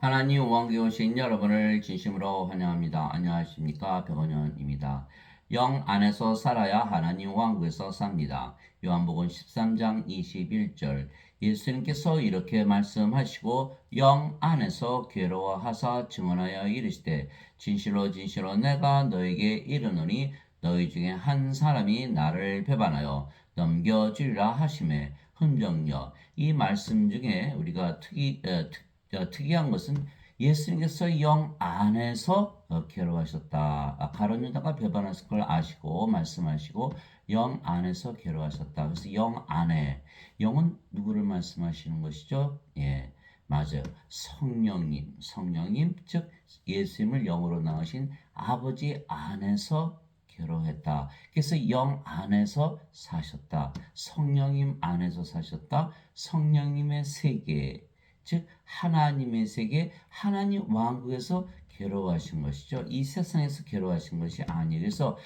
하나님 왕국에 오신 여러분을 진심으로 환영합니다. 안녕하십니까? 백원현입니다. 영 안에서 살아야 하나님 왕국에서 삽니다. 요한복음 13장 21절 예수님께서 이렇게 말씀하시고 영 안에서 괴로워하사 증언하여 이르시되 진실로 진실로 내가 너에게 이르노니 너희 중에 한 사람이 나를 배반하여 넘겨주리라 하심에 흔적력 이 말씀 중에 우리가 특이한 것은 예수님께서 영 안에서 괴로워하셨다. 가룟 유다가 배반했을 걸 아시고 말씀하시고 영 안에서 괴로워하셨다. 그래서 영 안에 영은 누구를 말씀하시는 것이죠? 예, 맞아요. 성령님 즉 예수님을 영으로 낳으신 아버지 안에서 괴로워했다. 그래서 영 안에서 사셨다. 성령님 안에서 사셨다. 성령님의 세계 즉 하나님의 세계 하나님 왕국에서 괴로워하신 것이죠. 이 세상에서 괴로워하신 것이 아니에요. 그래서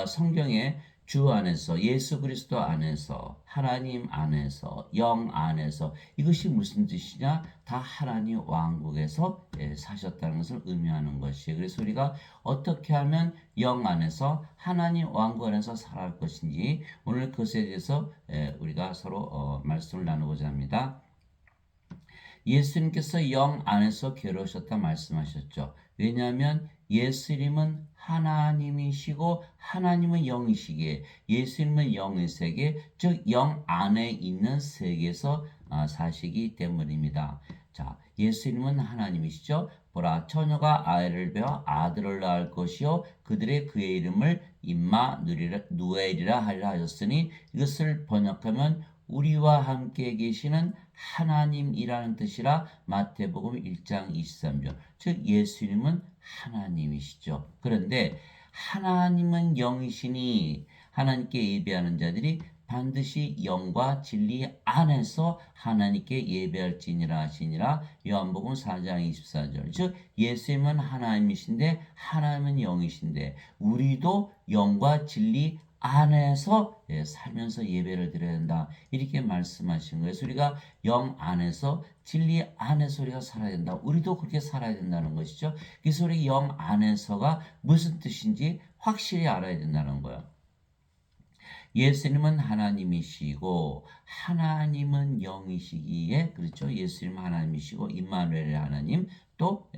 성경에 주 안에서 예수 그리스도 안에서 하나님 안에서 영 안에서 이것이 무슨 뜻이냐? 다 하나님 왕국에서 사셨다는 것을 의미하는 것이에요. 그래서 우리가 어떻게 하면 영 안에서 하나님 왕국 안에서 살아갈 것인지 오늘 그것에 대해서 우리가 서로 말씀을 나누고자 합니다. 예수님께서 영 안에서 괴로우셨다 말씀하셨죠. 왜냐하면 예수님은 하나님이시고 하나님은 영이시기에 예수님은 영의 세계 즉 영 안에 있는 세계에서 사시기 때문입니다. 자, 예수님은 하나님이시죠. 보라 처녀가 아이를 베어 아들을 낳을 것이요 그들의 그의 이름을 임마누엘이라 하리라 하셨으니 이것을 번역하면 우리와 함께 계시는 하나님이라는 뜻이라 마태복음 1장 23절. 즉 예수님은 하나님이시죠. 그런데 하나님은 영이시니 하나님께 예배하는 자들이 반드시 영과 진리 안에서 하나님께 예배할지니라 하시니라 요한복음 4장 24절. 즉 예수님은 하나님이신데 하나님은 영이신데 우리도 영과 진리 안에서 살면서 예배를 드려야 된다. 이렇게 말씀하신 거예요. 그래서 우리가 영 안에서 진리 안에서 우리가 살아야 된다. 우리도 그렇게 살아야 된다는 것이죠. 그래서 우리 영 안에서가 무슨 뜻인지 확실히 알아야 된다는 거예요. 예수님은 하나님이시고 하나님은 영이시기에 그렇죠. 예수님은 하나님이시고 임마누엘의 하나님 또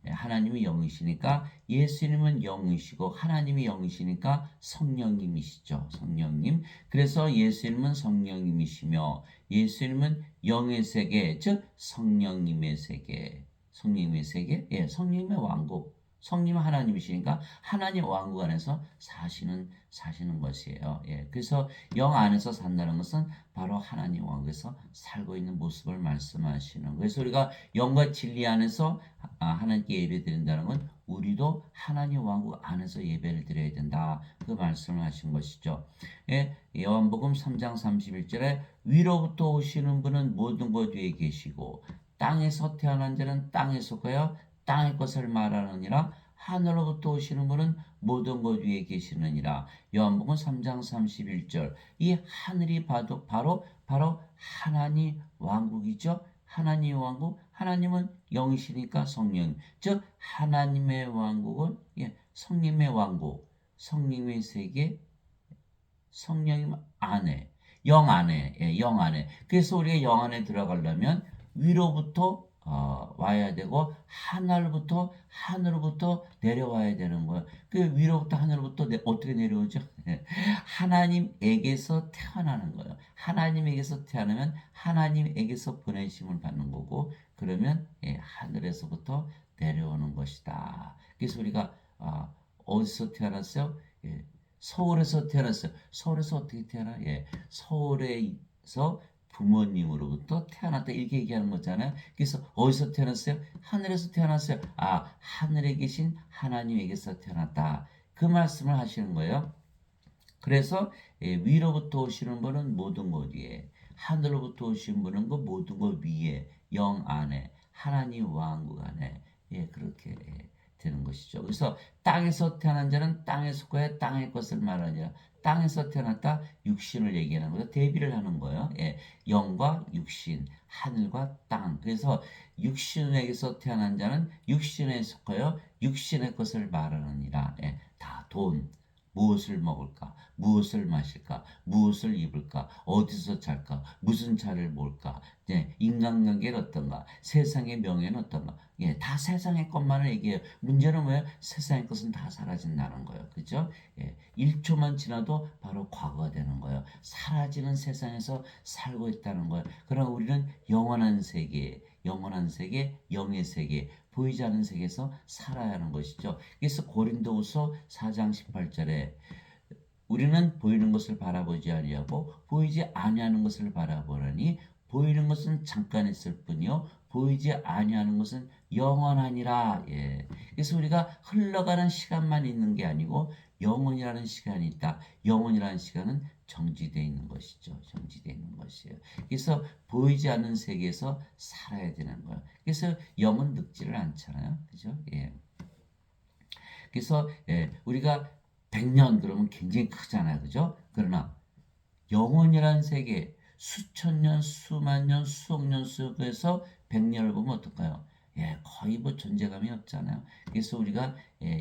하나님이 영이시니까 예수님은 영이시고 하나님이 영이시니까 성령님이시죠. 성령님. 그래서 예수님은 성령님이시며 예수님은 영의 세계 즉 성령님의 세계. 성령님의 세계? 예, 성령님의 왕국. 성님 하나님이시니까 하나님 왕국 안에서 사시는 것이에요. 예, 그래서 영 안에서 산다는 것은 바로 하나님 왕국에서 살고 있는 모습을 말씀하시는 거예요. 그래서 우리가 영과 진리 안에서 하나님께 예배드린다는 건 우리도 하나님 왕국 안에서 예배를 드려야 된다. 그 말씀을 하신 것이죠. 예, 요한복음 3장 31절에 위로부터 오시는 분은 모든 것 위에 계시고 땅에서 태어난 자는 땅에 속하여 땅의 것을 말하느니라 하늘로부터 오시는 분은 모든 것 위에 계시느니라. 요한복음 3장 31절. 이 하늘이 바로 하나님 왕국이죠. 하나님 왕국. 하나님은 영이시니까 성령. 즉 하나님의 왕국은 성령의 왕국. 성령의 세계. 성령님 안에. 영 안에. 영 안에. 그래서 우리가 영 안에 들어가려면 위로부터 와야 되고 하늘로부터 내려와야 되는 거예요. 그 위로부터 하늘로부터 어떻게 내려오죠? 하나님에게서 태어나는 거예요. 하나님에게서 태어나면 하나님에게서 보내심을 받는 거고 그러면 하늘에서부터 내려오는 것이다. 그래서 우리가 어디서 태어났어요? 서울에서 태어났어요. 서울에서 어떻게 태어나? 서울에서 부모님으로부터 태어났다 이렇게 얘기하는 거잖아요. 그래서 어디서 태어났어요? 하늘에서 태어났어요. 하늘에 계신 하나님에게서 태어났다. 그 말씀을 하시는 거예요. 그래서 위로부터 오시는 분은 모든 것 위에 하늘로부터 오신 분은 그 모든 것 위에 영 안에 하나님 왕국 안에 그렇게 되는 것이죠. 그래서 땅에서 태어난 자는 땅에 속하여 땅의 것을 말하니라. 땅에서 태어났다 육신을 얘기하는 거예요. 대비를 하는 거예요. 영과 육신. 하늘과 땅. 그래서 육신에게서 태어난 자는 육신에 속하여 육신의 것을 말하느니라. 예, 다 돈. 무엇을 먹을까? 무엇을 마실까? 무엇을 입을까? 어디서 잘까? 무슨 차를 몰까? 네, 인간관계는 어떤가? 세상의 명예는 어떤가? 예, 다 세상의 것만을 얘기해요. 문제는 뭐예요? 세상의 것은 다 사라진다는 거예요. 그죠? 예, 1초만 지나도 바로 과거가 되는 거예요. 사라지는 세상에서 살고 있다는 거예요. 그러나 우리는 영원한 세계, 영의 세계, 보이지 않는 세계에서 살아야 하는 것이죠. 그래서 고린도후서 4장 18절에 우리는 보이는 것을 바라보지 아니하고 보이지 아니하는 것을 바라보라니 보이는 것은 잠깐 있을 뿐이요 보이지 아니하는 것은 영원하니라. 예. 그래서 우리가 흘러가는 시간만 있는 게 아니고 영원이라는 시간이 있다. 영원이라는 시간은 정지되어 있는 것이죠. 정지되어 있는 것이에요. 그래서 보이지 않는 세계에서 살아야 되는 거예요. 그래서 영은 늙지를 않잖아요. 그죠? 예. 그래서 우리가 100년 그러면 굉장히 크잖아요. 그죠? 그러나 영원이라는 세계 수천 년, 수만 년, 수억 년 속에서 100년을 보면 어떨까요? 예, 거의 뭐 존재감이 없잖아요. 그래서 우리가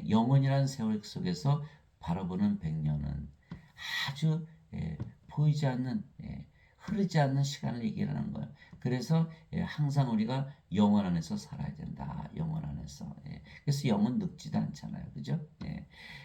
영원이라는 세월 속에서 바라보는 100년은 아주 보이지 않는 흐르지 않는 시간을 얘기하는 거예요. 그래서 항상 우리가 영원 안에서 살아야 된다. 영원 안에서. 그래서 영은 늙지도 않잖아요. 그죠?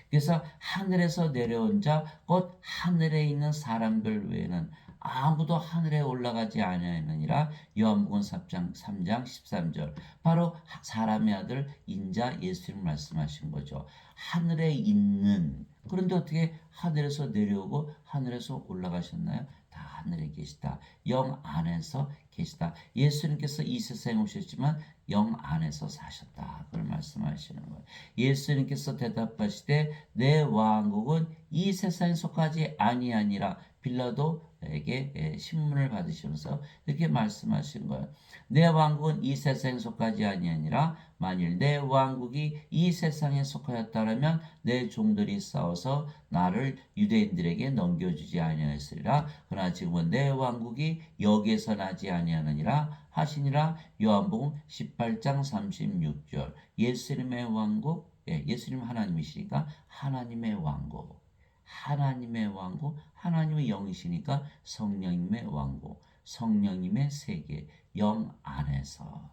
그래서 하늘에서 내려온 자, 곧 하늘에 있는 사람들 외에는 아무도 하늘에 올라가지 아니하느니라. 요한복음 3장 13절. 바로 사람의 아들 인자 예수님 말씀하신 거죠. 하늘에 있는 그런데 어떻게 하늘에서 내려오고 하늘에서 올라가셨나요? 다 하늘에 계시다. 영 안에서 계시다. 예수님께서 이 세상에 오셨지만 영 안에서 사셨다. 그걸 말씀하시는 거예요. 예수님께서 대답하시되 내 왕국은 이 세상에 속하지 아니하니라. 빌라도에게 신문을 받으시면서 이렇게 말씀하신 거예요. 내 왕국은 이 세상에 속하지 아니하니라. 만일 내 왕국이 이 세상에 속하였다면 내 종들이 싸워서 나를 유대인들에게 넘겨주지 아니하였으리라. 그러나 지금은 내 왕국이 여기에서 나지 아니하느니라 하시니라. 요한복음 18장 36절. 예수님의 왕국, 예수님 하나님이시니까 하나님의 왕국. 하나님의 왕국, 하나님의 영이시니까 성령님의 왕국, 성령님의 세계, 영 안에서.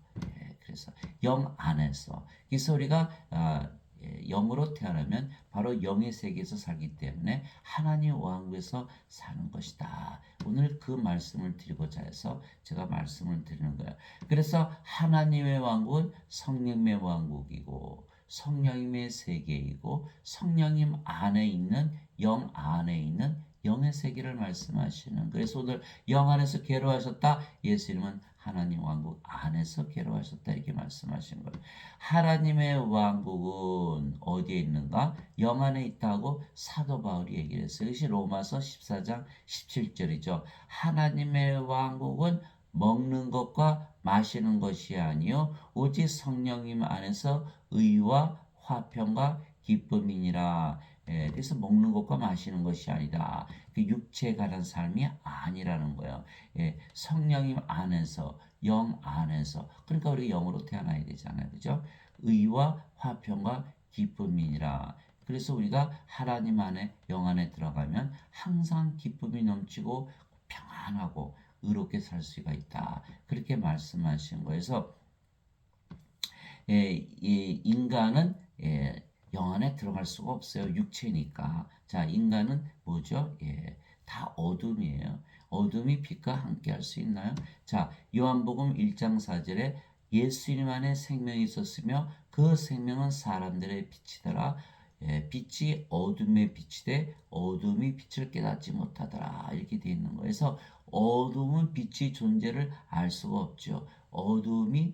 그래서 영 안에서. 그래서 우리가 영으로 태어나면 바로 영의 세계에서 살기 때문에 하나님 왕국에서 사는 것이다. 오늘 그 말씀을 드리고자 해서 제가 말씀을 드리는 거예요. 그래서 하나님의 왕국은 성령의 왕국이고 성령님의 세계이고 성령님 안에 있는 영 안에 있는 영의 세계를 말씀하시는. 그래서 오늘 영 안에서 괴로워하셨다. 예수님은 하나님 왕국 안에서 괴로워하셨다 이렇게 말씀하신 거예요. 하나님의 왕국은 어디에 있는가? 영 안에 있다고 사도 바울이 얘기를 했어요. 이것이 로마서 14장 17절이죠. 하나님의 왕국은 먹는 것과 마시는 것이 아니요 오직 성령님 안에서 의와 화평과 기쁨이니라. 그래서 먹는 것과 마시는 것이 아니다. 그 육체에 관한 삶이 아니라는 거예요. 성령님 안에서 영 안에서 그러니까 우리 영으로 태어나야 되잖아요. 그죠? 의와 화평과 기쁨이니라. 그래서 우리가 하나님 안에 영 안에 들어가면 항상 기쁨이 넘치고 평안하고 의롭게 살 수가 있다. 그렇게 말씀하신 거에서 인간은 영 안에 들어갈 수가 없어요. 육체니까. 자, 인간은 뭐죠? 다 어둠이에요. 어둠이 빛과 함께 할 수 있나요? 자, 요한복음 1장 4절에 예수님 안에 생명이 있었으며 그 생명은 사람들의 빛이더라. 빛이 어둠에 비치되 어둠이 빛을 깨닫지 못하더라. 이렇게 되어 있는 거예요. 그래서 어둠은 빛의 존재를 알 수가 없죠. 어둠이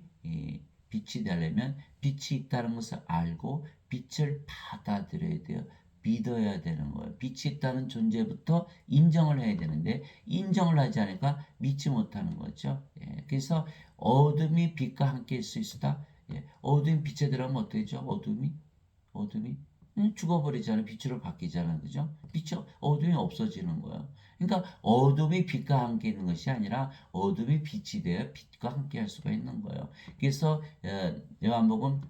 빛이 되려면 빛이 있다는 것을 알고 빛을 받아들여야 돼요. 믿어야 되는 거예요. 빛이 있다는 존재부터 인정을 해야 되는데 인정을 하지 않으니까 믿지 못하는 거죠. 그래서 어둠이 빛과 함께 있을 수 있다. 어둠이 빛에 들어가면 어떻게 되죠? 어둠이 죽어버리잖아요. 빛으로 바뀌잖아요. 그죠? 빛이 어둠이 없어지는 거예요. 그러니까 어둠이 빛과 함께 있는 것이 아니라 어둠이 빛이 되어 빛과 함께 할 수가 있는 거예요. 그래서 요한복음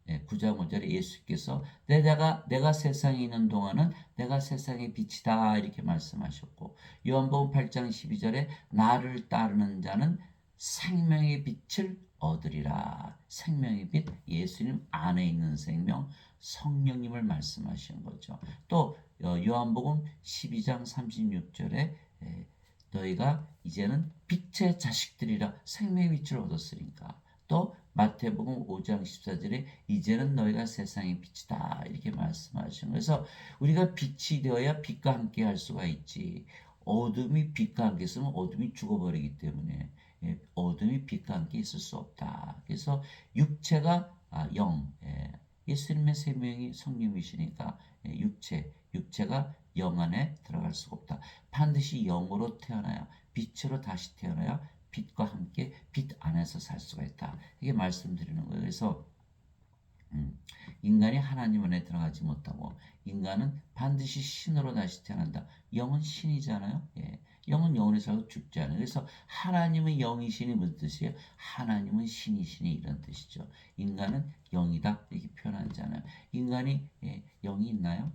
9장 5절에 예수께서 내가 세상에 있는 동안은 내가 세상의 빛이다 이렇게 말씀하셨고, 요한복음 8장 12절에 나를 따르는 자는 생명의 빛을 얻으리라. 생명의 빛, 예수님 안에 있는 생명, 성령님을 말씀하시는 거죠. 또 요한복음 12장 36절에 너희가 이제는 빛의 자식들이라, 생명의 빛을 얻었으니까. 또 마태복음 5장 14절에 이제는 너희가 세상의 빛이다 이렇게 말씀하시는 거예요. 그래서 우리가 빛이 되어야 빛과 함께 할 수가 있지, 어둠이 빛과 함께 있으면 어둠이 죽어버리기 때문에 어둠이 빛과 함께 있을 수 없다. 그래서 육체가 영, 예수님의 생명이 성령이시니까 육체가 영 안에 들어갈 수가 없다. 반드시 영으로 태어나야, 빛으로 다시 태어나야 빛과 함께 빛 안에서 살 수가 있다. 이게 말씀드리는 거예요. 그래서 인간이 하나님 안에 들어가지 못하고, 인간은 반드시 신으로 다시 태어난다. 영은 신이잖아요. 영은 영으로 살고 죽지 않아요. 그래서 하나님은 영이시니 무슨 뜻이에요? 하나님은 신이시니 이런 뜻이죠. 인간은 영이다 이렇게 표현하잖아요. 인간이 영이 있나요?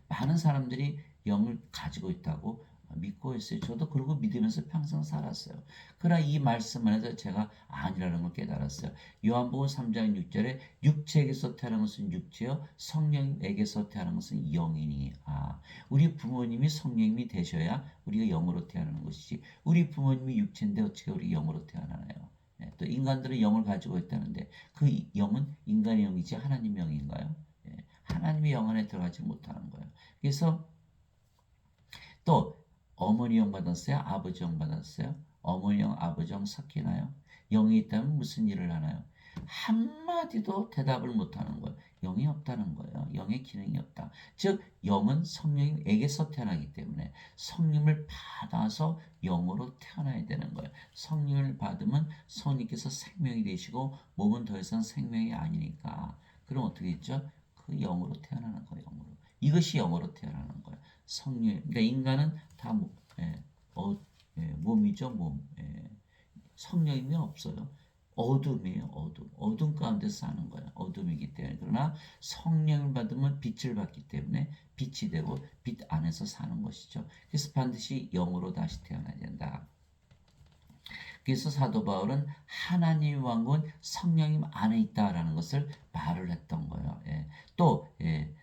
많은 사람들이 영을 가지고 있다고 믿고 있어요. 저도 그러고 믿으면서 평생 살았어요. 그러나 이 말씀 안에서 제가 아니라는 걸 깨달았어요. 요한복음 3장 6절에 육체에게서 태어난 것은 육체요, 성령에게서 태어난 것은 영이니. 우리 부모님이 성령님이 되셔야 우리가 영으로 태어나는 것이지, 우리 부모님이 육체인데 어떻게 우리 영으로 태어나나요? 또 인간들은 영을 가지고 있다는데 그 영은 인간의 영이지 하나님의 영인가요? 하나님의 영 안에 들어가지 못하는 거예요. 그래서 또 어머니 영 받았어요? 아버지 영 받았어요? 어머니 영, 아버지 영 섞이나요? 영이 있다면 무슨 일을 하나요? 한마디도 대답을 못하는 거예요. 영이 없다는 거예요. 영의 기능이 없다. 즉 영은 성령님에게서 태어나기 때문에 성령을 받아서 영으로 태어나야 되는 거예요. 성령을 받으면 성령께서 생명이 되시고 몸은 더 이상 생명이 아니니까, 그럼 어떻게 했죠? 그 영으로 태어나는 거예요. 영으로. 이것이 영으로 태어나는 거예요. 성령. 그러니까 인간은 다 몸이죠, 몸. 성령이 없어요. 어둠이에요, 어둠. 어둠 가운데 사는 거예요. 어둠이기 때문에. 그러나 성령을 받으면 빛을 받기 때문에 빛이 되고 빛 안에서 사는 것이죠. 그래서 반드시 영으로 다시 태어나야 된다. 그래서 사도 바울은 하나님의 왕국은 성령님 안에 있다라는 것을 말을 했던 거예요. 또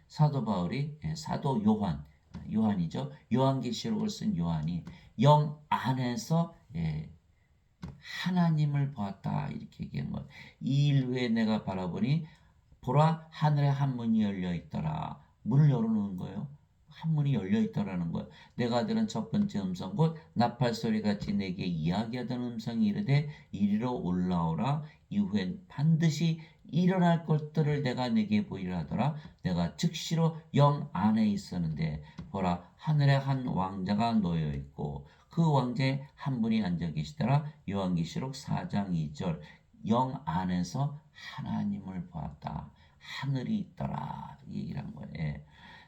사도 바울이 사도 요한이죠. 요한계시록을 쓴 요한이 영 안에서 하나님을 보았다 이렇게 얘기한 거예요. 이 일 후에 내가 바라보니 보라 하늘에 한 문이 열려 있더라. 문을 열어놓은 거예요. 한 문이 열려 있더라는 거예요. 내가 들은 첫 번째 음성 곧 나팔 소리 같이 내게 이야기하던 음성이 이르되 이리로 올라오라. 이후엔 반드시 일어날 것들을 내가 내게 보이라 하더라. 내가 즉시로 영 안에 있었는데 보라 하늘에 한 왕자가 놓여 있고 그 왕자에 한 분이 앉아 계시더라. 요한계시록 4장 2절. 영 안에서 하나님을 보았다. 하늘이 있더라. 이 얘기를 한 거예요.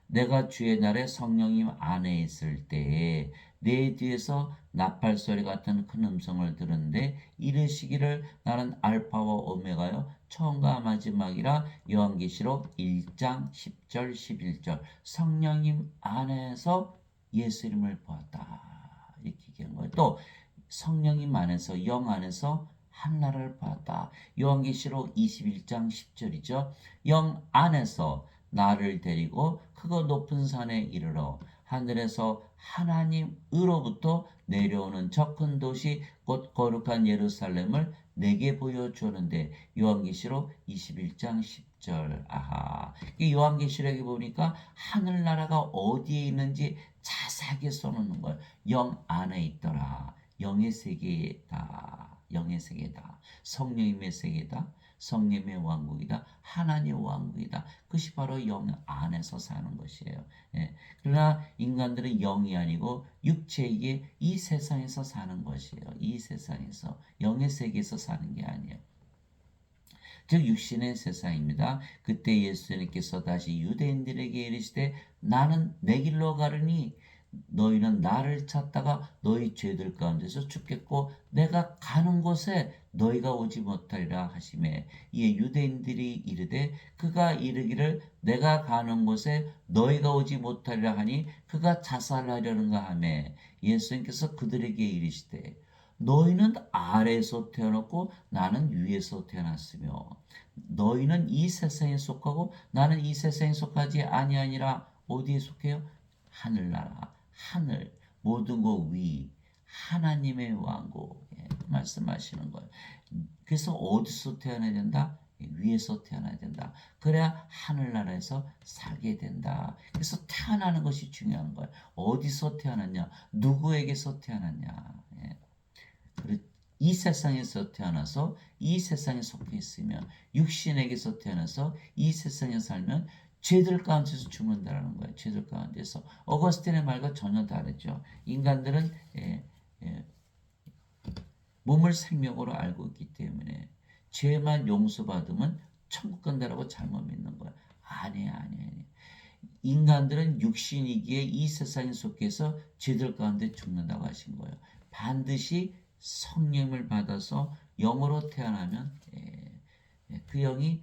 내가 주의 날에 성령님 안에 있을 때에 내 뒤에서 나팔 소리 같은 큰 음성을 들었는데 이르시기를 나는 알파와 오메가요 처음과 마지막이라. 요한계시록 1장 10절 11절. 성령님 안에서 예수님을 보았다. 이렇게 얘기한 거예요. 또 성령님 안에서, 영 안에서 한나라를 보았다. 요한계시록 21장 10절이죠. 영 안에서 나를 데리고 크고 높은 산에 이르러 하늘에서 하나님으로부터 내려오는 저 큰 도시 곧 거룩한 예루살렘을 내게 보여주었는데. 요한계시록 21장 10절. 이 요한계시록에 보니까 하늘나라가 어디에 있는지 자세하게 써놓는 거예요. 영 안에 있더라. 영의 세계다. 영의 세계다. 성령님의 세계다. 성령의 왕국이다. 하나님의 왕국이다. 그것이 바로 영 안에서 사는 것이에요. 그러나 인간들은 영이 아니고 육체이기에 이 세상에서 사는 것이에요. 이 세상에서 영의 세계에서 사는 게 아니에요. 즉 육신의 세상입니다. 그때 예수님께서 다시 유대인들에게 이르시되 나는 내 길로 가르니 너희는 나를 찾다가 너희 죄들 가운데서 죽겠고 내가 가는 곳에 너희가 오지 못하리라 하시매 이에 유대인들이 이르되 그가 이르기를 내가 가는 곳에 너희가 오지 못하리라 하니 그가 자살하려는가 하매 예수님께서 그들에게 이르시되 너희는 아래에서 태어났고 나는 위에서 태어났으며 너희는 이 세상에 속하고 나는 이 세상에 속하지 아니하니라. 어디에 속해요? 하늘나라, 하늘, 모든 것 위, 하나님의 왕국 말씀하시는 거예요. 그래서 어디서 태어나야 된다? 위에서 태어나야 된다. 그래야 하늘나라에서 살게 된다. 그래서 태어나는 것이 중요한 거예요. 어디서 태어났냐? 누구에게서 태어났냐? 이 세상에서 태어나서 이 세상에 속해 있으면 육신에게서 태어나서 이 세상에 살면 죄들 가운데서 죽는다는 거예요. 죄들 가운데서. 어거스틴의 말과 전혀 다르죠. 인간들은 몸을 생명으로 알고 있기 때문에 죄만 용서받으면 천국 간다라고 잘못 믿는 거예요. 아니에요. 인간들은 육신이기에 이 세상에 속해서 죄들 가운데 죽는다고 하신 거예요. 반드시 성령을 받아서 영으로 태어나면 그 영이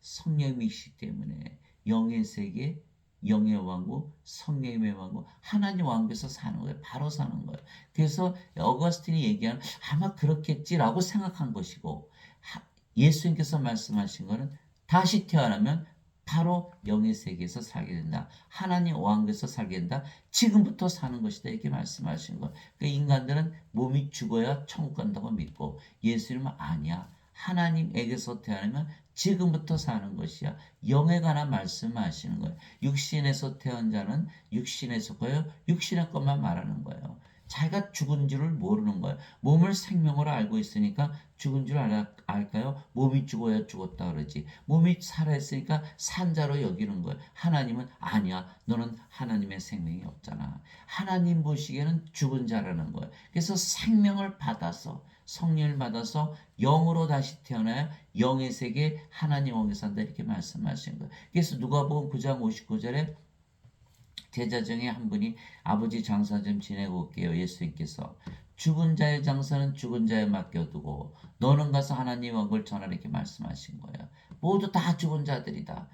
성령이시기 때문에 영의 세계, 영의 왕국, 성령의 왕국, 하나님 왕국에서 사는 거예요. 바로 사는 거예요. 그래서 어거스틴이 얘기하는 아마 그렇겠지라고 생각한 것이고 예수님께서 말씀하신 것은 다시 태어나면 바로 영의 세계에서 살게 된다. 하나님 왕국에서 살게 된다. 지금부터 사는 것이다. 이렇게 말씀하신 거예요. 그러니까 인간들은 몸이 죽어야 천국 간다고 믿고 예수님은 아니야. 하나님에게서 태어나면 지금부터 사는 것이야. 영에 관한 말씀하시는 거예요. 육신에서 태어난 자는 육신에 속하여 육신의 것만 말하는 거예요. 자기가 죽은 줄을 모르는 거예요. 몸을 생명으로 알고 있으니까 죽은 줄 알까요? 몸이 죽어야 죽었다 그러지. 몸이 살아있으니까 산자로 여기는 거예요. 하나님은 아니야. 너는 하나님의 생명이 없잖아. 하나님 보시기에는 죽은 자라는 거예요. 그래서 생명을 받아서 성령을 받아서 영으로 다시 태어나야 영의 세계 하나님 왕국에 산다 이렇게 말씀하신 거예요. 그래서 누가복음 9장 59절에 제자 중에 한 분이 아버지 장사 좀 지내고 올게요. 예수님께서 죽은 자의 장사는 죽은 자에 맡겨두고 너는 가서 하나님 왕국을 전하라 이렇게 말씀하신 거예요. 모두 다 죽은 자들이다.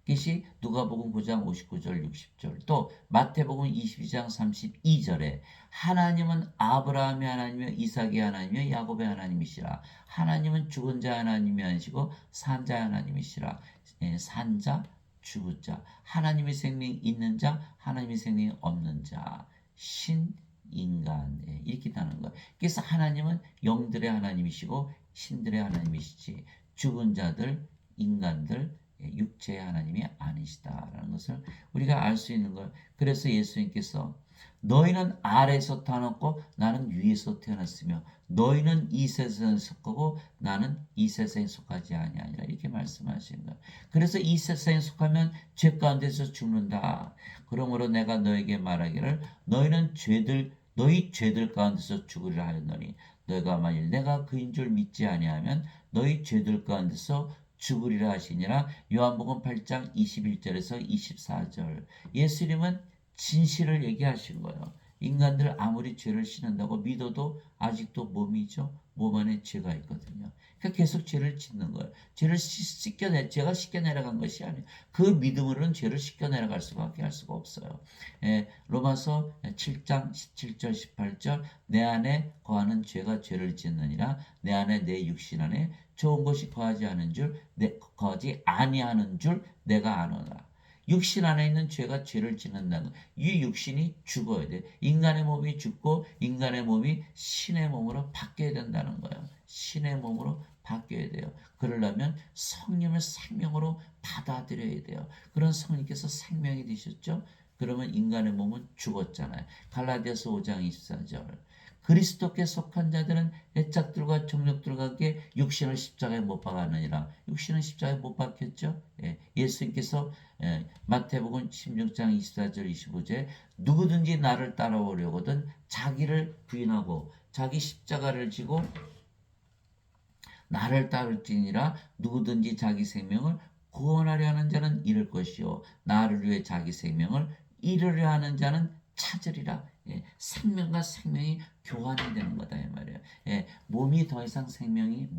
그것이 누가복음 9장 59절 60절 또 마태복음 22장 32절에 하나님은 아브라함의 하나님이며 이삭의 하나님이며 야곱의 하나님이시라. 하나님은 죽은 자 하나님이 아니시고 산 자 하나님이시라. 산자 죽은 자, 하나님의 생명이 있는 자, 하나님의 생명이 없는 자, 신, 인간 이렇게 나는 거예요. 그래서 하나님은 영들의 하나님이시고 신들의 하나님이시지 죽은 자들, 인간들, 육체의 하나님이 아니시다라는 것을 우리가 알 수 있는 거예요. 그래서 예수님께서 너희는 아래에서 태어났고 나는 위에서 태어났으며 너희는 이 세상에 속하고 나는 이 세상에 속하지 아니하니라 이렇게 말씀하시는 거예요. 그래서 이 세상에 속하면 죄 가운데서 죽는다. 그러므로 내가 너에게 말하기를 너희 죄들 가운데서 죽으리라 하였노니 너희가 만일 내가 그인 줄 믿지 아니하면 너희 죄들 가운데서 죽으리라 하시니라. 요한복음 8장 21절에서 24절. 예수님은 진실을 얘기하신 거예요. 인간들 아무리 죄를 씻는다고 믿어도 아직도 몸이죠. 몸 안에 죄가 있거든요. 그러니까 계속 죄를 짓는 거예요. 죄를 제가 씻겨내려간 것이 아니에요. 그 믿음으로는 죄를 씻겨내려갈 수밖에 할 수가 없어요. 로마서 7장 17절 18절 내 안에 거하는 죄가 죄를 짓느니라. 내 안에 내 육신 안에 좋은 것이 거하지 아니하는 줄 내가 아노라. 육신 안에 있는 죄가 죄를 짓는다는 것. 이 육신이 죽어야 돼. 인간의 몸이 죽고 인간의 몸이 신의 몸으로 바뀌어야 된다는 거예요. 신의 몸으로 바뀌어야 돼요. 그러려면 성령을 생명으로 받아들여야 돼요. 그런 성령께서 생명이 되셨죠? 그러면 인간의 몸은 죽었잖아요. 갈라디아서 5장 24절. 그리스도께 속한 자들은 애착들과 정욕들과 함께 육신을 십자가에 못 박았느니라. 육신은 십자가에 못 박혔죠. 예수님께서 마태복음 16장 24절 25절 누구든지 나를 따라오려거든 자기를 부인하고 자기 십자가를 지고 나를 따를지니라. 누구든지 자기 생명을 구원하려 하는 자는 잃을 것이요 나를 위해 자기 생명을 잃으려 하는 자는 찾으리라. 예, 생명과 생명이 교환이 되는 거다 이 말이에요. 예, 몸이 더 이상 생명이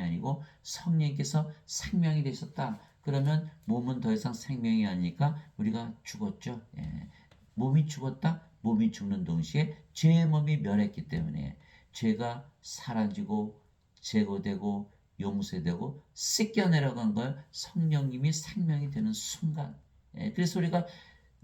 아니고 성령께서 생명이 되셨다. 그러면 몸은 더 이상 생명이 아니니까 우리가 죽었죠. 예, 몸이 죽었다. 몸이 죽는 동시에 죄의 몸이 멸했기 때문에 죄가 사라지고 제거되고 용서되고 씻겨내려간 걸 성령님이 생명이 되는 순간. 예, 그래서 우리가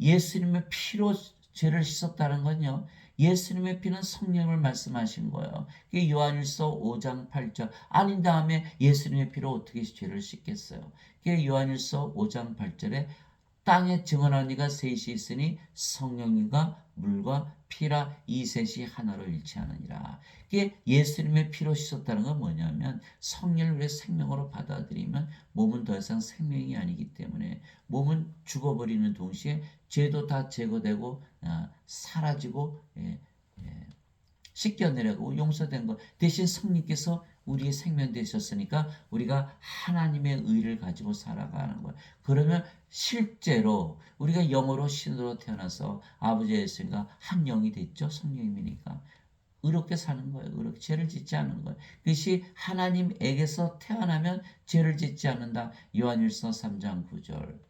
예수님의 피로 죄를 씻었다는 건요. 예수님의 피는 성령을 말씀하신 거예요. 그게 요한일서 5장 8절. 아닌 다음에 예수님의 피로 어떻게 죄를 씻겠어요? 그게 요한일서 5장 8절에 땅에 증언한 이가 셋이 있으니 성령님과 물과 피라 이 셋이 하나로 일치하느니라. 이게 예수님의 피로 씻었다는 건 뭐냐면 성령을 우리의 생명으로 받아들이면 몸은 더 이상 생명이 아니기 때문에 몸은 죽어버리는 동시에 죄도 다 제거되고 사라지고 씻겨내려고 용서된 것 대신 성령께서 우리의 생명 되셨으니까 우리가 하나님의 의를 가지고 살아가는 거예요. 그러면 실제로 우리가 영으로 신으로 태어나서 아버지 예수님과 한 영이 됐죠. 성령님이니까. 의롭게 사는 거예요. 의롭게 죄를 짓지 않는 거예요. 그것이 하나님에게서 태어나면 죄를 짓지 않는다. 요한일서 3장 9절.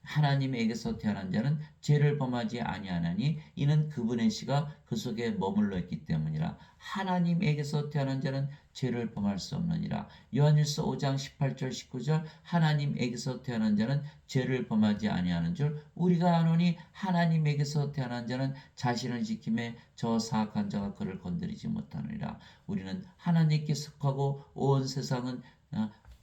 하나님에게서 태어난 자는 죄를 범하지 아니하나니 이는 그분의 씨가 그 속에 머물러 있기 때문이라. 하나님에게서 태어난 자는 죄를 범할 수 없느니라. 요한일서 5장 18절 19절. 하나님에게서 태어난 자는 죄를 범하지 아니하는 줄 우리가 아노니 하나님에게서 태어난 자는 자신을 지킴에 저 사악한 자가 그를 건드리지 못하느니라. 우리는 하나님께 속하고 온 세상은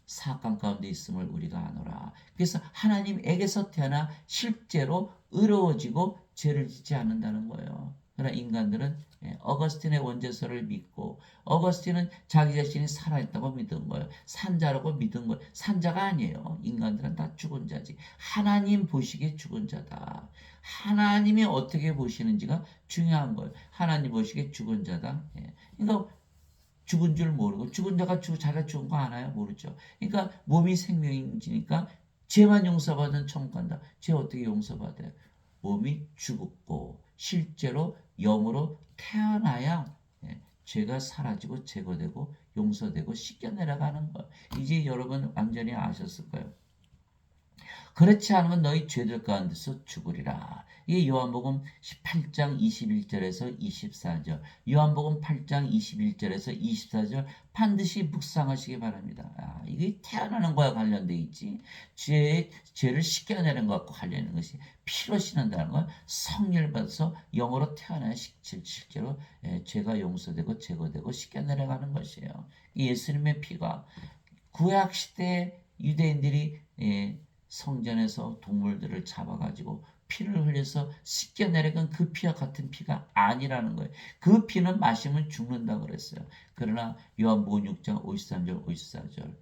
사악한 가운데 있음을 우리가 아노라. 그래서 하나님에게서 태어나 실제로 의로워지고 죄를 짓지 않는다는 거예요. 그러나 인간들은 어거스틴의 원죄서를 믿고 어거스틴은 자기 자신이 살아있다고 믿은 거예요. 산자라고 믿은 거예요. 산자가 아니에요. 인간들은 다 죽은 자지. 하나님 보시기에 죽은 자다. 하나님이 어떻게 보시는지가 중요한 거예요. 하나님 보시기에 죽은 자다. 그러니까 죽은 줄 모르고 죽은 자가 자기가 죽은 거 아나요? 모르죠. 그러니까 몸이 생명이니까 죄만 용서받은 천국 간다. 죄 어떻게 용서받아요? 몸이 죽었고 실제로 영으로 태어나야 죄가 사라지고 제거되고 용서되고 씻겨 내려가는 거. 이제 여러분 완전히 아셨을 거예요. 그렇지 않으면 너희 죄들 가운데서 죽으리라. 이게 요한복음 18장 21절에서 24절, 요한복음 8장 21절에서 24절 반드시 묵상하시기 바랍니다. 이게 태어나는 거와 관련돼 있지. 죄를 씻겨내는 것과 관련된 것이 피로 씻는다는 건 성령을 받아서 영으로 태어나야 실제로 죄가 용서되고 제거되고 씻겨내려가는 것이에요. 예수님의 피가 구약 시대 유대인들이 성전에서 동물들을 잡아가지고 피를 흘려서 씻겨내려간 그 피와 같은 피가 아니라는 거예요. 그 피는 마시면 죽는다 그랬어요. 그러나 요한복음 6장 53절 54절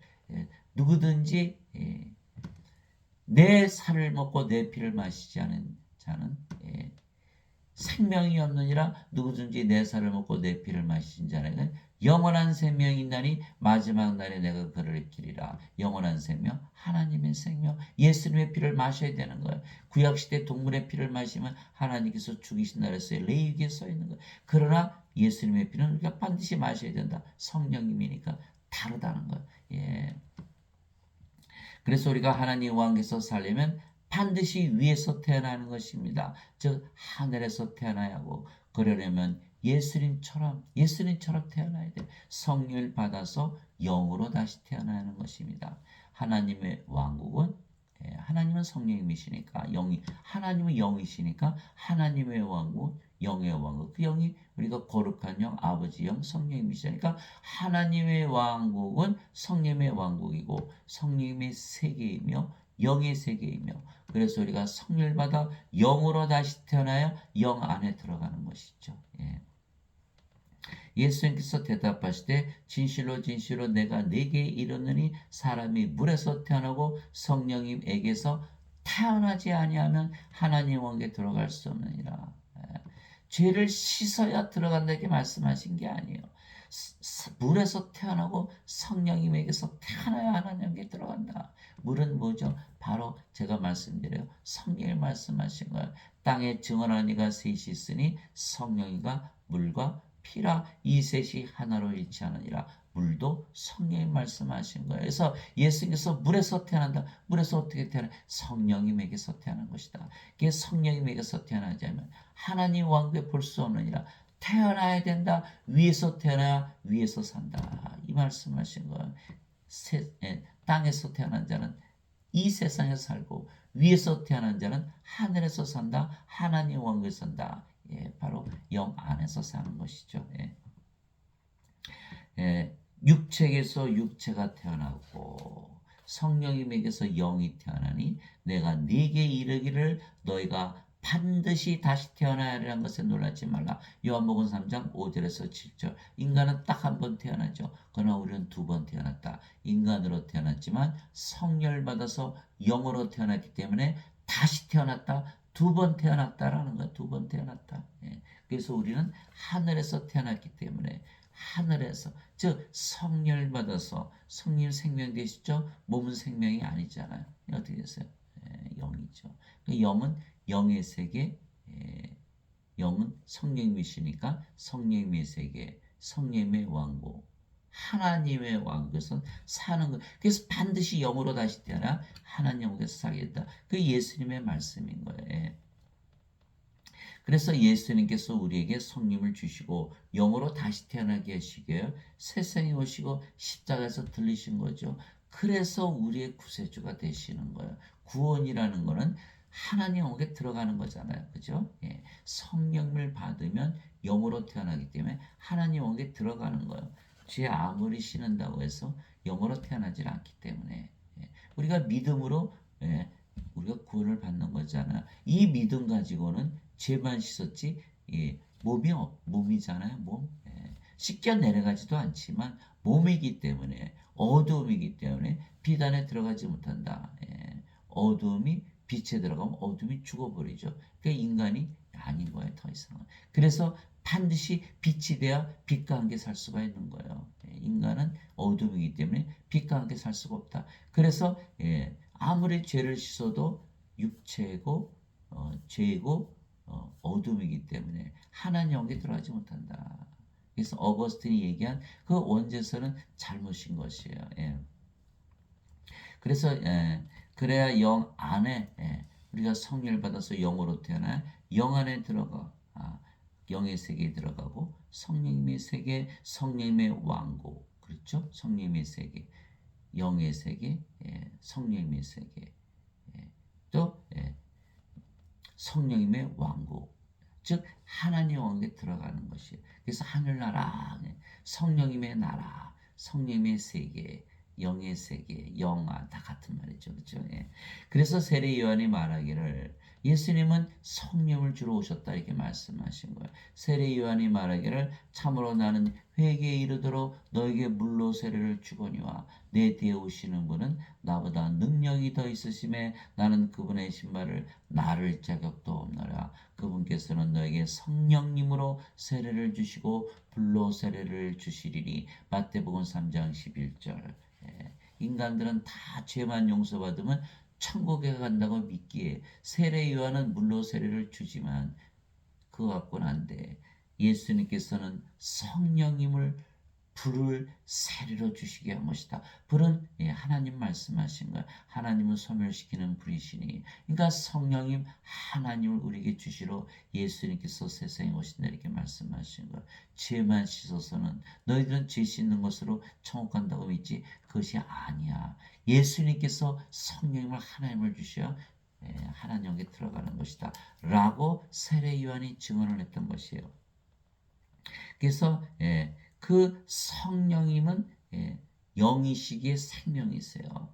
누구든지 내 살을 먹고 내 피를 마시지 않은 자는 생명이 없느니라. 누구든지 내 살을 먹고 내 피를 마신 자에게는 영원한 생명이 있나니 마지막 날에 내가 그를 이기리라. 영원한 생명, 하나님의 생명, 예수님의 피를 마셔야 되는 거예요. 구약시대 동물의 피를 마시면 하나님께서 죽이신다 그랬어요. 레위기에 써 있는 거예요. 그러나 예수님의 피는 우리가 반드시 마셔야 된다. 성령님이니까 다르다는 거예요. 그래서 우리가 하나님 왕께서 살려면 반드시 위에서 태어나는 것입니다. 즉 하늘에서 태어나야 하고 그러려면 예수님처럼 태어나야 돼. 성령을 받아서 영으로 다시 태어나야 하는 것입니다. 하나님의 왕국은 하나님은 성령님이시니까 하나님은 영이시니까 하나님의 왕국, 영의 왕국. 그 영이 우리가 거룩한 영, 아버지 영, 성령님이시니까 하나님의 왕국은 성령의 왕국이고 성령님의 세계이며 영의 세계이며 그래서 우리가 성령을 받아 영으로 다시 태어나야 영 안에 들어가는 것이죠. 예수님께서 대답하시되 진실로 진실로 내가 네게 이르노니 사람이 물에서 태어나고 성령님에게서 태어나지 아니하면 하나님 왕국에 들어갈 수 없느니라. 죄를 씻어야 들어간다 이렇게 말씀하신 게 아니에요. 물에서 태어나고 성령님에게서 태어나야 하나님께 들어간다. 물은 뭐죠? 바로 제가 말씀드려요. 성령이 말씀하신 거예요. 땅에 증언하는 이가 셋이 있으니 성령이가 물과 피라 이 셋이 하나로 일치하느니라. 물도 성령이 말씀하신 거예요. 그래서 예수님께서 물에서 태어난다. 물에서 어떻게 태어나? 성령님에게서 태어난 것이다. 그게 성령님에게서 태어나자면 하나님 왕국에 볼 수 없느니라. 태어나야 된다. 위에서 태어나야 위에서 산다. 이 말씀하신 거예요. 땅에서 태어난 자는 이 세상에 살고 위에서 태어난 자는 하늘에서 산다. 하나님 왕국에 산다. 바로 영 안에서 사는 것이죠. 육체에서 육체가 태어나고 성령님에게서 영이 태어나니 내가 네게 이르기를 너희가 반드시 다시 태어나야 하리라는 것에 놀라지 말라. 요한복음 3장 5절에서 7절. 인간은 딱 한 번 태어나죠. 그러나 우리는 두 번 태어났다. 인간으로 태어났지만 성령을 받아서 영으로 태어났기 때문에 다시 태어났다. 두 번 태어났다라는 거야. 두 번 태어났다. 그래서 우리는 하늘에서 태어났기 때문에 하늘에서 즉 성령을 받아서 성령 생명 되시죠. 몸은 생명이 아니잖아요. 어떻게 됐어요? 영이죠. 영은 영의 세계, 영은 성령이시니까 성령의 세계, 성령의 왕국, 하나님의 왕국에서 사는 것. 그래서 반드시 영으로 다시 태어나 하나님 왕국에서 살겠다. 그 예수님의 말씀인 거예요. 그래서 예수님께서 우리에게 성령을 주시고 영으로 다시 태어나게 하시고요. 세상에 오시고 십자가에서 들리신 거죠. 그래서 우리의 구세주가 되시는 거예요. 구원이라는 거는 하나님 왕국에 들어가는 거잖아요. 그죠? 성령을 받으면 영으로 태어나기 때문에 하나님 왕국에 들어가는 거예요. 죄 아무리 신은다고 해서 영으로 태어나질 않기 때문에 우리가 믿음으로 우리가 구원을 받는 거잖아. 이 믿음 가지고는 죄만 씻었지 몸이잖아요. 몸. 씻겨 내려가지도 않지만 몸이기 때문에 어두움이기 때문에 빛 안에 들어가지 못한다. 어두움이 빛에 들어가면 어둠이 죽어버리죠. 그러니까 인간이 아닌 거예요. 더 이상은. 그래서 반드시 빛이 돼야 빛과 함께 살 수가 있는 거예요. 인간은 어둠이기 때문에 빛과 함께 살 수가 없다. 그래서 아무리 죄를 씻어도 육체고 죄고 어둠이기 때문에 하나님 영에 들어가지 못한다. 그래서 어거스틴이 얘기한 그 원죄서는 잘못인 것이에요. 그래서 그래야 영 안에 우리가 성령을 받아서 영으로 태어나 영 안에 들어가 영의 세계에 들어가고 성령님의 세계, 성령님의 왕국, 그렇죠? 성령님의 세계, 영의 세계, 성령님의 세계, 또 성령님의 왕국, 즉 하나님 왕국에 들어가는 것이에요. 그래서 하늘나라, 성령님의 나라, 성령님의 세계, 영의 세계, 영아 다 같은 말이죠. 그렇죠? 그래서 세례 요한이 말하기를 예수님은 성령을 주러 오셨다 이렇게 말씀하신 거예요. 세례 요한이 말하기를 참으로 나는 회개에 이르도록 너에게 물로 세례를 주거니와 내 뒤에 오시는 분은 나보다 능력이 더 있으심에 나는 그분의 신발을 나를 자격도 없노라. 그분께서는 너에게 성령님으로 세례를 주시고 불로 세례를 주시리니. 마태복음 3장 11절. 인간들은 다 죄만 용서받으면 천국에 간다고 믿기에 세례 요한은 물로 세례를 주지만 그거 갖고는 안 돼. 예수님께서는 성령님을 불을 세례로 주시게 한 것이다. 불은 하나님 말씀하신 거야. 하나님은 소멸시키는 불이시니. 그러니까 성령님 하나님을 우리에게 주시러 예수님께서 세상에 오신다 이렇게 말씀하신 거야. 죄만 씻어서는 너희들은 죄 씻는 것으로 천국 간다고 믿지 그것이 아니야. 예수님께서 성령님을 하나님을 주셔야 하나님에게 들어가는 것이다. 라고 세례 요한이 증언을 했던 것이에요. 그래서 그 성령님은 영이시기에 생명이세요.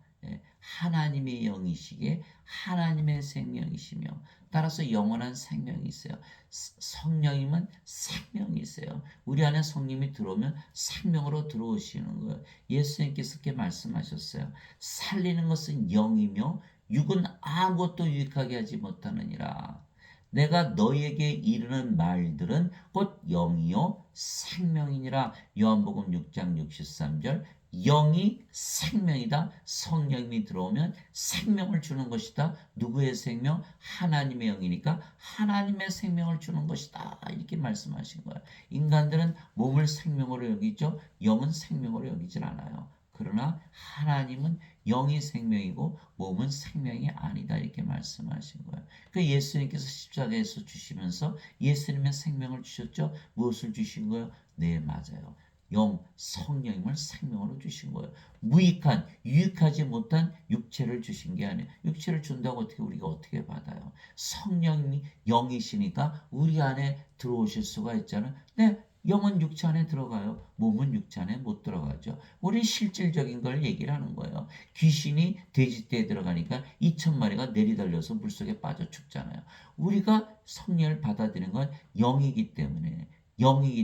하나님의 영이시기에 하나님의 생명이시며 따라서 영원한 생명이 있어요. 성령님은 생명이세요. 우리 안에 성령님이 들어오면 생명으로 들어오시는 거예요. 예수님께서 그렇게 말씀하셨어요. 살리는 것은 영이며 육은 아무것도 유익하게 하지 못하느니라. 내가 너희에게 이르는 말들은 곧 영이요 생명이니라. 요한복음 6장 63절. 영이 생명이다. 성령이 들어오면 생명을 주는 것이다. 누구의 생명? 하나님의 영이니까 하나님의 생명을 주는 것이다. 이렇게 말씀하신 거예요. 인간들은 몸을 생명으로 여기죠. 영은 생명으로 여기질 않아요. 그러나 하나님은 영이 생명이고 몸은 생명이 아니다. 이렇게 말씀하신 거예요. 그 예수님께서 십자가에서 주시면서 예수님의 생명을 주셨죠. 무엇을 주신 거예요? 네, 맞아요. 영, 성령님을 생명으로 주신 거예요. 무익한, 유익하지 못한 육체를 주신 게 아니에요. 육체를 준다고 어떻게 우리가 어떻게 받아요? 성령이 영이시니까 우리 안에 들어오실 수가 있잖아요. 네, 영은 육체 안에 들어가요. 몸은 육체 안에 못 들어가죠. 우리 실질적인 걸 얘기를 하는 거예요. 귀신이 돼지떼에 들어가니까 2,000마리가 내리달려서 물속에 빠져 죽잖아요. 우리가 성령을 받아들이는 건 영이기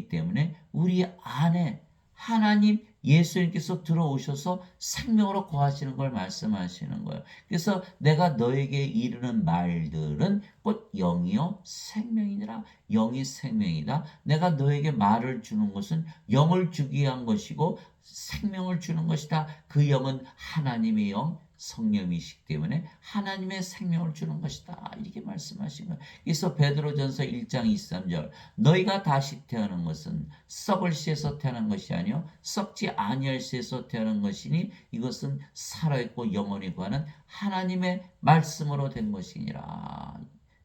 때문에 우리 안에 하나님 예수님께서 들어오셔서 생명으로 거하시는 걸 말씀하시는 거예요. 그래서 내가 너에게 이르는 말들은 곧 영이요 생명이니라. 영이 생명이다. 내가 너에게 말을 주는 것은 영을 주기 위한 것이고 생명을 주는 것이다. 그 영은 하나님의 영, 성령이시기 때문에 하나님의 생명을 주는 것이다. 이렇게 말씀하신 거예요. 그래서 베드로전서 1장 23절. 너희가 다시 태어난 것은 썩을 씨에서 태어난 것이 아니요 썩지 아니할 씨에서 태어난 것이니 이것은 살아있고 영원히 구하는 하나님의 말씀으로 된 것이니라.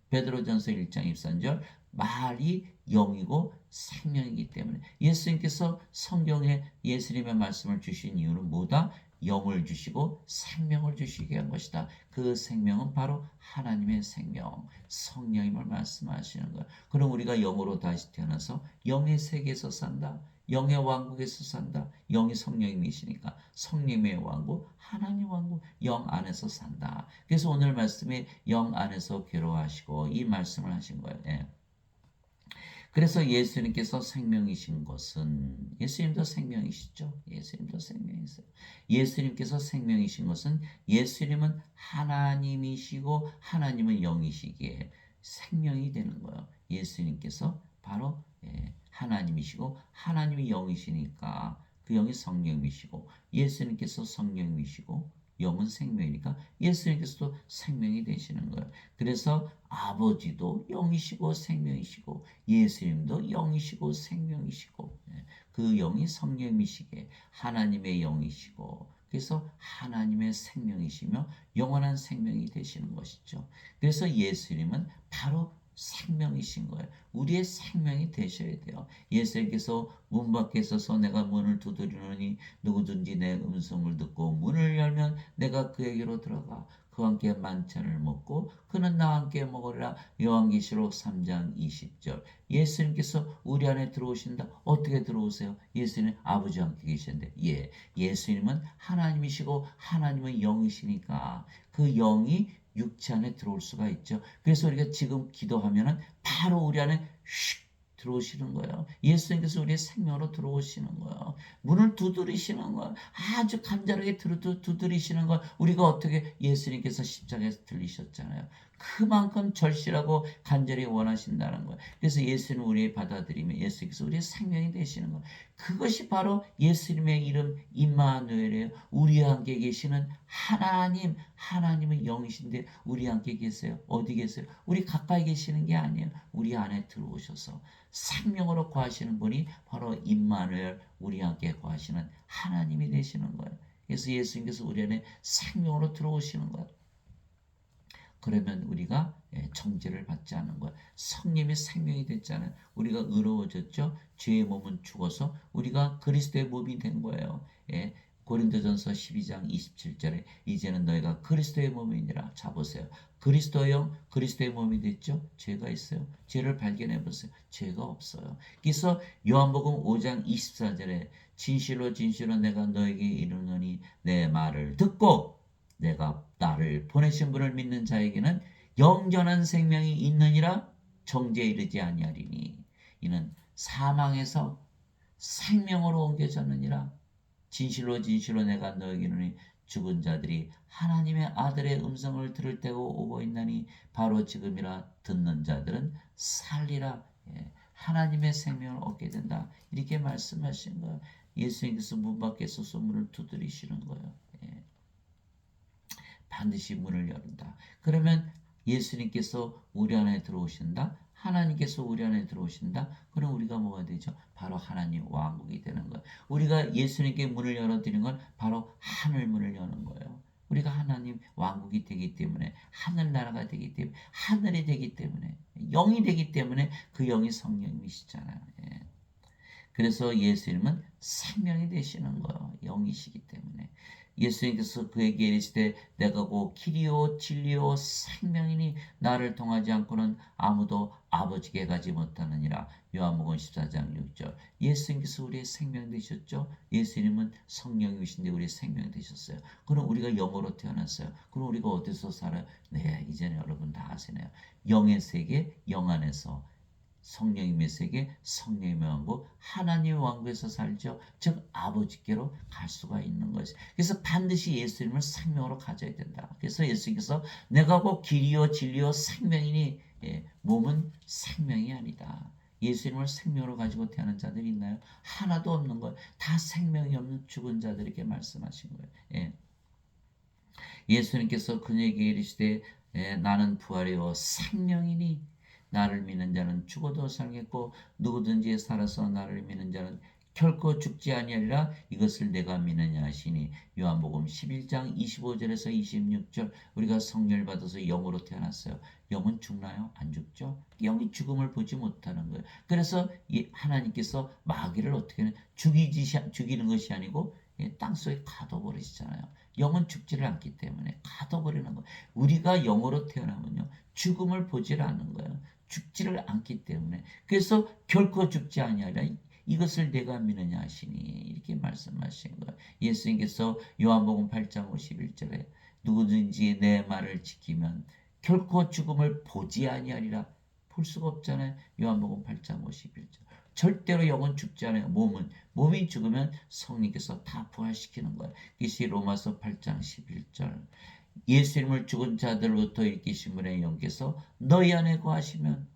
베드로전서 1장 23절. 말이 영이고 생명이기 때문에 예수님께서 성경에 예수님의 말씀을 주신 이유는 뭐다? 영을 주시고 생명을 주시게 한 것이다. 그 생명은 바로 하나님의 생명, 성령임을 말씀하시는 거예요. 그럼 우리가 영으로 다시 태어나서 영의 세계에서 산다. 영의 왕국에서 산다. 영이 성령님이시니까 성령의 왕국, 하나님 왕국, 영 안에서 산다. 그래서 오늘 말씀에 영 안에서 괴로워하시고 이 말씀을 하신 거예요. 예. 그래서 예수님께서 생명이신 것은 예수님도 생명이시죠. 예수님도 생명이세요. 예수님께서 생명이신 것은 예수님은 하나님이시고 하나님은 영이시기에 생명이 되는 거예요. 예수님께서 바로 하나님이시고 하나님이 영이시니까 그 영이 성령이시고 예수님께서 성령이시고 영은 생명이니까 예수님께서도 생명이 되시는 거예요. 그래서 아버지도 영이시고 생명이시고 예수님도 영이시고 생명이시고 그 영이 성령이시게 하나님의 영이시고 그래서 하나님의 생명이시며 영원한 생명이 되시는 것이죠. 그래서 예수님은 바로 생명이신 거예요. 우리의 생명이 되셔야 돼요. 예수님께서 문 밖에 서서 내가 문을 두드리노니 누구든지 내 음성을 듣고 문을 열면 내가 그에게로 들어가 그와 함께 만찬을 먹고 그는 나와 함께 먹으리라. 요한계시록 3장 20절. 예수님께서 우리 안에 들어오신다. 어떻게 들어오세요? 예수님 아버지와 함께 계시는데 예수님은 하나님이시고 하나님은 영이시니까 그 영이 육체 안에 들어올 수가 있죠. 그래서 우리가 지금 기도하면은 바로 우리 안에 슉 들어오시는 거예요. 예수님께서 우리의 생명으로 들어오시는 거예요. 문을 두드리시는 거예요. 아주 간절하게 두드리시는 거 우리가 어떻게 예수님께서 십자가에서 들리셨잖아요. 그만큼 절실하고 간절히 원하신다는 거예요. 그래서 예수는 우리의 받아들이면 예수님께서 우리의 생명이 되시는 거예요. 그것이 바로 예수님의 이름 임마누엘이에요. 우리와 함께 계시는 하나님, 하나님은 영이신데 우리 함께 계세요. 어디 계세요? 우리 가까이 계시는 게 아니에요. 우리 안에 들어오셔서 생명으로 거하시는 분이 바로 임마누엘, 우리 함께 거하시는 하나님이 되시는 거예요. 그래서 예수님께서 우리 안에 생명으로 들어오시는 거예요. 그러면 우리가 정죄를 받지 않는 거야. 성령의 생명이 됐잖아요. 우리가 의로워졌죠. 죄의 몸은 죽어서 우리가 그리스도의 몸이 된 거예요. 고린도전서 12장 27절에 이제는 너희가 그리스도의 몸이니라. 자 보세요. 그리스도요, 그리스도의 몸이 됐죠. 죄가 있어요. 죄를 발견해 보세요. 죄가 없어요. 그래서 요한복음 5장 24절에 진실로 진실로 내가 너에게 이르노니 내 말을 듣고 내가 나를 보내신 분을 믿는 자에게는 영전한 생명이 있느니라. 정죄에 이르지 아니하리니 이는 사망에서 생명으로 옮겨졌느니라. 진실로 진실로 내가 너에게 이르노니 죽은 자들이 하나님의 아들의 음성을 들을 때가 오고 있나니 바로 지금이라 듣는 자들은 살리라. 예, 하나님의 생명을 얻게 된다. 이렇게 말씀하신 거예요. 예수님께서 문 밖에서 문을 두드리시는 거예요. 예, 반드시 문을 열린다. 그러면 예수님께서 우리 안에 들어오신다. 하나님께서 우리 안에 들어오신다. 그럼 우리가 뭐가 되죠? 바로 하나님 왕국이 되는 거예요. 우리가 예수님께 문을 열어드리는 건 바로 하늘 문을 여는 거예요. 우리가 하나님 왕국이 되기 때문에, 하늘나라가 되기 때문에, 하늘이 되기 때문에, 영이 되기 때문에 그 영이 성령이시잖아요. 예. 그래서 예수님은 생명이 되시는 거예요. 영이시기 때문에. 예수님께서 그에게 이르시되 내가 곧 길이요 진리요 생명이니 나를 통하지 않고는 아무도 아버지께 가지 못하느니라. 요한복음 14장 6절. 예수님께서 우리의 생명 되셨죠. 예수님은 성령이신데 우리의 생명 되셨어요. 그럼 우리가 영으로 태어났어요. 그럼 우리가 어디서 살아요? 네, 이제는 여러분 다 아시네요. 영의 세계, 영 안에서, 성령님의 세계, 성령님의 왕국, 하나님의 왕국에서 살죠. 즉 아버지께로 갈 수가 있는 것이. 그래서 반드시 예수님을 생명으로 가져야 된다. 그래서 예수님께서 내가 곧 길이요 진리요 생명이니, 예, 몸은 생명이 아니다. 예수님을 생명으로 가지고 태어난 자들이 있나요? 하나도 없는 거예요. 다 생명이 없는 죽은 자들에게 말씀하신 거예요. 예. 예수님께서 그에게 이르시되 나는 부활이요 생명이니 나를 믿는 자는 죽어도 살겠고 누구든지 살아서 나를 믿는 자는 결코 죽지 아니하리라. 이것을 내가 믿느냐 하시니. 요한복음 11장 25절에서 26절. 우리가 성령을 받아서 영으로 태어났어요. 영은 죽나요? 안 죽죠. 영이 죽음을 보지 못하는 거예요. 그래서 하나님께서 마귀를 어떻게 죽이는 것이 아니고 땅속에 가둬버리시잖아요. 영은 죽지를 않기 때문에 가둬버리는 거예요. 우리가 영으로 태어나면요 죽음을 보지를 않는 거예요. 죽지를 않기 때문에. 그래서 결코 죽지 아니하리라. 이것을 내가 믿느냐 하시니. 이렇게 말씀하신 거예요. 예수님께서 요한복음 8장 51절에 누구든지 내 말을 지키면 결코 죽음을 보지 아니하리라. 볼 수가 없잖아요. 요한복음 8장 51절. 절대로 영은 죽지 않아요. 몸이 죽으면 성령께서 다 부활시키는 거예요. 이것이 로마서 8장 11절. 예수님을 죽은 자들로부터 일으키신 분의 영께서 너희 안에 거하시면,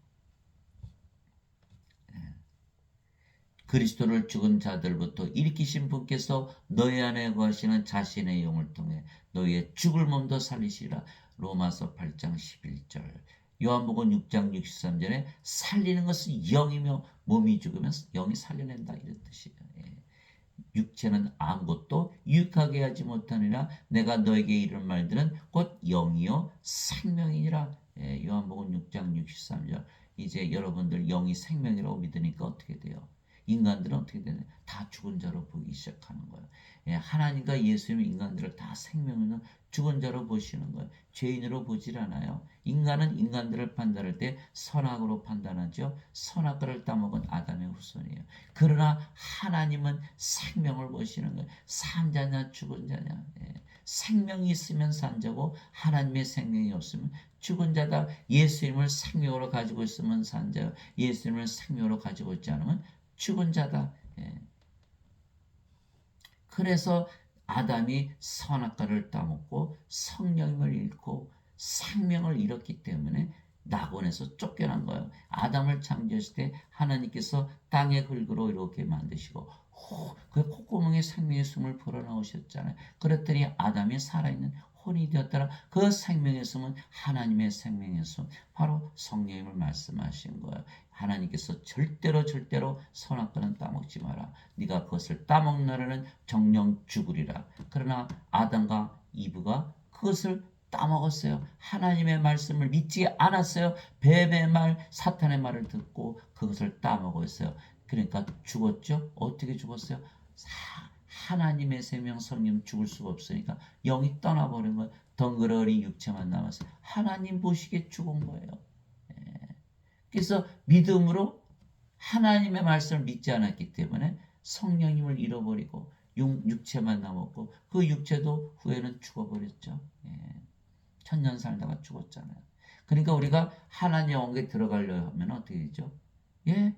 그리스도를 죽은 자들부터 일으키신 분께서 너희 안에 거하시는 자신의 영을 통해 너희의 죽을 몸도 살리시라. 로마서 8장 11절. 요한복음 6장 63절에 살리는 것은 영이며 몸이 죽으면 영이 살려낸다, 이런 뜻이에요. 예. 육체는 아무것도 유익하게 하지 못하느라 내가 너에게 이런 말들은 곧 영이요 생명이니라. 예, 요한복음 6장 63절. 이제 여러분들 영이 생명이라고 믿으니까 어떻게 돼요? 인간들은 어떻게 되냐? 다 죽은 자로 보기 시작하는 거예요. 예, 하나님과 예수님 인간들을 다 생명으로 죽은 자로 보시는 거예요. 죄인으로 보질 않아요. 인간은 인간들을 판단할 때 선악으로 판단하죠. 선악과를 따먹은 아담의 후손이에요. 그러나 하나님은 생명을 보시는 거예요. 산 자냐 죽은 자냐. 예. 생명이 있으면 산 자고 하나님의 생명이 없으면 죽은 자다. 예수님을 생명으로 가지고 있으면 산 자요. 예수님을 생명으로 가지고 있지 않으면 죽은 자다. 예. 그래서 아담이 선악과를 따먹고 성령을 잃고 생명을 잃었기 때문에 낙원에서 쫓겨난 거예요. 아담을 창조하실 때 하나님께서 땅의 흙으로 이렇게 만드시고 그 콧구멍에 생명의 숨을 불어넣으셨잖아요. 그랬더니 아담이 살아있는 혼이 되었더라. 그 생명의 숨은 하나님의 생명의 숨, 바로 성령님을 말씀하신 거예요. 하나님께서 절대로 선악과는 따먹지 마라. 네가 그것을 따먹는 날에는 정령 죽으리라. 그러나 아담과 이브가 그것을 따먹었어요. 하나님의 말씀을 믿지 않았어요. 뱀의 말, 사탄의 말을 듣고 그것을 따먹었어요. 그러니까 죽었죠. 어떻게 죽었어요? 하나님의 생명, 성령 죽을 수가 없으니까 영이 떠나버린 거예요. 덩그러니 육체만 남았어요. 하나님 보시기에 죽은 거예요. 그래서 믿음으로 하나님의 말씀을 믿지 않았기 때문에 성령님을 잃어버리고 육체만 남았고 그 육체도 후에는 죽어버렸죠. 천년 살다가 죽었잖아요. 그러니까 우리가 하나님의 왕국에 들어가려 하면 어떻게 되죠? 예,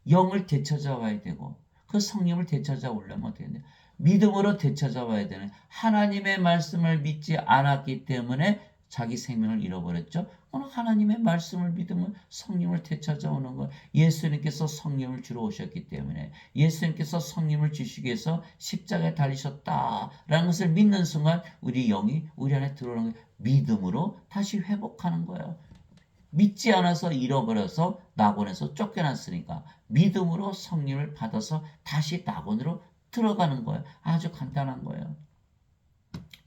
영을 되찾아 와야 되고 그 성령을 되찾아 오려면 어떻게 되냐? 믿음으로 되찾아와야 되는 하나님의 말씀을 믿지 않았기 때문에 자기 생명을 잃어버렸죠. 오늘 하나님의 말씀을 믿으면 성령을 되찾아오는 것. 예수님께서 성령을 주러 오셨기 때문에 예수님께서 성령을 주시기 위해서 십자가에 달리셨다라는 것을 믿는 순간 우리 영이 우리 안에 들어오는 거예요. 믿음으로 다시 회복하는 거예요. 믿지 않아서 잃어버려서 낙원에서 쫓겨났으니까 믿음으로 성령을 받아서 다시 낙원으로 들어가는 거예요. 아주 간단한 거예요.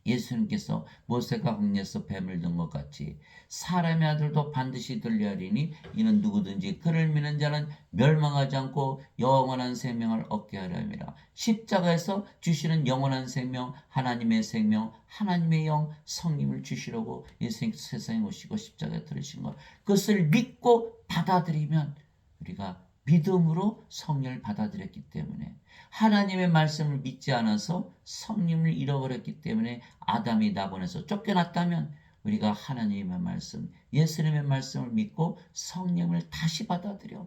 예수님께서 모세가 광야에서 뱀을 든 것 같이 사람의 아들도 반드시 들려하리니 이는 누구든지 그를 믿는 자는 멸망하지 않고 영원한 생명을 얻게 하려 함이라. 십자가에서 주시는 영원한 생명, 하나님의 생명, 하나님의 영, 성령을 주시려고 예수님께서 세상에 오시고 십자가에 들으신 것, 그것을 믿고 받아들이면 우리가 믿음으로 성령을 받아들였기 때문에 하나님의 말씀을 믿지 않아서 성령을 잃어버렸기 때문에 아담이 낙원에서 쫓겨났다면 우리가 하나님의 말씀, 예수님의 말씀을 믿고 성령을 다시 받아들여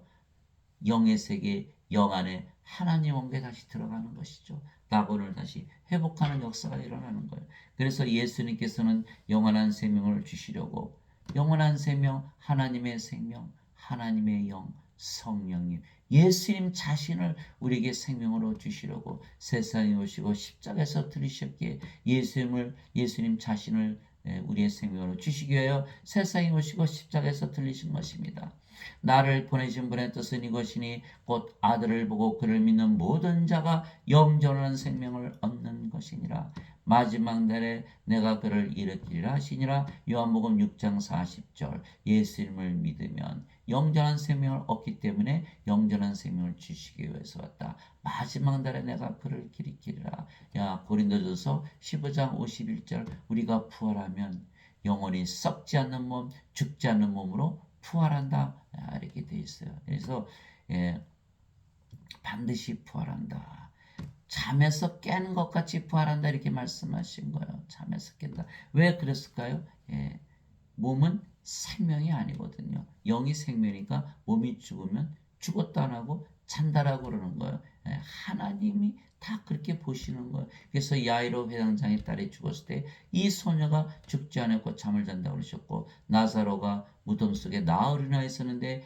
영의 세계, 영 안에 하나님 원에 다시 들어가는 것이죠. 낙원을 다시 회복하는 역사가 일어나는 거예요. 그래서 예수님께서는 영원한 생명을 주시려고 영원한 생명, 하나님의 생명, 하나님의 영, 성령님, 예수님 자신을 우리에게 생명으로 주시려고 세상에 오시고 십자가에서 들으셨기에 예수님 자신을 우리의 생명으로 주시기 위하여 세상에 오시고 십자가에서 들리신 것입니다. 나를 보내신 분의 뜻은 이것이니 곧 아들을 보고 그를 믿는 모든 자가 영존한 생명을 얻는 것이니라. 마지막 날에 내가 그를 일으키리라 하시니라. 요한복음 6장 40절. 예수님을 믿으면 영존한 생명을 얻기 때문에 영존한 생명을 주시기 위해서 왔다. 마지막 날에 내가 그를 일으키리라. 야, 고린도전서 15장 51절. 우리가 부활하면 영원히 썩지 않는 몸, 죽지 않는 몸으로 부활한다. 이렇게 되어 있어요. 그래서 반드시 부활한다. 잠에서 깨는 것 같이 부활한다 이렇게 말씀하신 거예요. 잠에서 깬다. 왜 그랬을까요? 몸은 생명이 아니거든요. 영이 생명이니까 몸이 죽으면 죽었다 안 하고 잔다라고 그러는 거예요. 하나님이 다 그렇게 보시는 거예요. 그래서 야이로 회당장의 딸이 죽었을 때 이 소녀가 죽지 않았고 잠을 잔다고 그러셨고 나사로가 무덤 속에 나흘이나 있었는데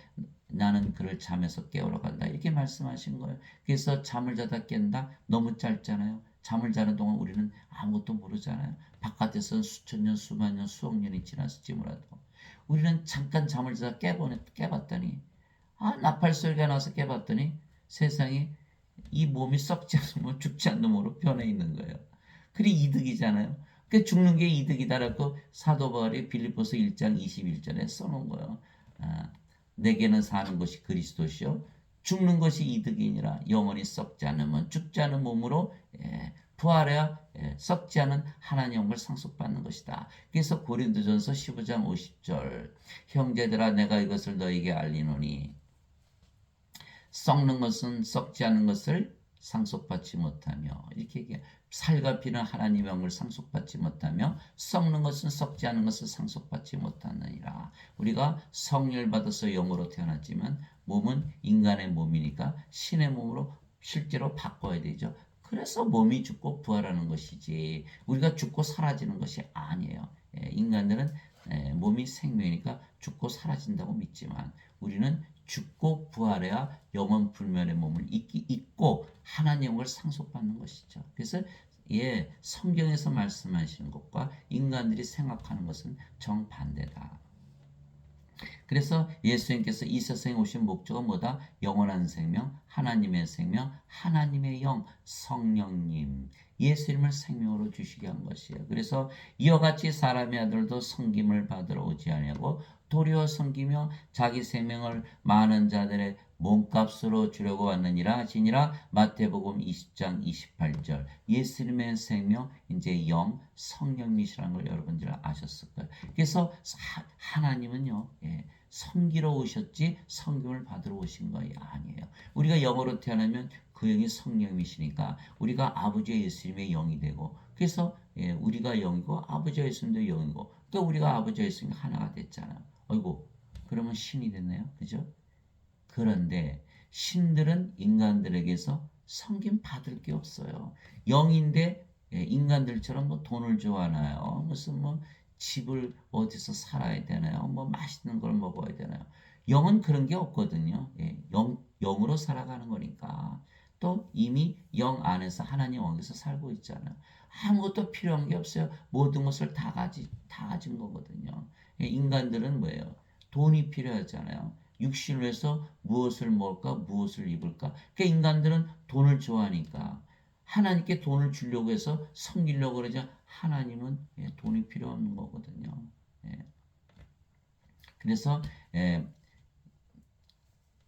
나는 그를 잠에서 깨우러 간다 이렇게 말씀하신 거예요. 그래서 잠을 자다 깬다 너무 짧잖아요. 잠을 자는 동안 우리는 아무것도 모르잖아요. 바깥에서는 수천 년, 수만 년, 수억 년이 지났을지 몰라도 우리는 잠깐 잠을 자다 깨봤더니 나팔 소리가 나서 깨봤더니 세상에 이 몸이 썩지 않으면 죽지 않는 몸으로 변해 있는 거예요. 그게 이득이잖아요. 그 죽는 게 이득이다라고 사도 바울이 빌립보서 1장 21절에 써놓은 거예요. 내게는 사는 것이 그리스도시요 죽는 것이 이득이니라. 영원히 썩지 않으면 죽지 않은 몸으로 부활해야 썩지 않은 하나님의 상속받는 것이다. 그래서 고린도전서 15장 50절 형제들아 내가 이것을 너에게 알리노니 썩는 것은 썩지 않은 것을 상속받지 못하며 이렇게 얘기해요. 살과 피는 하나님의 영을 상속받지 못하며 썩는 것은 썩지 않은 것을 상속받지 못하느니라. 우리가 성령을 받아서 영으로 태어났지만 몸은 인간의 몸이니까 신의 몸으로 실제로 바꿔야 되죠. 그래서 몸이 죽고 부활하는 것이지 우리가 죽고 사라지는 것이 아니에요. 인간들은 몸이 생명이니까 죽고 사라진다고 믿지만 우리는 죽고 부활해야 영원 불멸의 몸을 잊고 하나님을 상속받는 것이죠. 그래서 성경에서 말씀하시는 것과 인간들이 생각하는 것은 정반대다. 그래서 예수님께서 이 세상에 오신 목적은 뭐다? 영원한 생명, 하나님의 생명, 하나님의 영, 성령님, 예수님을 생명으로 주시게 한 것이에요. 그래서 이와 같이 사람의 아들도 섬김을 받으러 오지 아니하고 도리어 섬기며 자기 생명을 많은 자들의 몸값으로 주려고 왔느니라 하시니라. 마태복음 20장 28절. 예수님의 생명, 이제 영, 성령이시라는 걸 여러분들 아셨을 거예요. 그래서 하나님은요, 섬기러 오셨지 섬김을 받으러 오신 것이 아니에요. 우리가 영으로 태어나면 그 영이 성령이시니까 우리가 아버지 예수님의 영이 되고 그래서 우리가 영이고 아버지 예수님도 영이고 또 우리가 아버지 예수님 하나가 됐잖아요. 어이구 그러면 신이 됐나요? 그죠? 그런데 신들은 인간들에게서 섬김 받을 게 없어요. 영인데 인간들처럼 뭐 돈을 좋아하나요? 무슨 뭐 집을 어디서 살아야 되나요? 뭐 맛있는 걸 먹어야 되나요? 영은 그런 게 없거든요. 영으로 살아가는 거니까. 또 이미 영 안에서 하나님 왕에서 살고 있잖아요. 아무것도 필요한 게 없어요. 모든 것을 다 가진 거거든요. 인간들은 뭐예요? 돈이 필요하잖아요. 육신을 해서 무엇을 먹을까, 무엇을 입을까. 그러니까 인간들은 돈을 좋아하니까 하나님께 돈을 주려고 해서 섬기려고 그러죠. 하나님은 돈이 필요 없는 거거든요. 그래서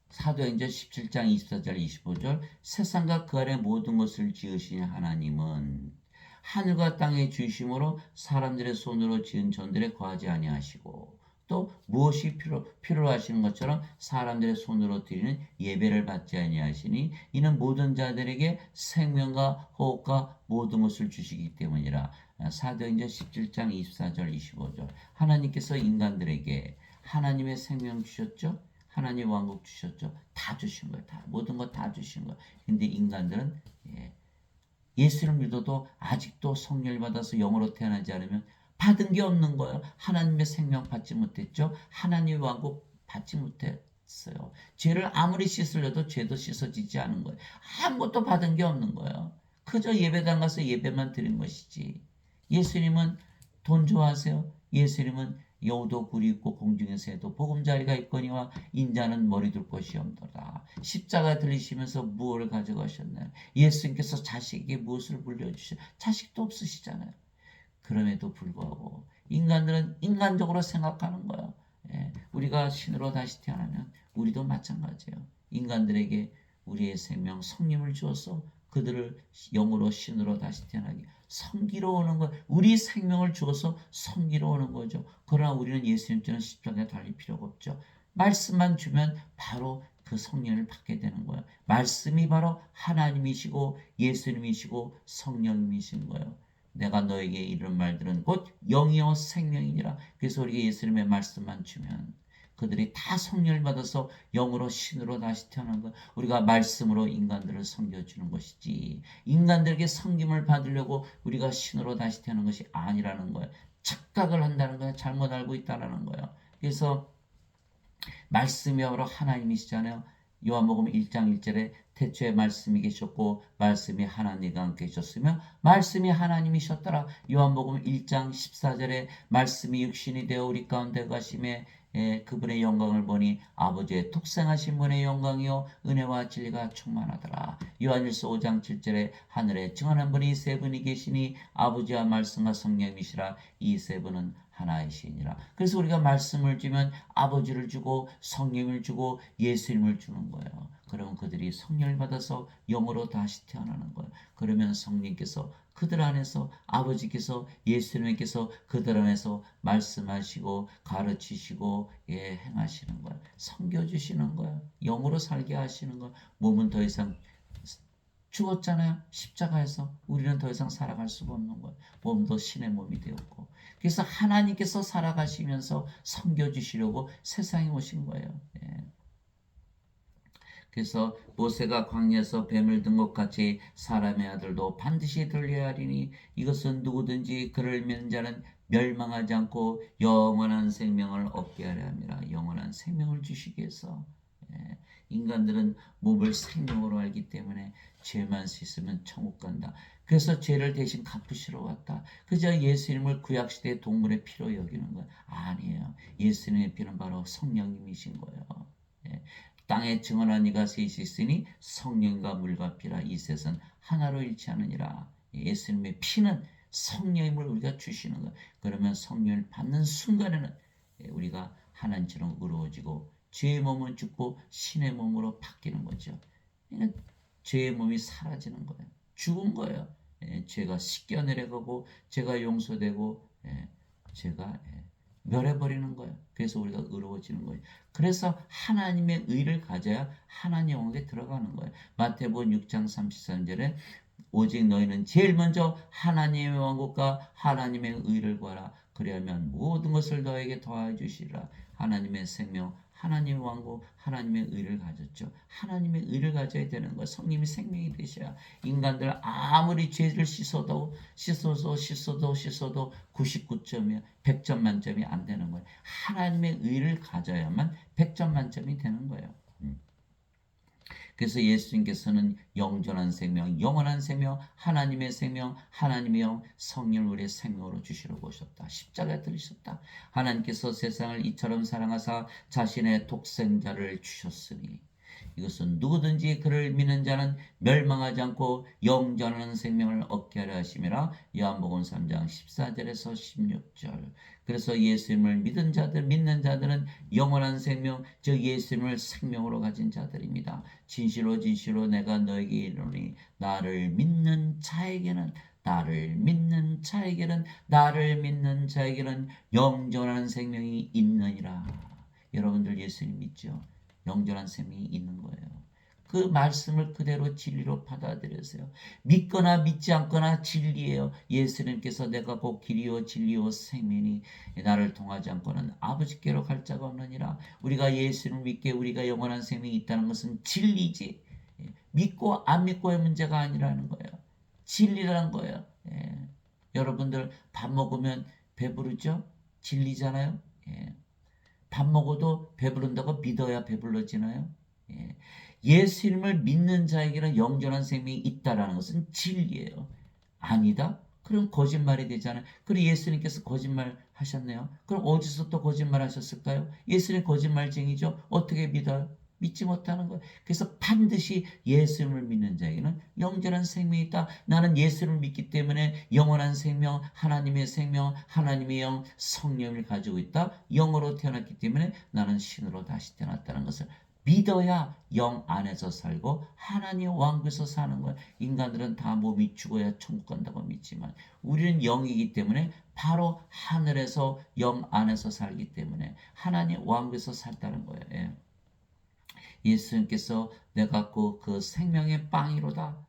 사도행전 17장 24절 25절 세상과 그 아래 모든 것을 지으신 하나님은 하늘과 땅의 주심으로 사람들의 손으로 지은 전들에 거하지 아니하시고 또 무엇이 필요하시는 것처럼 사람들의 손으로 드리는 예배를 받지 아니하시니 이는 모든 자들에게 생명과 호흡과 모든 것을 주시기 때문이라. 사도행전 17장 24절 25절 하나님께서 인간들에게 하나님의 생명 주셨죠. 하나님 왕국 주셨죠. 다 주신 거예요. 다 모든 거 다 주신 거예요. 근데 인간들은 예수를 믿어도 아직도 성령을 받아서 영으로 태어나지 않으면 받은 게 없는 거예요. 하나님의 생명 받지 못했죠. 하나님의 왕국 받지 못했어요. 죄를 아무리 씻으려도 죄도 씻어지지 않은 거예요. 아무것도 받은 게 없는 거예요. 그저 예배당 가서 예배만 드린 것이지. 예수님은 돈 좋아하세요? 예수님은 여우도 굴이 있고 공중의 새도 보금자리가 있거니와 인자는 머리 둘 것이 없도다. 십자가 들리시면서 무엇을 가져가셨나요? 예수님께서 자식에게 무엇을 물려주셔? 자식도 없으시잖아요. 그럼에도 불구하고 인간들은 인간적으로 생각하는 거예요. 우리가 신으로 다시 태어나면 우리도 마찬가지예요. 인간들에게 우리의 생명 성령을 주어서 그들을 영으로 신으로 다시 태어나게 섬기러 오는 거. 우리 생명을 주어서 섬기러 오는 거죠. 그러나 우리는 예수님처럼 십자가에 달릴 필요가 없죠. 말씀만 주면 바로 그 성령을 받게 되는 거예요. 말씀이 바로 하나님이시고 예수님이시고 성령님이신 거예요. 내가 너에게 이런 말들은 곧 영이요 생명이니라. 그래서 우리가 예수님의 말씀만 주면 그들이 다 성령을 받아서 영으로 신으로 다시 태어난 것. 우리가 말씀으로 인간들을 섬겨주는 것이지 인간들에게 섬김을 받으려고 우리가 신으로 다시 태어난 것이 아니라는 거예요. 착각을 한다는 거예요. 잘못 알고 있다는 거예요. 그래서 말씀이 바로 하나님이시잖아요. 요한복음 1장 1절에 태초에 말씀이 계셨고 말씀이 하나님과 함께 계셨으며 말씀이 하나님이셨더라. 요한복음 1장 14절에 말씀이 육신이 되어 우리 가운데 가심에 그분의 영광을 보니 아버지의 독생하신 분의 영광이요 은혜와 진리가 충만하더라. 요한일서 5장 7절에 하늘에 증언한 분이 세 분이 계시니 아버지와 말씀과 성령이시라. 이 세 분은 하나이시니라. 그래서 우리가 말씀을 주면 아버지를 주고 성령을 주고 예수님을 주는 거예요. 그러면 그들이 성령을 받아서 영으로 다시 태어나는 거예요. 그러면 성령께서 그들 안에서 아버지께서 예수님께서 그들 안에서 말씀하시고 가르치시고 행하시는 거예요. 섬겨주시는 거예요. 영으로 살게 하시는 거예요. 몸은 더 이상 죽었잖아요. 십자가에서 우리는 더 이상 살아갈 수가 없는 거예요. 몸도 신의 몸이 되었고. 그래서 하나님께서 살아가시면서 섬겨주시려고 세상에 오신 거예요. 그래서 모세가 광야에서 뱀을 든 것 같이 사람의 아들도 반드시 들려야 하리니 이것은 누구든지 그를 믿는 자는 멸망하지 않고 영원한 생명을 얻게 하려 함이라. 영원한 생명을 주시기 위해서 인간들은 몸을 생명으로 알기 때문에 죄만 씻으면 천국 간다. 그래서 죄를 대신 갚으시러 왔다. 그저 예수님을 구약시대 동물의 피로 여기는 건 아니에요. 예수님의 피는 바로 성령님이신 거예요. 땅에 증언한 이가 셋이 있으니 성령과 물과 피라 이 셋은 하나로 일치하느니라. 예수님의 피는 성령임을 우리가 주시는 거예요. 그러면 성령을 받는 순간에는 우리가 하나님처럼 의로워지고 죄의 몸은 죽고 신의 몸으로 바뀌는 거죠. 그러니까 죄의 몸이 사라지는 거예요. 죽은 거예요. 죄가 씻겨 내려가고 죄가 용서되고 죄가 멸해버리는 거예요. 그래서 우리가 의로워지는 거예요. 그래서 하나님의 의를 가져야 하나님 영역에 들어가는 거예요. 마태복음 6장 33절에 오직 너희는 제일 먼저 하나님의 왕국과 하나님의 의를 구하라. 그리하면 모든 것을 너에게 더하여 주시리라. 하나님의 생명, 하나님의 왕국, 하나님의 의를 가졌죠. 하나님의 의를 가져야 되는 거예요. 성령이 생명이 되셔야. 인간들 아무리 죄를 씻어도 99점이야. 100점 만점이 안 되는 거예요. 하나님의 의를 가져야만 100점 만점이 되는 거예요. 그래서 예수님께서는 영존한 생명, 영원한 생명, 하나님의 생명, 하나님의 영, 성령을 우리의 생명으로 주시려고 오셨다. 십자가에 들리셨다. 하나님께서 세상을 이처럼 사랑하사 자신의 독생자를 주셨으니 이것은 누구든지 그를 믿는 자는 멸망하지 않고 영존하는 생명을 얻게 하려 하심이라. 요한복음 3장 14절에서 16절. 그래서 예수님을 믿는 자들은 영원한 생명, 즉 예수님을 생명으로 가진 자들입니다. 진실로 진실로 내가 너에게 이르노니 나를 믿는 자에게는 영존하는 생명이 있느니라. 여러분들 예수님 믿죠? 영존한 생명이 있는 거예요. 그 말씀을 그대로 진리로 받아들여서요. 믿거나 믿지 않거나 진리예요. 예수님께서 내가 곧 길이요 진리요 생명이니 나를 통하지 않고는 아버지께로 갈 자가 없느니라. 우리가 예수를 믿게 우리가 영원한 생명이 있다는 것은 진리지. 믿고 안 믿고의 문제가 아니라는 거예요. 진리라는 거예요. 여러분들 밥 먹으면 배부르죠? 진리잖아요. 밥 먹어도 배부른다고 믿어야 배불러지나요? 예수님을 믿는 자에게는 영존한 생명이 있다라는 것은 진리예요. 아니다? 그럼 거짓말이 되잖아요. 그리고 예수님께서 거짓말 하셨네요. 그럼 어디서 또 거짓말 하셨을까요? 예수님 거짓말쟁이죠. 어떻게 믿어요? 믿지 못하는 거예요. 그래서 반드시 예수님을 믿는 자에게는 영존한 생명이 있다. 나는 예수를 믿기 때문에 영원한 생명, 하나님의 생명, 하나님의 영, 성령을 가지고 있다. 영으로 태어났기 때문에 나는 신으로 다시 태어났다는 것을 믿어야 영 안에서 살고 하나님의 왕국에서 사는 거예요. 인간들은 다 몸이 죽어야 천국 간다고 믿지만 우리는 영이기 때문에 바로 하늘에서 영 안에서 살기 때문에 하나님의 왕국에서 살다는 거예요. 예수님께서 내가 그 생명의 빵이로다.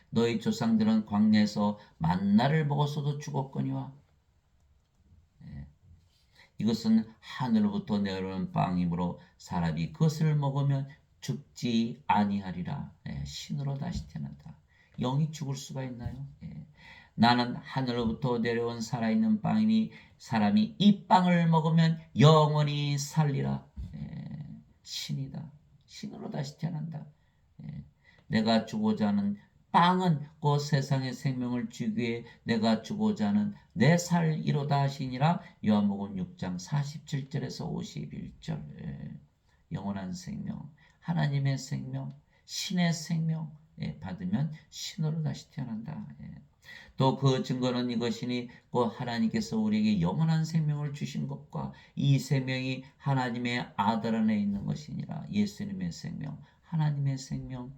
너희 조상들은 광야에서 만나를 먹었어도 죽었거니와. 이것은 하늘로부터 내려오는 빵이므로 사람이 그것을 먹으면 죽지 아니하리라. 신으로 다시 태어난다. 영이 죽을 수가 있나요? 나는 하늘로부터 내려온 살아있는 빵이니 사람이 이 빵을 먹으면 영원히 살리라. 신이다. 신으로 다시 태어난다. 내가 주고자 하는 빵은 그 세상의 생명을 주기 위해 내가 주고자 하는 내 살이로다 하시니라. 요한복음 6장 47절에서 51절. 영원한 생명, 하나님의 생명, 신의 생명 받으면 신으로 다시 태어난다. 또 그 증거는 이것이니 곧 하나님께서 우리에게 영원한 생명을 주신 것과 이 생명이 하나님의 아들 안에 있는 것이니라. 예수님의 생명, 하나님의 생명,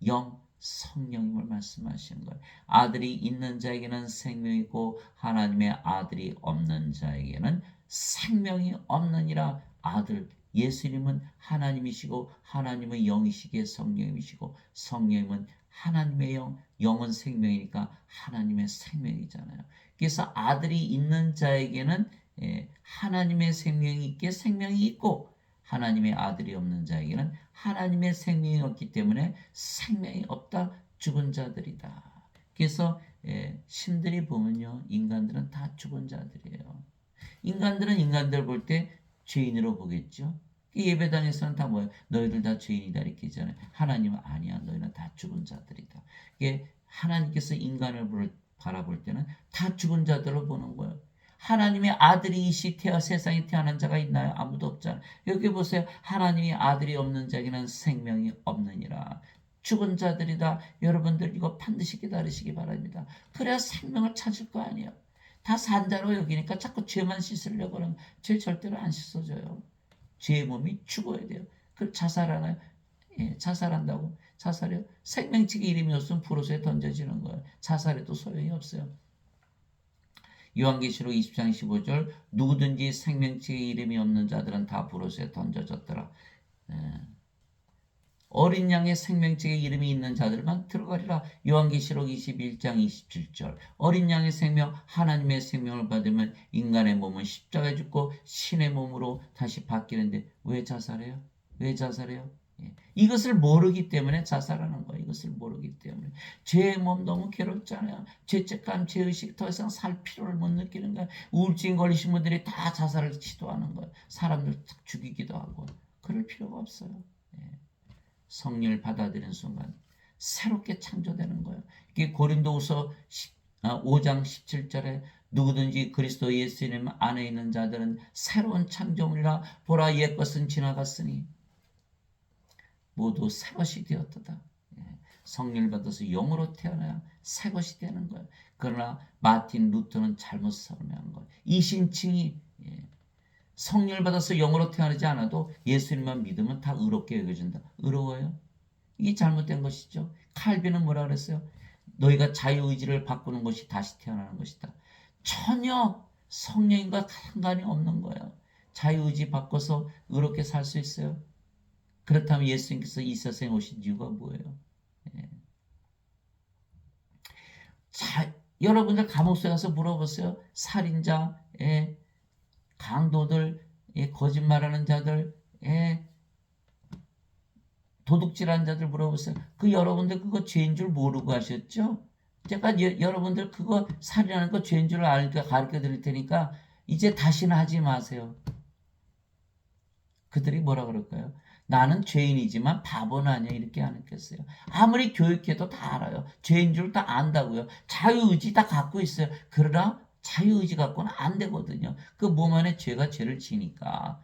영, 성령님을 말씀하시는 거예요. 아들이 있는 자에게는 생명이 있고 하나님의 아들이 없는 자에게는 생명이 없느니라. 아들 예수님은 하나님이시고 하나님의 영이시기에 성령이시고 성령님은 하나님의 영, 영은 생명이니까 하나님의 생명이잖아요. 그래서 아들이 있는 자에게는 하나님의 생명이 있기에 생명이 있고 하나님의 아들이 없는 자에게는 하나님의 생명이 없기 때문에 생명이 없다. 죽은 자들이다. 그래서 신들이 보면요. 인간들은 다 죽은 자들이에요. 인간들은 인간들 볼 때 죄인으로 보겠죠. 예배당에서는 다 뭐예요? 너희들 다 죄인이다 이렇게 하잖아요. 하나님은 아니야. 너희는 다 죽은 자들이다. 이게 하나님께서 인간을 바라볼 때는 다 죽은 자들로 보는 거예요. 하나님의 아들이 세상에 태어난 자가 있나요? 아무도 없잖아요. 여기 보세요. 하나님의 아들이 없는 자에게는 생명이 없느니라. 죽은 자들이다. 여러분들 이거 반드시 기다리시기 바랍니다. 그래야 생명을 찾을 거 아니에요. 다 산자로 여기니까 자꾸 죄만 씻으려고 하면 죄 절대로 안 씻어져요. 죄의 몸이 죽어야 돼요. 그 자살하나요? 자살한다고. 자살해요. 생명책의 이름이 없으면 불호수에 던져지는 거예요. 자살해도 소용이 없어요. 요한계시록 20장 15절 누구든지 생명책의 이름이 없는 자들은 다 불호수에 던져졌더라. 어린 양의 생명책에 이름이 있는 자들만 들어가리라. 요한계시록 21장 27절. 어린 양의 생명, 하나님의 생명을 받으면 인간의 몸은 십자가에 죽고 신의 몸으로 다시 바뀌는데 왜 자살해요? 왜 자살해요? 이것을 모르기 때문에 자살하는 거예요. 이것을 모르기 때문에. 죄의 몸 너무 괴롭잖아요. 죄책감, 죄의식 더 이상 살 필요를 못 느끼는 거예요. 우울증 걸리신 분들이 다 자살을 시도하는 거예요. 사람들 죽이기도 하고. 그럴 필요가 없어요. 성령을 받아들이는 순간 새롭게 창조되는 거예요. 이게 고린도후서 5장 17절에 누구든지 그리스도 예수님 안에 있는 자들은 새로운 창조물이라 보라 옛 것은 지나갔으니 모두 새것이 되었도다. 성령을 받아서 영으로 태어나야 새것이 되는 거예요. 그러나 마틴 루터는 잘못 설명한 거예요. 이신칭이 성령을 받아서 영으로 태어나지 않아도 예수님만 믿으면 다 의롭게 여겨진다. 의로워요? 이게 잘못된 것이죠. 칼빈은 뭐라 그랬어요? 너희가 자유의지를 바꾸는 것이 다시 태어나는 것이다. 전혀 성령과 상관이 없는 거예요. 자유의지 바꿔서 의롭게 살 수 있어요? 그렇다면 예수님께서 이 세상에 오신 이유가 뭐예요? 자, 여러분들 감옥 속에 가서 물어보세요. 살인자, 강도들, 거짓말하는 자들, 도둑질하는 자들 물어보세요. 그 여러분들 그거 죄인 줄 모르고 하셨죠? 제가 여러분들 그거 살인하는 거 죄인 줄 가르쳐 드릴 테니까 이제 다시는 하지 마세요. 그들이 뭐라 그럴까요? 나는 죄인이지만 바보는 아니야 이렇게 안 했겠어요. 아무리 교육해도 다 알아요. 죄인 줄 다 안다고요. 자유의지 다 갖고 있어요. 그러나 자유의지 갖고는 안 되거든요. 그 몸 안에 죄가 죄를 지니까.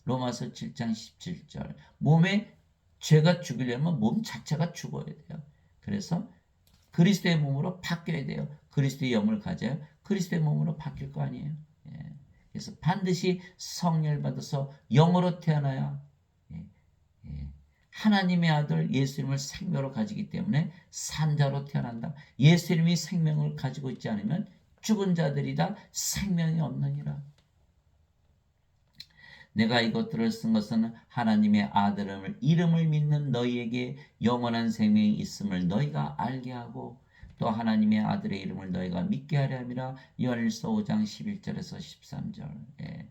로마서 7장 17절. 몸에 죄가 죽으려면 몸 자체가 죽어야 돼요. 그래서 그리스도의 몸으로 바뀌어야 돼요. 그리스도의 영을 가져야 그리스도의 몸으로 바뀔 거 아니에요. 그래서 반드시 성령을 받아서 영으로 태어나야 하나님의 아들 예수님을 생명으로 가지기 때문에 산자로 태어난다. 예수님이 생명을 가지고 있지 않으면 죽은 자들이다 생명이 없느니라. 내가 이것들을 쓴 것은 하나님의 아들을 이름을 믿는 너희에게 영원한 생명이 있음을 너희가 알게 하고 또 하나님의 아들의 이름을 너희가 믿게 하려 함이라. 요한일서 5장 11절에서 13절.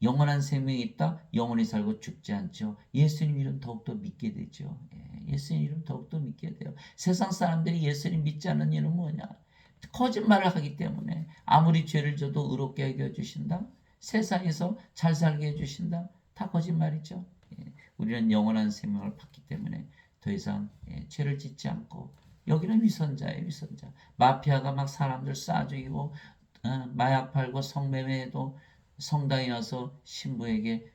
영원한 생명이 있다. 영원히 살고 죽지 않죠. 예수님 이름 더욱더 믿게 되죠. 예수님 이름 더욱더 믿게 돼요. 세상 사람들이 예수님 믿지 않는 이유는 뭐냐? 거짓말을 하기 때문에. 아무리 죄를 져도 의롭게 여겨주신다. 세상에서 잘 살게 해주신다. 다 거짓말이죠. 우리는 영원한 생명을 받기 때문에 더 이상 죄를 짓지 않고. 여기는 위선자예요. 위선자. 마피아가 막 사람들 쏴 죽이고 마약 팔고 성매매해도 성당에 와서 신부에게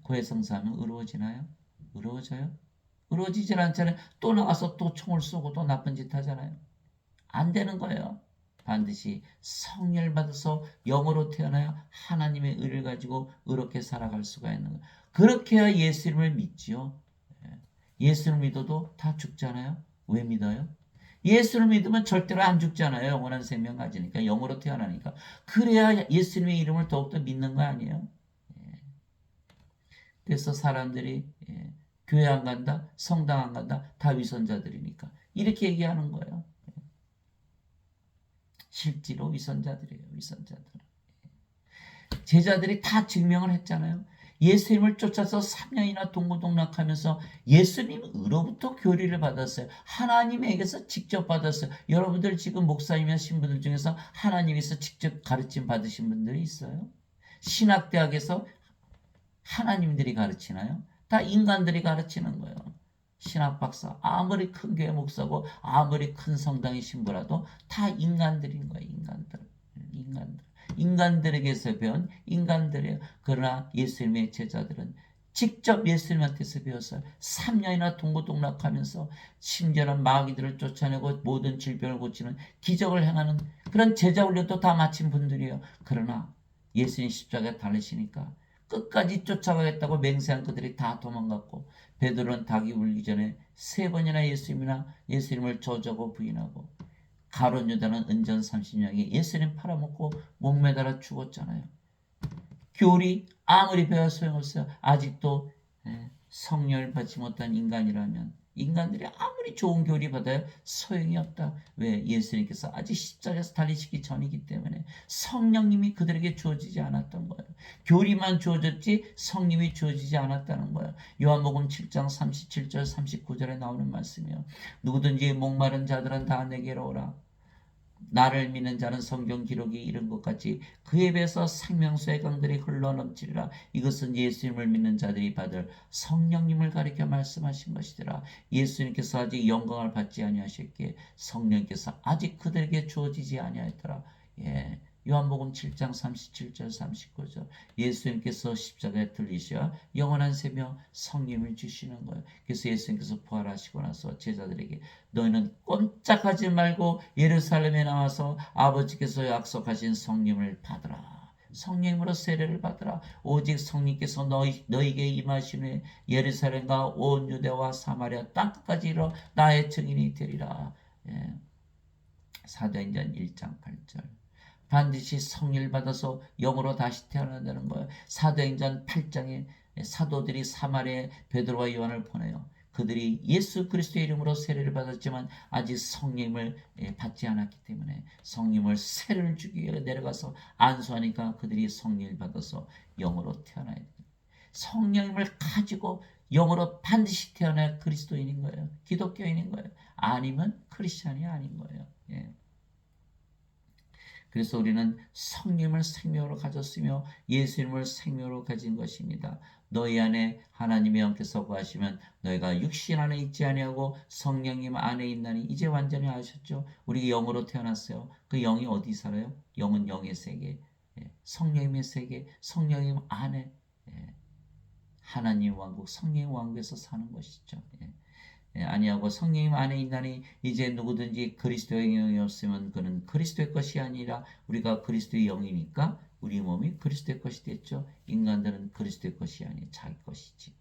고해성사하면 의로워지나요? 의로워져요? 의로워지질 않잖아요. 또 나가서 또 총을 쏘고 또 나쁜 짓 하잖아요. 안 되는 거예요. 반드시 성령을 받아서 영으로 태어나야 하나님의 의를 가지고 의롭게 살아갈 수가 있는 거예요. 그렇게 해야 예수님을 믿지요. 예수를 믿어도 다 죽잖아요. 왜 믿어요? 예수를 믿으면 절대로 안 죽잖아요. 영원한 생명 가지니까. 영으로 태어나니까. 그래야 예수님의 이름을 더욱더 믿는 거 아니에요? 그래서 사람들이 교회 안 간다, 성당 안 간다, 다 위선자들이니까. 이렇게 얘기하는 거예요. 실제로 위선자들이에요. 위선자들. 제자들이 다 증명을 했잖아요. 예수님을 쫓아서 3년이나 동고동락하면서 예수님으로부터 교리를 받았어요. 하나님에게서 직접 받았어요. 여러분들 지금 목사님이나 신부들 중에서 하나님에서 직접 가르침 받으신 분들이 있어요? 신학대학에서 하나님들이 가르치나요? 다 인간들이 가르치는 거예요. 신학박사, 아무리 큰 교회 목사고 아무리 큰 성당의 신부라도 다 인간들인 거예요. 인간들. 인간들에게서 배운 인간들이에요. 그러나 예수님의 제자들은 직접 예수님한테서 배웠어요. 3년이나 동고동락하면서 심지어는 마귀들을 쫓아내고 모든 질병을 고치는 기적을 행하는 그런 제자 훈련도 다 마친 분들이에요. 그러나 예수님 십자가에 달리시니까 끝까지 쫓아가겠다고 맹세한 그들이 다 도망갔고 베드로는 닭이 울기 전에 3번이나 예수님을 저주하고 부인하고 가룟 유다는 은전 30냥에 예수님 팔아먹고 목매달아 죽었잖아요. 교리 아무리 배워 소용없어요. 아직도 성령을 받지 못한 인간이라면 인간들이 아무리 좋은 교리 받아야 소용이 없다. 왜? 예수님께서 아직 십자가에서 달리시기 전이기 때문에 성령님이 그들에게 주어지지 않았던 거예요. 교리만 주어졌지 성령이 주어지지 않았다는 거예요. 요한복음 7장 37절 39절에 나오는 말씀이요. 누구든지 목마른 자들은 다 내게로 오라. 나를 믿는 자는 성경 기록이 이른 것 같이 그에 비해서 생명수의 강들이 흘러넘치리라. 이것은 예수님을 믿는 자들이 받을 성령님을 가리켜 말씀하신 것이더라. 예수님께서 아직 영광을 받지 아니하셨기에 성령께서 아직 그들에게 주어지지 아니하였더라. 예. 요한복음 7장 37절 39절 예수님께서 십자가에 들리셔 영원한 생명 성령을 주시는 거예요. 그래서 예수님께서 부활하시고 나서 제자들에게 너희는 꼼짝하지 말고 예루살렘에 나와서 아버지께서 약속하신 성령을 받으라. 성령으로 세례를 받으라. 오직 성령께서 너희에게 임하신 후에 예루살렘과 온 유대와 사마리아 땅끝까지 이르러 나의 증인이 되리라. 예. 사도행전 1장 8절 반드시 성령을 받아서 영으로 다시 태어난다는 거예요. 사도행전 8장에 사도들이 사마리아에 베드로와 요한을 보내요. 그들이 예수 그리스도의 이름으로 세례를 받았지만 아직 성령을 받지 않았기 때문에 성령을 세례를 주기 위해 내려가서 안수하니까 그들이 성령을 받아서 영으로 태어나야 돼요. 성령을 가지고 영으로 반드시 태어나야 그리스도인인 거예요. 기독교인인 거예요. 아니면 크리스찬이 아닌 거예요. 예. 그래서 우리는 성령을 생명으로 가졌으며 예수님을 생명으로 가진 것입니다. 너희 안에 하나님의 영께서 거하시면 너희가 육신 안에 있지 아니하고 성령님 안에 있나니 이제 완전히 아셨죠? 우리 영으로 태어났어요. 그 영이 어디 살아요? 영은 영의 세계, 성령님의 세계, 성령님 안에 하나님 왕국, 성령의 왕국에서 사는 것이죠. 아니하고 성령님 안에 있나니 이제 누구든지 그리스도의 영이 없으면 그는 그리스도의 것이 아니라 우리가 그리스도의 영이니까 우리 몸이 그리스도의 것이 됐죠. 인간들은 그리스도의 것이 아니 자기 것이지.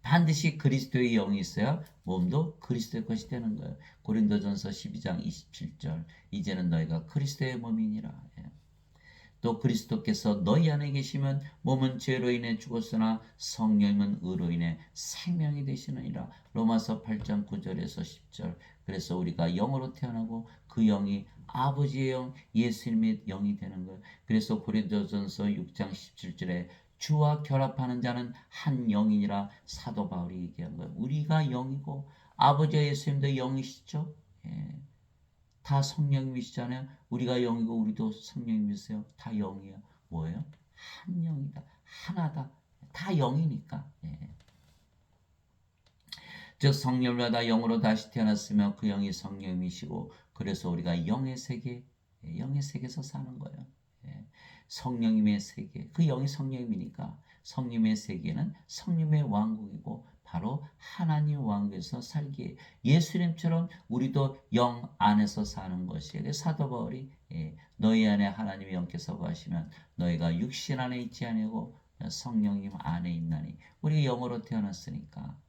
반드시 그리스도의 영이 있어야 몸도 그리스도의 것이 되는 거예요. 고린도전서 12장 27절 이제는 너희가 그리스도의 몸이니라. 또 그리스도께서 너희 안에 계시면 몸은 죄로 인해 죽었으나 성령은 의로 인해 생명이 되시느니라. 로마서 8장 9절에서 10절 그래서 우리가 영으로 태어나고 그 영이 아버지의 영 예수님의 영이 되는 거예요. 그래서 고린도전서 6장 17절에 주와 결합하는 자는 한 영이니라 사도 바울이 얘기한 거예요. 우리가 영이고 아버지와 예수님도 영이시죠. 다 성령님이시잖아요. 우리가 영이고 우리도 성령님이세요. 다 영이에요. 뭐예요? 한 영이다. 하나다. 다 영이니까. 즉 성령을 받아 영으로 다시 태어났으며 그 영이 성령이시고 그래서 우리가 영의 세계에서 사는 거예요. 성령님의 세계. 그 영이 성령님이니까 성령님의 세계는 성령님의 왕국이고 바로 하나님 왕국에서 살기에 예수님처럼 우리도 영 안에서 사는 것이에요. 사도 바울이 너희 안에 하나님의 영께서 거하시면 너희가 육신 안에 있지 아니하고 성령님 안에 있나니 우리가 영으로 태어났으니까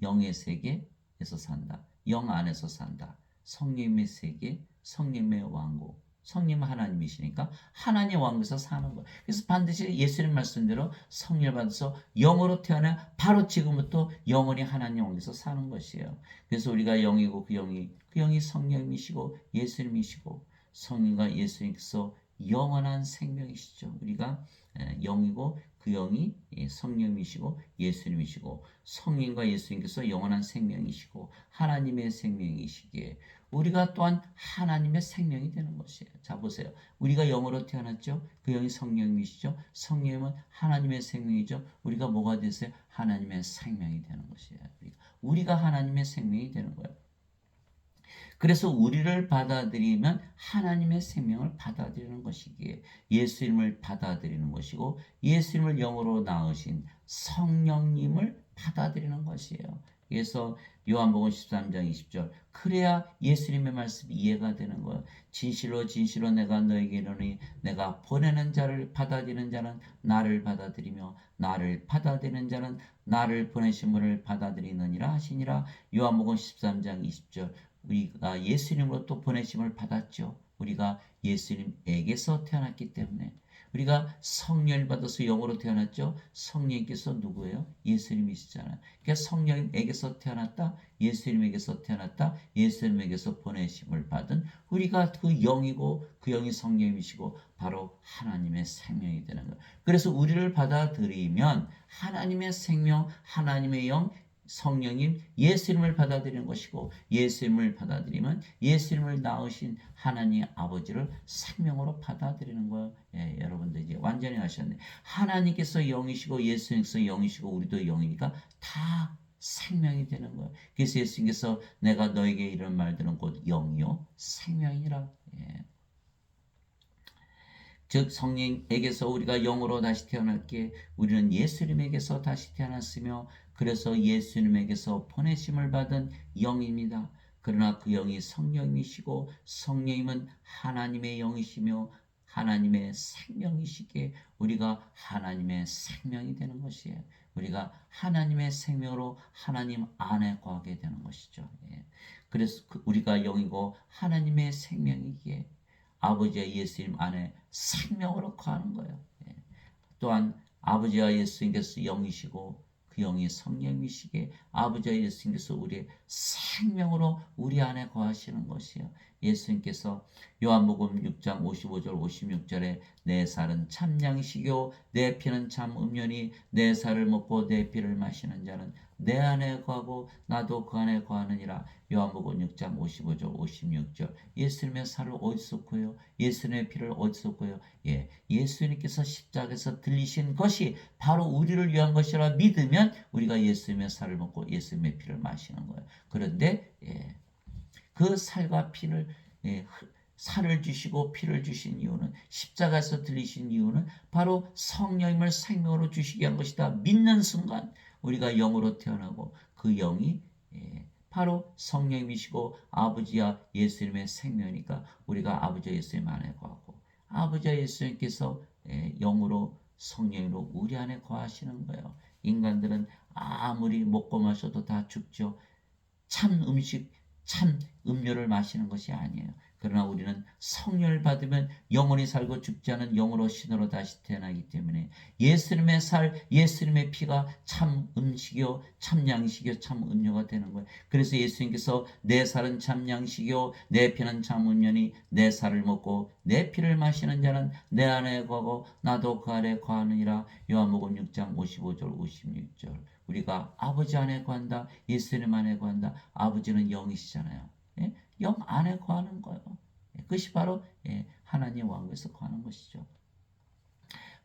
영의 세계에서 산다. 영 안에서 산다. 성령님의 세계, 성령님의 왕국. 성령 하나님이시니까 하나님 왕국에서 사는 거예요. 그래서 반드시 예수님 말씀대로 성령을 받아서 영으로 태어나 바로 지금부터 영원히 하나님 왕국에서 사는 것이에요. 그래서 우리가 영이고 그 영이 성령이시고 예수님이시고 성령과 예수님께서 영원한 생명이시죠. 우리가 영이고 그 영이 성령이시고 예수님이시고 성령과 예수님께서 영원한 생명이시고 하나님의 생명이시기에 우리가 또한 하나님의 생명이 되는 것이에요. 자 보세요. 우리가 영으로 태어났죠. 그 영이 성령이시죠. 성령은 하나님의 생명이죠. 우리가 뭐가 되세요? 하나님의 생명이 되는 것이에요. 우리가 하나님의 생명이 되는 거예요. 그래서 우리를 받아들이면 하나님의 생명을 받아들이는 것이기에 예수님을 받아들이는 것이고 예수님을 영으로 낳으신 성령님을 받아들이는 것이에요. 그래서 요한복음 13장 20절 그래야 예수님의 말씀이 이해가 되는 거예요. 진실로 진실로 내가 너에게 이르노니 내가 보내는 자를 받아들이는 자는 나를 받아들이며 나를 받아들이는 자는 나를 보내신 분을 받아들이느니라 하시니라. 요한복음 13장 20절 우리가 예수님으로 또 보내심을 받았죠. 우리가 예수님에게서 태어났기 때문에 우리가 성령을 받아서 영으로 태어났죠. 성령께서 누구예요? 예수님이시잖아요. 그러니까 성령에게서 태어났다. 예수님에게서 태어났다. 예수님에게서 보내심을 받은 우리가 그 영이고 그 영이 성령이시고 바로 하나님의 생명이 되는 거예요. 그래서 우리를 받아들이면 하나님의 생명, 하나님의 영, 성령님 예수님을 받아들이는 것이고 예수님을 받아들이면 예수님을 낳으신 하나님 아버지를 생명으로 받아들이는 거예요. 예, 여러분들 이제 완전히 아셨네. 하나님께서 영이시고 예수님께서 영이시고 우리도 영이니까 다 생명이 되는 거예요. 그래서 예수님께서 내가 너에게 이런 말들은 곧 영이요 생명이라. 예. 즉 성령에게서 우리가 영으로 다시 태어났기에 우리는 예수님에게서 다시 태어났으며 그래서 예수님에게서 보내심을 받은 영입니다. 그러나 그 영이 성령이시고 성령님은 하나님의 영이시며 하나님의 생명이시기에 우리가 하나님의 생명이 되는 것이에요. 우리가 하나님의 생명으로 하나님 안에 거하게 되는 것이죠. 예. 그래서 우리가 영이고 하나님의 생명이기에 아버지와 예수님 안에 생명으로 거하는 거예요. 예. 또한 아버지와 예수님께서 영이시고 그 영이 성령이시기에 아버지와 예수님께서 우리의 생명으로 우리 안에 거하시는 것이에요. 예수님께서 요한복음 6장 55절 56절에 내 살은 참 양식이요 내 피는 참 음료니 내 살을 먹고 내 피를 마시는 자는 내 안에 거하고 나도 그 안에 거하느니라. 요한복음 6장 55절 56절. 예수님의 살을 어디서 구해요? 예수님의 피를 어디서 구해요? 예, 예수님께서 십자가에서 들리신 것이 바로 우리를 위한 것이라 믿으면 우리가 예수님의 살을 먹고 예수님의 피를 마시는 거예요. 그런데 예, 그 살과 피를 예, 살을 주시고 피를 주신 이유는 십자가에서 들리신 이유는 바로 성령님을 생명으로 주시게 한 것이다. 믿는 순간 우리가 영으로 태어나고 그 영이 예, 바로 성령님이시고 아버지와 예수님의 생명이니까 우리가 아버지와 예수님 안에 거하고 아버지와 예수님께서 영으로 성령으로 우리 안에 거하시는 거예요. 인간들은 아무리 먹고 마셔도 다 죽죠. 참 음식, 참 음료를 마시는 것이 아니에요. 그러나 우리는 성령을 받으면 영원히 살고 죽지 않은 영으로 신으로 다시 태어나기 때문에 예수님의 살, 예수님의 피가 참 음식이요, 참 양식이요, 참 음료가 되는 거예요. 그래서 예수님께서 내 살은 참 양식이요, 내 피는 참 음료니 내 살을 먹고 내 피를 마시는 자는 내 안에 거하고 나도 그 안에 거하느니라. 요한복음 6장 55절 56절. 우리가 아버지 안에 거한다. 예수님 안에 거한다. 아버지는 영이시잖아요. 예? 영 안에 거하는 거예요. 그것이 바로 하나님 왕국에서 거하는 것이죠.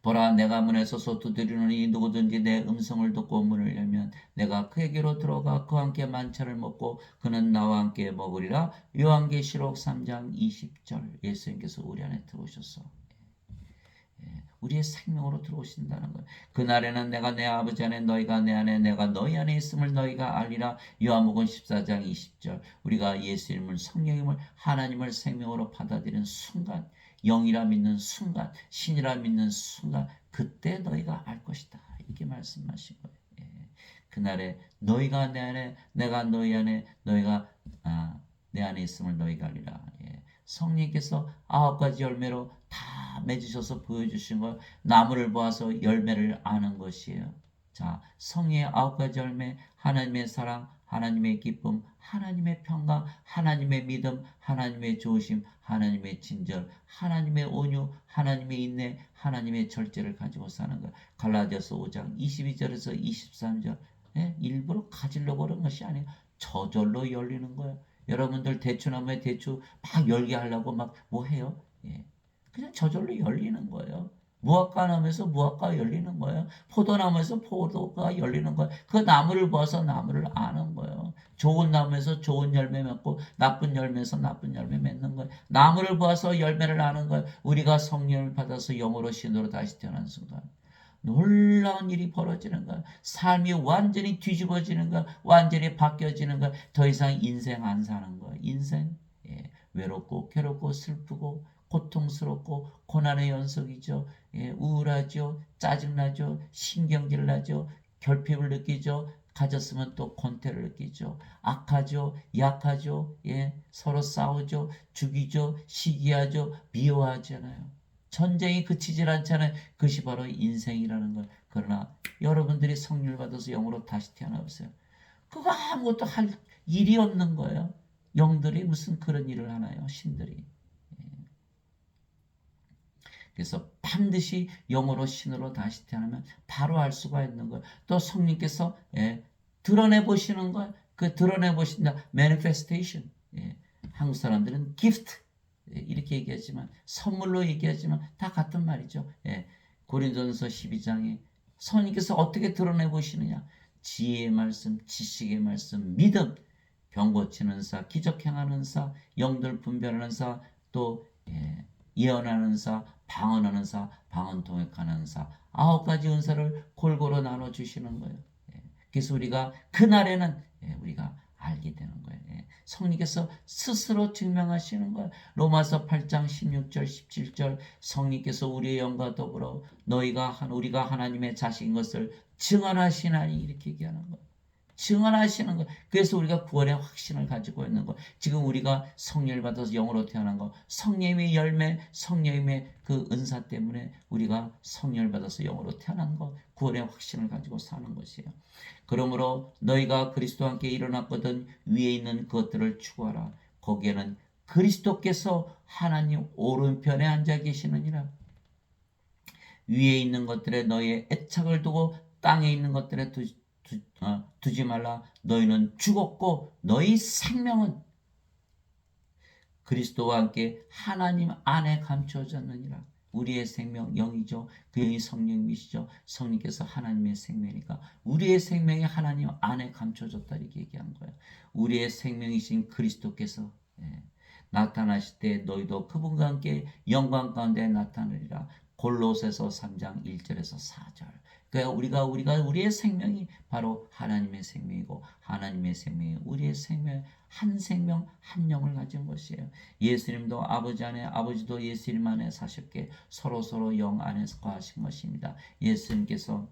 보라 내가 문에 서서 두드리노니 누구든지 내 음성을 듣고 문을 열면 내가 그에게로 들어가 그와 함께 만찬을 먹고 그는 나와 함께 먹으리라. 요한계시록 3장 20절. 예수님께서 우리 안에 들어오셔서 우리의 생명으로 들어오신다는 거예요. 그날에는 내가 내 아버지 안에 너희가 내 안에 내가 너희 안에 있음을 너희가 알리라. 요한복음 14장 20절. 우리가 예수님을 성령님을 하나님을 생명으로 받아들이는 순간 영이라 믿는 순간 신이라 믿는 순간 그때 너희가 알 것이다. 이렇게 말씀하신 거예요. 예. 그날에 너희가 내 안에 내가 너희 안에 너희가 내 안에 있음을 너희가 알리라. 예. 성령께서 9가지 열매로 다 맺으셔서 보여주신 걸 나무를 보아서 열매를 아는 것이에요. 자, 성령의 9가지 열매, 하나님의 사랑, 하나님의 기쁨, 하나님의 평강, 하나님의 믿음, 하나님의 조심, 하나님의 친절, 하나님의 온유, 하나님의 인내, 하나님의 절제를 가지고 사는 것. 갈라디아서 5장 22절에서 23절. 예? 일부러 가지려고 그런 것이 아니에요. 저절로 열리는 거예요. 여러분들 대추나무에 대추 막 열게 하려고 막 뭐 해요? 예. 그냥 저절로 열리는 거예요. 무화과 나무에서 무화과가 열리는 거예요. 포도나무에서 포도가 열리는 거예요. 그 나무를 봐서 나무를 아는 거예요. 좋은 나무에서 좋은 열매 맺고 나쁜 열매에서 나쁜 열매 맺는 거예요. 나무를 봐서 열매를 아는 거예요. 우리가 성령을 받아서 영으로 신으로 다시 태어난 순간 놀라운 일이 벌어지는 거야. 삶이 완전히 뒤집어지는 거야. 완전히 바뀌어지는 거야. 더 이상 인생 안 사는 거야. 인생 외롭고 괴롭고 슬프고 고통스럽고 고난의 연속이죠. 우울하죠. 짜증나죠. 신경질 나죠. 결핍을 느끼죠. 가졌으면 또 권태를 느끼죠. 악하죠. 약하죠. 서로 싸우죠. 죽이죠. 시기하죠. 미워하잖아요. 전쟁이 그치질 않잖아요. 그것이 바로 인생이라는 걸. 그러나 여러분들이 성령을 받아서 영으로 다시 태어나보세요. 그거 아무것도 할 일이 없는 거예요. 영들이 무슨 그런 일을 하나요? 신들이. 그래서 반드시 영으로 신으로 다시 태어나면 바로 알 수가 있는 거예요. 또 성령께서 드러내 보시는 거예요. 그 드러내 보신다. manifestation. 한국 사람들은 gift 이렇게 얘기하지만 선물로 얘기하지만 다 같은 말이죠. 고린도전서 12장에 성령께서 어떻게 드러내 보시느냐. 지혜의 말씀, 지식의 말씀, 믿음, 병 고치는 사, 기적 행하는 사, 영들 분별하는 사, 또 예언하는 사, 방언하는 사, 방언 통역하는 사, 9가지 은사를 골고루 나눠 주시는 거예요. 그래서 우리가 그날에는 우리가 알게 되는 거예요. 성령께서 스스로 증명하시는 거예요. 로마서 8장 16절 17절 성령께서 우리의 영과 더불어 우리가 하나님의 자식인 것을 증언하시나니 이렇게 얘기하는 거예요. 증언하시는 것. 그래서 우리가 구원의 확신을 가지고 있는 것. 지금 우리가 성령을 받아서 영으로 태어난 것. 성령의 열매, 성령의 그 은사 때문에 우리가 성령을 받아서 영으로 태어난 것. 구원의 확신을 가지고 사는 것이에요. 그러므로 너희가 그리스도와 함께 일어났거든 위에 있는 것들을 추구하라. 거기에는 그리스도께서 하나님 오른편에 앉아 계시느니라. 위에 있는 것들에 너희의 애착을 두고 땅에 있는 것들에 두지 말라. 너희는 죽었고 너희 생명은 그리스도와 함께 하나님 안에 감추어졌느니라. 우리의 생명 영이죠. 그 영이 성령이시죠. 성령께서 하나님의 생명이니까 우리의 생명이 하나님 안에 감춰졌다 이렇게 얘기한 거예요. 우리의 생명이신 그리스도께서 나타나실 때 너희도 그분과 함께 영광 가운데 나타나리라. 골로새서 3장 1절에서 4절. 그러니까 우리의 생명이 바로 하나님의 생명이고 하나님의 생명이 우리의 생명 한 영을 가진 것이에요. 예수님도 아버지 안에 아버지도 예수님 안에 사셨기에 서로 영 안에서 거하신 것입니다. 예수님께서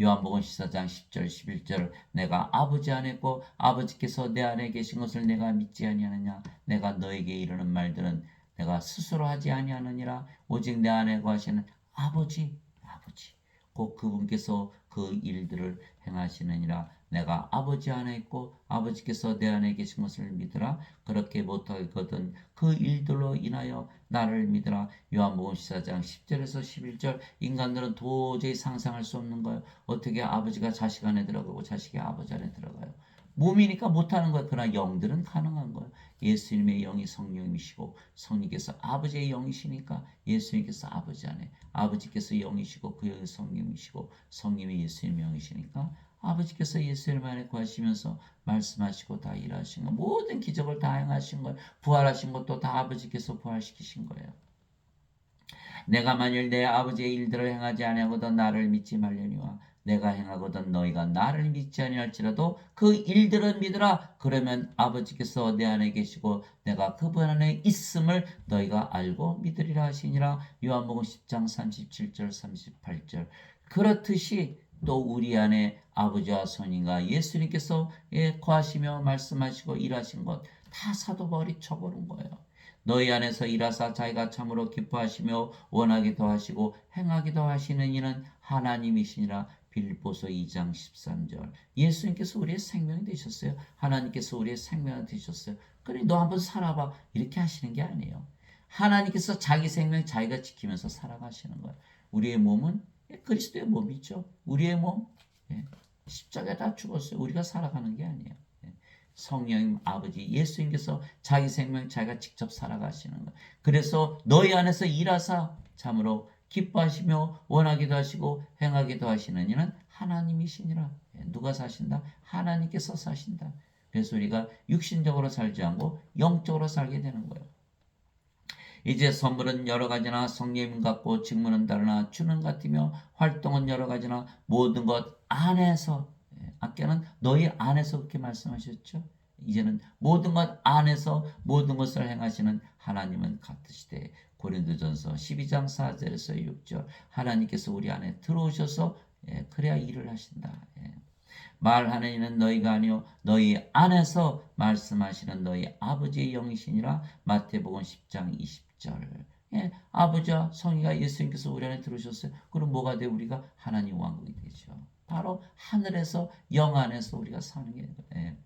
요한복음 14장 10절 11절 내가 아버지 안에 있고 아버지께서 내 안에 계신 것을 내가 믿지 아니하느냐. 내가 너에게 이르는 말들은 내가 스스로 하지 아니하느니라. 오직 내 안에 거하시는 아버지 곧 그분께서 그 일들을 행하시느니라. 내가 아버지 안에 있고 아버지께서 내 안에 계신 것을 믿으라. 그렇게 못하거든 그 일들로 인하여 나를 믿으라. 요한복음 14장 10절에서 11절. 인간들은 도저히 상상할 수 없는 거예요. 어떻게 아버지가 자식 안에 들어가고 자식이 아버지 안에 들어가요. 몸이니까 못하는 거예요. 그러나 영들은 가능한 거예요. 예수님의 영이 성령이시고 성령께서 아버지의 영이시니까 예수님께서 아버지 안에 아버지께서 영이시고 그 영이 성령이시고 성령이 예수님의 영이시니까 아버지께서 예수님 안에 거하시면서 말씀하시고 다 일하신 거 모든 기적을 다 행하신 거예요. 부활하신 것도 다 아버지께서 부활시키신 거예요. 내가 만일 내 아버지의 일들을 행하지 아니하거든 나를 믿지 말려니와 내가 행하거든 너희가 나를 믿지 아니할지라도 그 일들은 믿으라. 그러면 아버지께서 내 안에 계시고 내가 그분 안에 있음을 너희가 알고 믿으리라 하시니라. 요한복음 10장 37절 38절. 그렇듯이 또 우리 안에 아버지와 성령과 예수님께서 거하시며 말씀하시고 일하신 것 다 사도 바울이 쳐보는 거예요. 너희 안에서 일하사 자기가 참으로 기뻐하시며 원하기도 하시고 행하기도 하시는 이는 하나님이시니라. 빌립보서 2장 13절. 예수님께서 우리의 생명이 되셨어요. 하나님께서 우리의 생명이 되셨어요. 그래 너 한번 살아봐 이렇게 하시는 게 아니에요. 하나님께서 자기 생명 자기가 지키면서 살아가시는 거예요. 우리의 몸은 그리스도의 몸이죠. 우리의 몸 십자가에 다 죽었어요. 우리가 살아가는 게 아니에요. 성령 아버지 예수님께서 자기 생명 자기가 직접 살아가시는 거예요. 그래서 너희 안에서 일하사 참으로 기뻐하시며 원하기도 하시고 행하기도 하시는 이는 하나님이시니라. 누가 사신다? 하나님께서 사신다. 그래서 우리가 육신적으로 살지 않고 영적으로 살게 되는 거예요. 이제 선물은 여러 가지나 성령 같고 직무는 다르나 주는 같으며 활동은 여러 가지나 모든 것 안에서 아까는 너희 안에서 그렇게 말씀하셨죠. 이제는 모든 것 안에서 모든 것을 행하시는 하나님은 같으시되 고린도전서 12장 4절에서 6절 하나님께서 우리 안에 들어오셔서 그래야 일을 하신다. 말하는 이는 너희가 아니요 너희 안에서 말씀하시는 너희 아버지의 영이시니라. 마태복음 10장 20절 예, 아버지와 성의가 예수님께서 우리 안에 들어오셨어요. 그럼 뭐가 돼? 우리가 하나님 왕국이 되죠. 바로 하늘에서 영 안에서 우리가 사는 게 예.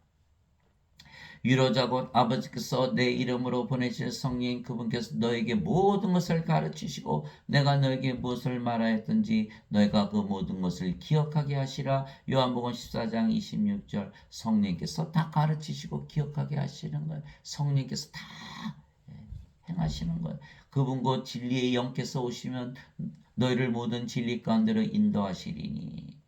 위로자고 아버지께서 내 이름으로 보내실 성령 그분께서 너에게 모든 것을 가르치시고 내가 너에게 무엇을 말하였든지 너희가 그 모든 것을 기억하게 하시라. 요한복음 14장 26절 성령께서 다 가르치시고 기억하게 하시는 거예요. 성령께서 다 행하시는 거예요. 그분 곧 진리의 영께서 오시면 너희를 모든 진리 가운데로 인도하시리니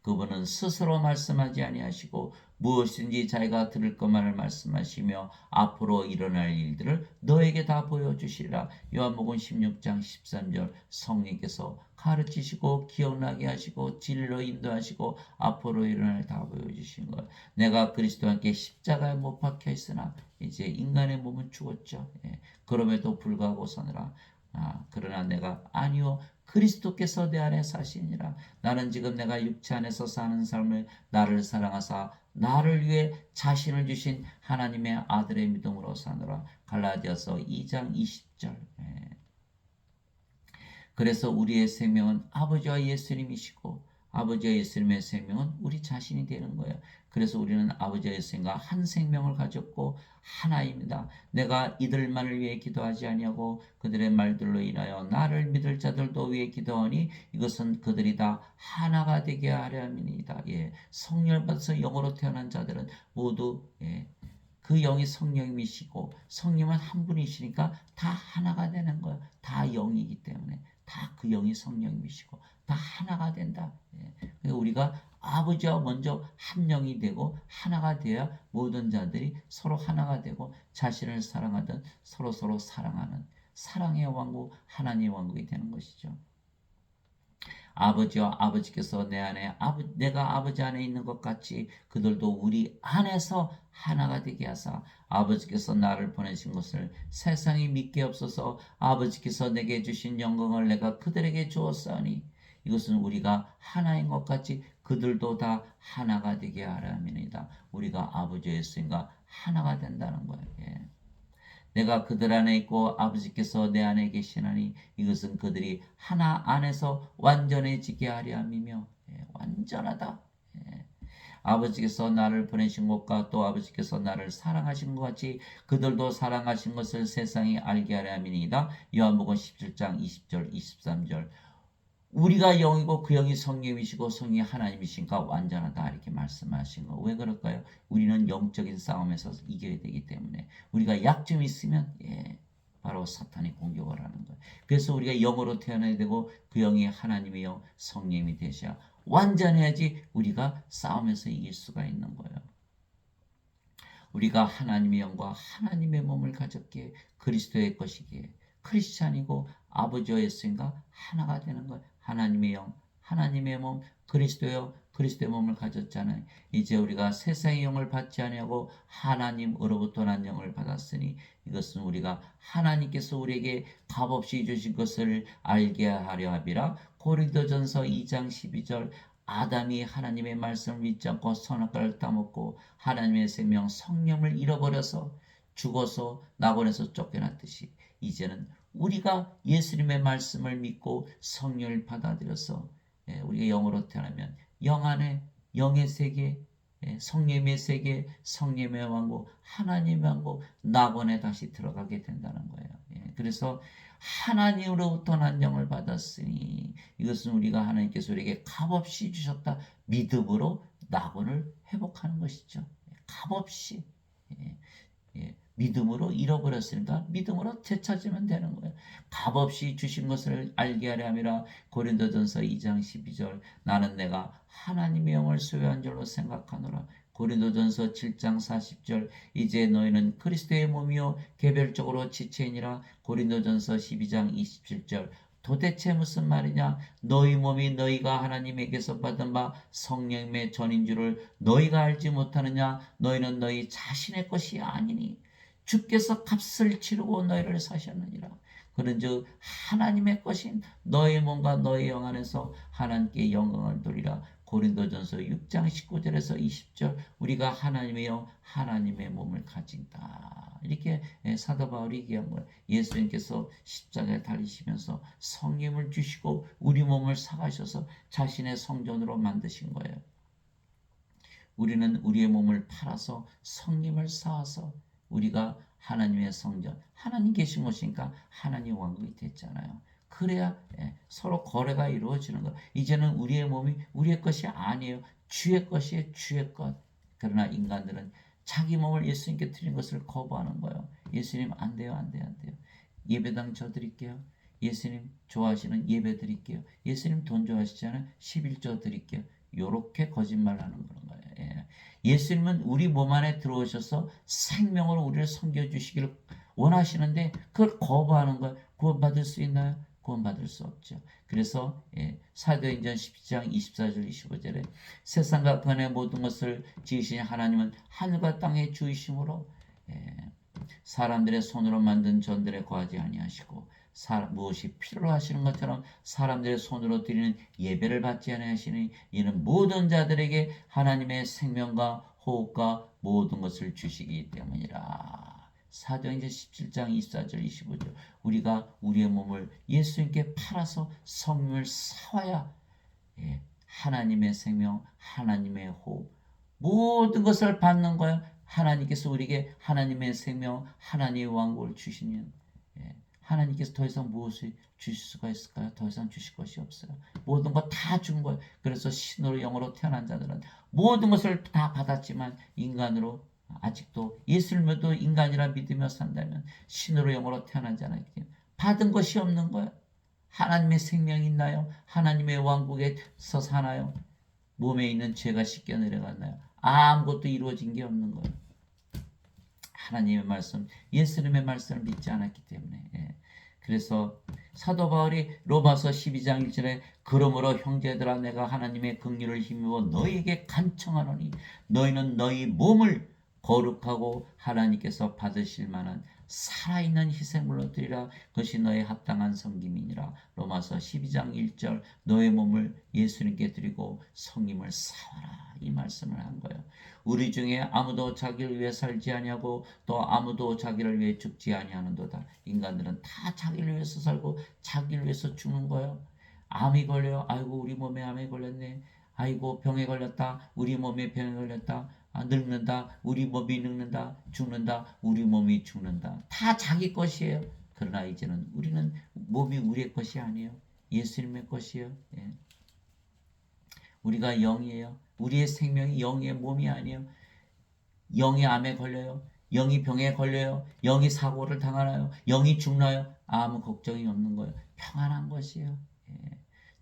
그분은 스스로 말씀하지 아니하시고 무엇인지 자기가 들을 것만을 말씀하시며 앞으로 일어날 일들을 너에게 다 보여주시리라. 요한복음 16장 13절 성령께서 가르치시고 기억나게 하시고 진리로 인도하시고 앞으로 일어날 다 보여주신 것. 내가 그리스도와 함께 십자가에 못 박혀 있으나 이제 인간의 몸은 죽었죠. 예. 그럼에도 불구하고 서느라 그러나 내가 아니요 그리스도께서 내 안에 사시니라. 나는 지금 내가 육체 안에서 사는 삶을 나를 사랑하사 나를 위해 자신을 주신 하나님의 아들의 믿음으로 사노라. 갈라디아서 2장 20절. 그래서 우리의 생명은 아버지와 예수님이시고 아버지와 예수님의 생명은 우리 자신이 되는 거예요. 그래서 우리는 아버지와 예수님과 한 생명을 가졌고 하나입니다. 내가 이들만을 위해 기도하지 아니하고 그들의 말들로 인하여 나를 믿을 자들도 위해 기도하니 이것은 그들이 다 하나가 되게 하려 함이니이다. 예, 성령을 받아서 영으로 태어난 자들은 모두 그 영이 성령이시고 성령은 한 분이시니까 다 하나가 되는 거예요. 다 영이기 때문에 다 그 영이 성령이시고 다 하나가 된다. 그러니까 우리가 아버지와 먼저 한 영이 되고 하나가 되어야 모든 자들이 서로 하나가 되고 자신을 사랑하든 서로 사랑하는 사랑의 왕국 하나님의 왕국이 되는 것이죠. 아버지와 아버지께서 내 안에 내가 아버지 안에 있는 것 같이 그들도 우리 안에서 하나가 되게 하사 아버지께서 나를 보내신 것을 세상이 믿게 없어서 아버지께서 내게 주신 영광을 내가 그들에게 주었사오니 이것은 우리가 하나인 것 같이 그들도 다 하나가 되게 하라 함이니이다. 우리가 아버지의 예수님과 하나가 된다는 거예요. 예. 내가 그들 안에 있고 아버지께서 내 안에 계시나니 이것은 그들이 하나 안에서 완전해지게 하려 함이며 완전하다. 아버지께서 나를 보내신 것과 또 아버지께서 나를 사랑하신 것 같이 그들도 사랑하신 것을 세상이 알게 하려 함이니이다. 요한복음 17장 20절 23절 우리가 영이고 그 영이 성령이시고 성이 하나님이신가 완전하다 이렇게 말씀하신 거. 왜 그럴까요? 우리는 영적인 싸움에서 이겨야 되기 때문에 우리가 약점이 있으면 바로 사탄이 공격을 하는 거예요. 그래서 우리가 영으로 태어나야 되고 그 영이 하나님의 영 성령이 되셔야 완전해야지 우리가 싸움에서 이길 수가 있는 거예요. 우리가 하나님의 영과 하나님의 몸을 가졌기에 그리스도의 것이기에 크리스찬이고 아버지와 예수님과 하나가 되는 거예요. 하나님의 영, 하나님의 몸, 그리스도요, 그리스도의 몸을 가졌잖아요. 이제 우리가 세상의 영을 받지 아니하고 하나님으로부터 난 영을 받았으니 이것은 우리가 하나님께서 우리에게 값없이 주신 것을 알게 하려 함이라. 고린도전서 2장 12절 아담이 하나님의 말씀을 믿지 않고 선악과를 따먹고 하나님의 생명 성령을 잃어버려서 죽어서 낙원에서 쫓겨났듯이 이제는 우리가 예수님의 말씀을 믿고 성령을 받아들여서 우리가 영으로 태어나면 영 안에 영의 세계, 성령의 세계, 성령의 왕국, 하나님의 왕국, 낙원에 다시 들어가게 된다는 거예요. 그래서 하나님으로부터 난 영을 받았으니 이것은 우리가 하나님께서 우리에게 값없이 주셨다. 믿음으로 낙원을 회복하는 것이죠. 값없이. 믿음으로 잃어버렸으니까 믿음으로 되찾으면 되는 거예요. 값없이 주신 것을 알게 하려 함이라. 고린도전서 2장 12절 나는 내가 하나님의 영을 소유한 줄로 생각하노라. 고린도전서 7장 40절 이제 너희는 그리스도의 몸이요 개별적으로 지체이니라. 고린도전서 12장 27절 도대체 무슨 말이냐? 너희 몸이 너희가 하나님에게서 받은 바 성령의 전인 줄을 너희가 알지 못하느냐? 너희는 너희 자신의 것이 아니니 주께서 값을 치르고 너희를 사셨느니라. 그런즉 하나님의 것인 너희 몸과 너희 영 안에서 하나님께 영광을 돌리라. 고린도전서 6장 19절에서 20절 우리가 하나님의 영 하나님의 몸을 가진다. 이렇게 사도 바울이 얘기한 거예요. 예수님께서 십자가에 달리시면서 성령을 주시고 우리 몸을 사가셔서 자신의 성전으로 만드신 거예요. 우리는 우리의 몸을 팔아서 성령을 쌓아서 우리가 하나님의 성전, 하나님 계신 곳이니까 하나님 왕국이 됐잖아요. 그래야 서로 거래가 이루어지는 거. 이제는 우리의 몸이 우리의 것이 아니에요. 주의 것이에요. 주의 것. 그러나 인간들은 자기 몸을 예수님께 드린 것을 거부하는 거예요. 예수님 안 돼요. 안 돼요. 안 돼요. 예배당 저 드릴게요. 예수님 좋아하시는 예배 드릴게요. 예수님 돈 좋아하시잖아요. 11조 드릴게요. 요렇게 거짓말하는 그런 거예요. 예수님은 우리 몸 안에 들어오셔서 생명으로 우리를 섬겨주시기를 원하시는데 그걸 거부하는 거예요. 구원받을 수 있나요? 구원받을 수 없죠. 그래서 사도행전 12장 24절 25절에 세상과 그 안의 모든 것을 지으신 하나님은 하늘과 땅의 주이심으로 사람들의 손으로 만든 전들에 거하지 아니하시고 무엇이 필요로 하시는 것처럼 사람들의 손으로 드리는 예배를 받지 아니하시니 이는 모든 자들에게 하나님의 생명과 호흡과 모든 것을 주시기 때문이라. 사도행전 17장 24절 25절 우리가 우리의 몸을 예수님께 팔아서 성령을 사와야 하나님의 생명, 하나님의 호흡 모든 것을 받는 거예요. 하나님께서 우리에게 하나님의 생명, 하나님의 왕국을 주시면 하나님께서 더 이상 무엇을 주실 수가 있을까요? 더 이상 주실 것이 없어요. 모든 거 다 준 거예요. 그래서 신으로 영으로 태어난 자들은 모든 것을 다 받았지만 인간으로 아직도 예수님도 인간이라 믿으며 산다면 신으로 영으로 태어난 자는 받은 것이 없는 거예요. 하나님의 생명이 있나요? 하나님의 왕국에서 사나요? 몸에 있는 죄가 씻겨 내려갔나요? 아무것도 이루어진 게 없는 거예요. 하나님의 말씀, 예수님의 말씀을 믿지 않았기 때문에. 그래서 사도 바울이 로마서 12장 1절에 그러므로 형제들아 내가 하나님의 긍휼을 힘입어 너희에게 간청하노니 너희는 너희 몸을 거룩하고 하나님께서 받으실 만한 살아있는 희생물로 드리라. 그것이 너의 합당한 섬김이니라. 로마서 12장 1절 너의 몸을 예수님께 드리고 성김을 사와라. 이 말씀을 한 거예요. 우리 중에 아무도 자기를 위해 살지 아니하고 또 아무도 자기를 위해 죽지 아니하는도다. 인간들은 다 자기를 위해서 살고 자기를 위해서 죽는 거예요. 암이 걸려요. 아이고 우리 몸에 암이 걸렸네. 아이고 병에 걸렸다. 우리 몸에 병에 걸렸다. 늙는다. 우리 몸이 늙는다. 죽는다. 우리 몸이 죽는다. 다 자기 것이에요. 그러나 이제는 우리는 몸이 우리의 것이 아니에요. 예수님의 것이에요. 우리가 영이에요. 우리의 생명이 영의 몸이 아니에요. 영이 암에 걸려요. 영이 병에 걸려요. 영이 사고를 당하나요? 영이 죽나요? 아무 걱정이 없는 거예요. 평안한 것이에요.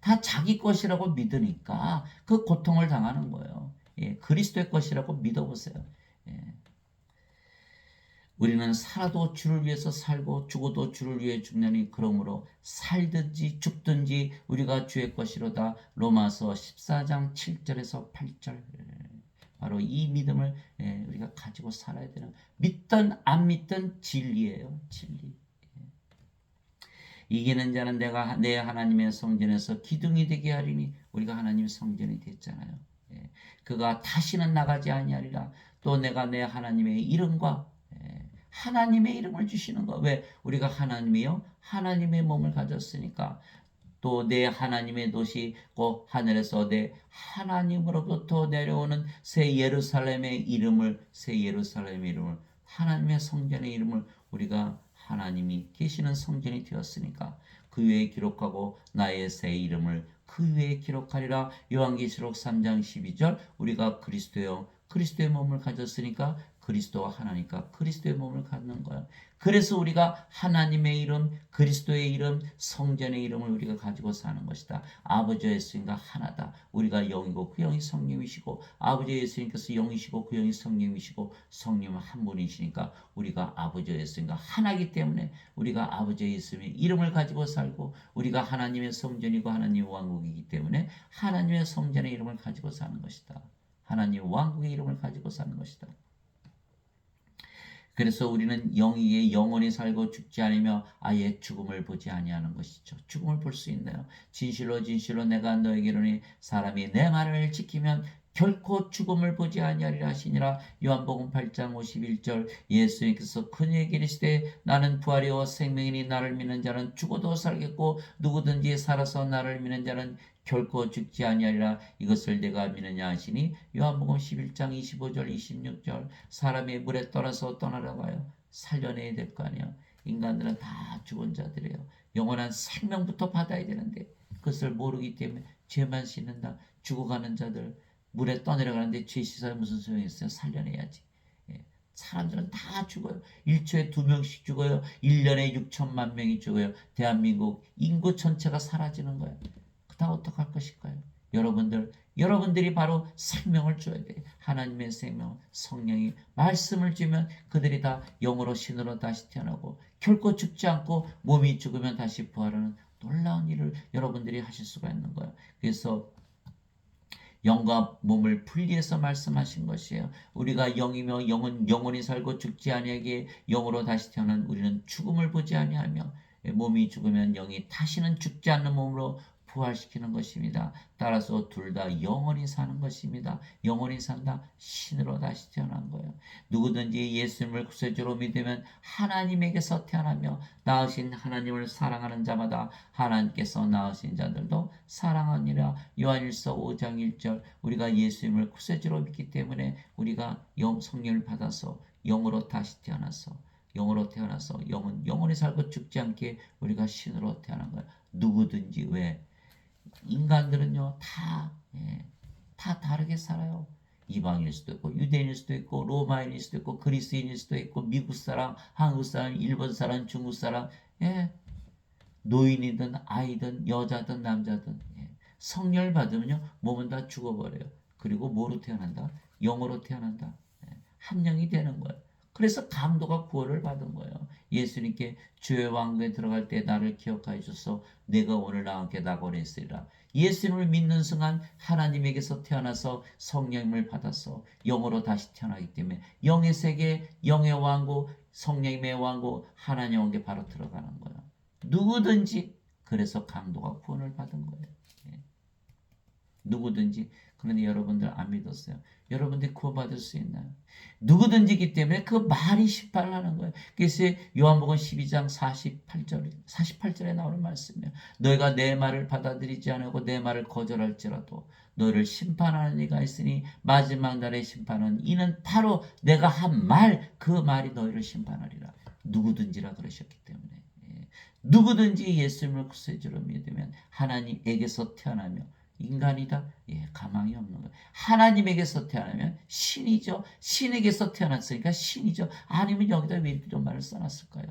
다 자기 것이라고 믿으니까 그 고통을 당하는 거예요. 그리스도의 것이라고 믿어보세요. 우리는 살아도 주를 위해서 살고 죽어도 주를 위해 죽느니 그러므로 살든지 죽든지 우리가 주의 것이로다. 로마서 14장 7절에서 8절 바로 이 믿음을 우리가 가지고 살아야 되는 믿든 안 믿든 진리예요. 진리. 이기는 자는 내가 내 하나님의 성전에서 기둥이 되게 하리니 우리가 하나님의 성전이 됐잖아요. 그가 다시는 나가지 아니하리라. 또 내가 내 하나님의 이름과 하나님의 이름을 주시는 거. 왜? 우리가 하나님이요 하나님의 몸을 가졌으니까. 또 내 하나님의 도시 곧 하늘에서 내 하나님으로부터 내려오는 새 예루살렘의 이름을 하나님의 성전의 이름을 우리가 하나님이 계시는 성전이 되었으니까 그 위에 기록하고 나의 새 이름을 그 위에 기록하리라. 요한계시록 3장 12절 우리가 그리스도의 몸을 가졌으니까 그리스도와 하나니까 그리스도의 몸을 갖는 거예요. 그래서 우리가 하나님의 이름, 그리스도의 이름, 성전의 이름을 우리가 가지고 사는 것이다. 아버지 예수님과 하나다. 우리가 영이고 그 영이 성령이시고 아버지 예수님께서 영이시고 그 영이 성령이시고 성령은 한 분이시니까 우리가 아버지 예수님과 하나이기 때문에 우리가 아버지 예수님의 이름을 가지고 살고 우리가 하나님의 성전이고 하나님의 왕국이기 때문에 하나님의 성전의 이름을 가지고 사는 것이다. 하나님의 왕국의 이름을 가지고 사는 것이다. 그래서 우리는 영이에 영원히 살고 죽지 않으며 아예 죽음을 보지 아니하는 것이죠. 죽음을 볼 수 있나요? 진실로 진실로 내가 너에게 이르노니 사람이 내 말을 지키면 결코 죽음을 보지 아니하리라 하시니라. 요한복음 8장 51절. 예수님께서 그에게 이르시되 나는 부활이요 생명이니 나를 믿는 자는 죽어도 살겠고 누구든지 살아서 나를 믿는 자는 결코 죽지 아니하리라. 이것을 내가 믿느냐 하시니. 요한복음 11장 25절 26절. 사람이 물에 떠나서 떠나려가요. 살려내야 될 거 아니에요. 인간들은 다 죽은 자들이에요. 영원한 생명부터 받아야 되는데 그것을 모르기 때문에 죄만 씻는다. 죽어가는 자들 물에 떠내려가는데 죄 씻어야 무슨 소용이 있어요? 살려내야지. 예. 사람들은 다 죽어요. 1초에 2명씩 죽어요. 1년에 6천만 명이 죽어요. 대한민국 인구 전체가 사라지는 거예요. 다 어떡할 것일까요? 여러분들이 바로 생명을 줘야 돼요. 하나님의 생명, 성령이 말씀을 주면 그들이 다 영으로 신으로 다시 태어나고 결코 죽지 않고 몸이 죽으면 다시 부활하는 놀라운 일을 여러분들이 하실 수가 있는 거예요. 그래서 영과 몸을 분리해서 말씀하신 것이에요. 우리가 영이며 영은 영원히 살고 죽지 아니하기에 영으로 다시 태어난 우리는 죽음을 보지 아니하며 몸이 죽으면 영이 다시는 죽지 않는 몸으로 부활시키는 것입니다. 따라서 둘 다 영원히 사는 것입니다. 영원히 산다. 신으로 다시 태어난 거예요. 누구든지 예수님을 구세주로 믿으면 하나님에게서 태어나며 낳으신 하나님을 사랑하는 자마다 하나님께서 낳으신 자들도 사랑하니라. 요한일서 5장 1절. 우리가 예수님을 구세주로 믿기 때문에 우리가 성령을 받아서 영으로 다시 태어나서 영으로 태어나서 영은 영원히 살고 죽지 않게 우리가 신으로 태어난 거예요. 누구든지. 왜? 인간들은요 다 다르게 살아요. 이방인일 수도 있고 유대인일 수도 있고 로마인일 수도 있고 그리스인일 수도 있고 미국 사람, 한국 사람, 일본 사람, 중국 사람, 노인이든 아이든 여자든 남자든 성령을 받으면요 몸은 다 죽어버려요. 그리고 뭐로 태어난다? 영으로 태어난다. 한 영이 되는 거예요. 그래서 강도가 구원을 받은 거예요. 예수님께 주의 왕국에 들어갈 때 나를 기억하여 주소서. 내가 오늘 나와 함께 낙원했으리라. 예수님을 믿는 순간 하나님에게서 태어나서 성령님을 받아서 영으로 다시 태어나기 때문에 영의 세계, 영의 왕국, 성령님의 왕국, 하나님의 왕국에 바로 들어가는 거예요. 누구든지. 그래서 강도가 구원을 받은 거예요. 누구든지. 그런데 여러분들 안 믿었어요. 여러분들이 구원받을 수 있나요? 누구든지기 때문에 그 말이 심판을 하는 거예요. 그래서 요한복음 12장 48절에 나오는 말씀이에요. 너희가 내 말을 받아들이지 않고 내 말을 거절할지라도 너희를 심판하는 이가 있으니 마지막 날의 심판은 이는 바로 내가 한 말, 그 말이 너희를 심판하리라. 누구든지라 그러셨기 때문에 누구든지 예수님을 구세주로 믿으면 하나님에게서 태어나며 인간이다? 가망이 없는 거예요. 하나님에게서 태어나면 신이죠. 신에게서 태어났으니까 신이죠. 아니면 여기다 왜 이런 말을 써놨을까요?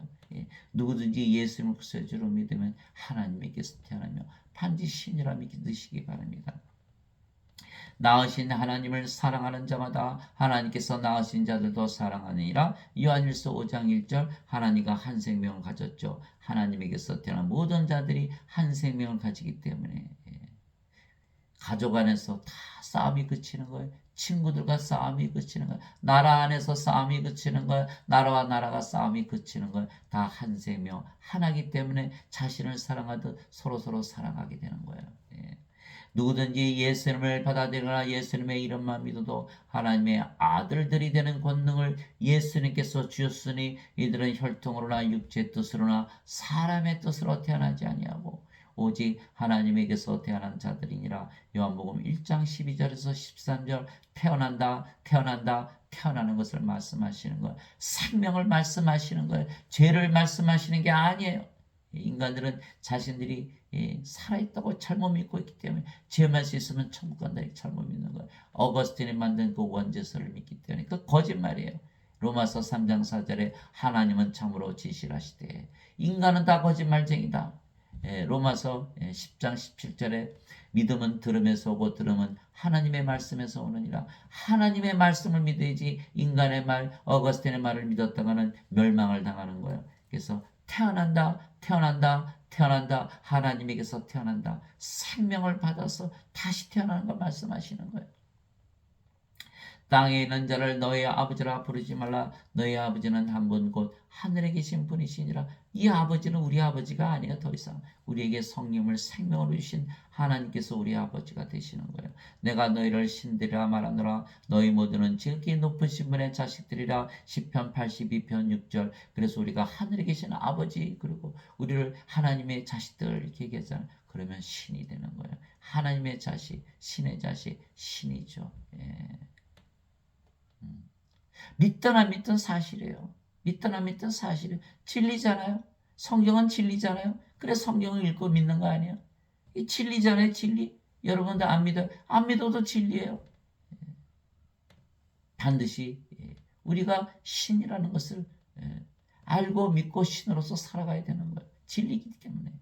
누구든지 예수님을 구세주로 믿으면 하나님에게서 태어나며 반드시 신이라 믿으시기 바랍니다. 낳으신 하나님을 사랑하는 자마다 하나님께서 낳으신 자들도 사랑하느니라. 요한일서 5장 1절. 하나님과 한 생명을 가졌죠. 하나님에게서 태어난 모든 자들이 한 생명을 가지기 때문에 가족 안에서 다 싸움이 그치는 거예요. 친구들과 싸움이 그치는 거예요. 나라 안에서 싸움이 그치는 거예요. 나라와 나라가 싸움이 그치는 거예요. 다 한 생명, 하나이기 때문에 자신을 사랑하듯 서로 사랑하게 되는 거예요. 누구든지 예수님을 받아들이거나 예수님의 이름만 믿어도 하나님의 아들들이 되는 권능을 예수님께서 주셨으니 이들은 혈통으로나 육체의 뜻으로나 사람의 뜻으로 태어나지 아니하고 오직 하나님에게서 태어난 자들이니라. 요한복음 1장 12절에서 13절. 태어나는 것을 말씀하시는 거예요. 생명을 말씀하시는 거예요. 죄를 말씀하시는 게 아니에요. 인간들은 자신들이 살아있다고 잘못 믿고 있기 때문에 죄만 씻으면 천국 간다고 잘못 믿는 거예요. 어거스틴이 만든 그 원죄서를 믿기 때문에 그 거짓말이에요. 로마서 3장 4절에 하나님은 참으로 진실하시되 인간은 다 거짓말쟁이다. 로마서 10장 17절에 믿음은 들음에서 오고 들음은 하나님의 말씀에서 오느니라. 하나님의 말씀을 믿어야지 인간의 말, 어거스틴의 말을 믿었다가는 멸망을 당하는 거예요. 그래서 태어난다. 하나님에게서 태어난다. 생명을 받아서 다시 태어나는 걸 말씀하시는 거예요. 땅에 있는 자를 너의 아버지라 부르지 말라. 너의 아버지는 한 분 곧 하늘에 계신 분이시니라. 이 아버지는 우리 아버지가 아니에요. 더 이상 우리에게 성령을 생명으로 주신 하나님께서 우리 아버지가 되시는 거예요. 내가 너희를 신들이라 말하노라. 너희 모두는 지극히 높으신 분의 자식들이라. 시편 82편 6절. 그래서 우리가 하늘에 계신 아버지, 그리고 우리를 하나님의 자식들 이렇게 얘기하잖아요. 그러면 신이 되는 거예요. 하나님의 자식, 신의 자식, 신이죠. 예. 믿든 안 믿든 사실이에요. 믿든 안 믿든 사실이에요. 진리잖아요. 성경은 진리잖아요. 그래 성경을 읽고 믿는 거 아니에요. 이 진리잖아요. 진리. 여러분들 안 믿어요. 안 믿어도 진리예요. 반드시 우리가 신이라는 것을 알고 믿고 신으로서 살아가야 되는 거예요. 진리이기 때문에.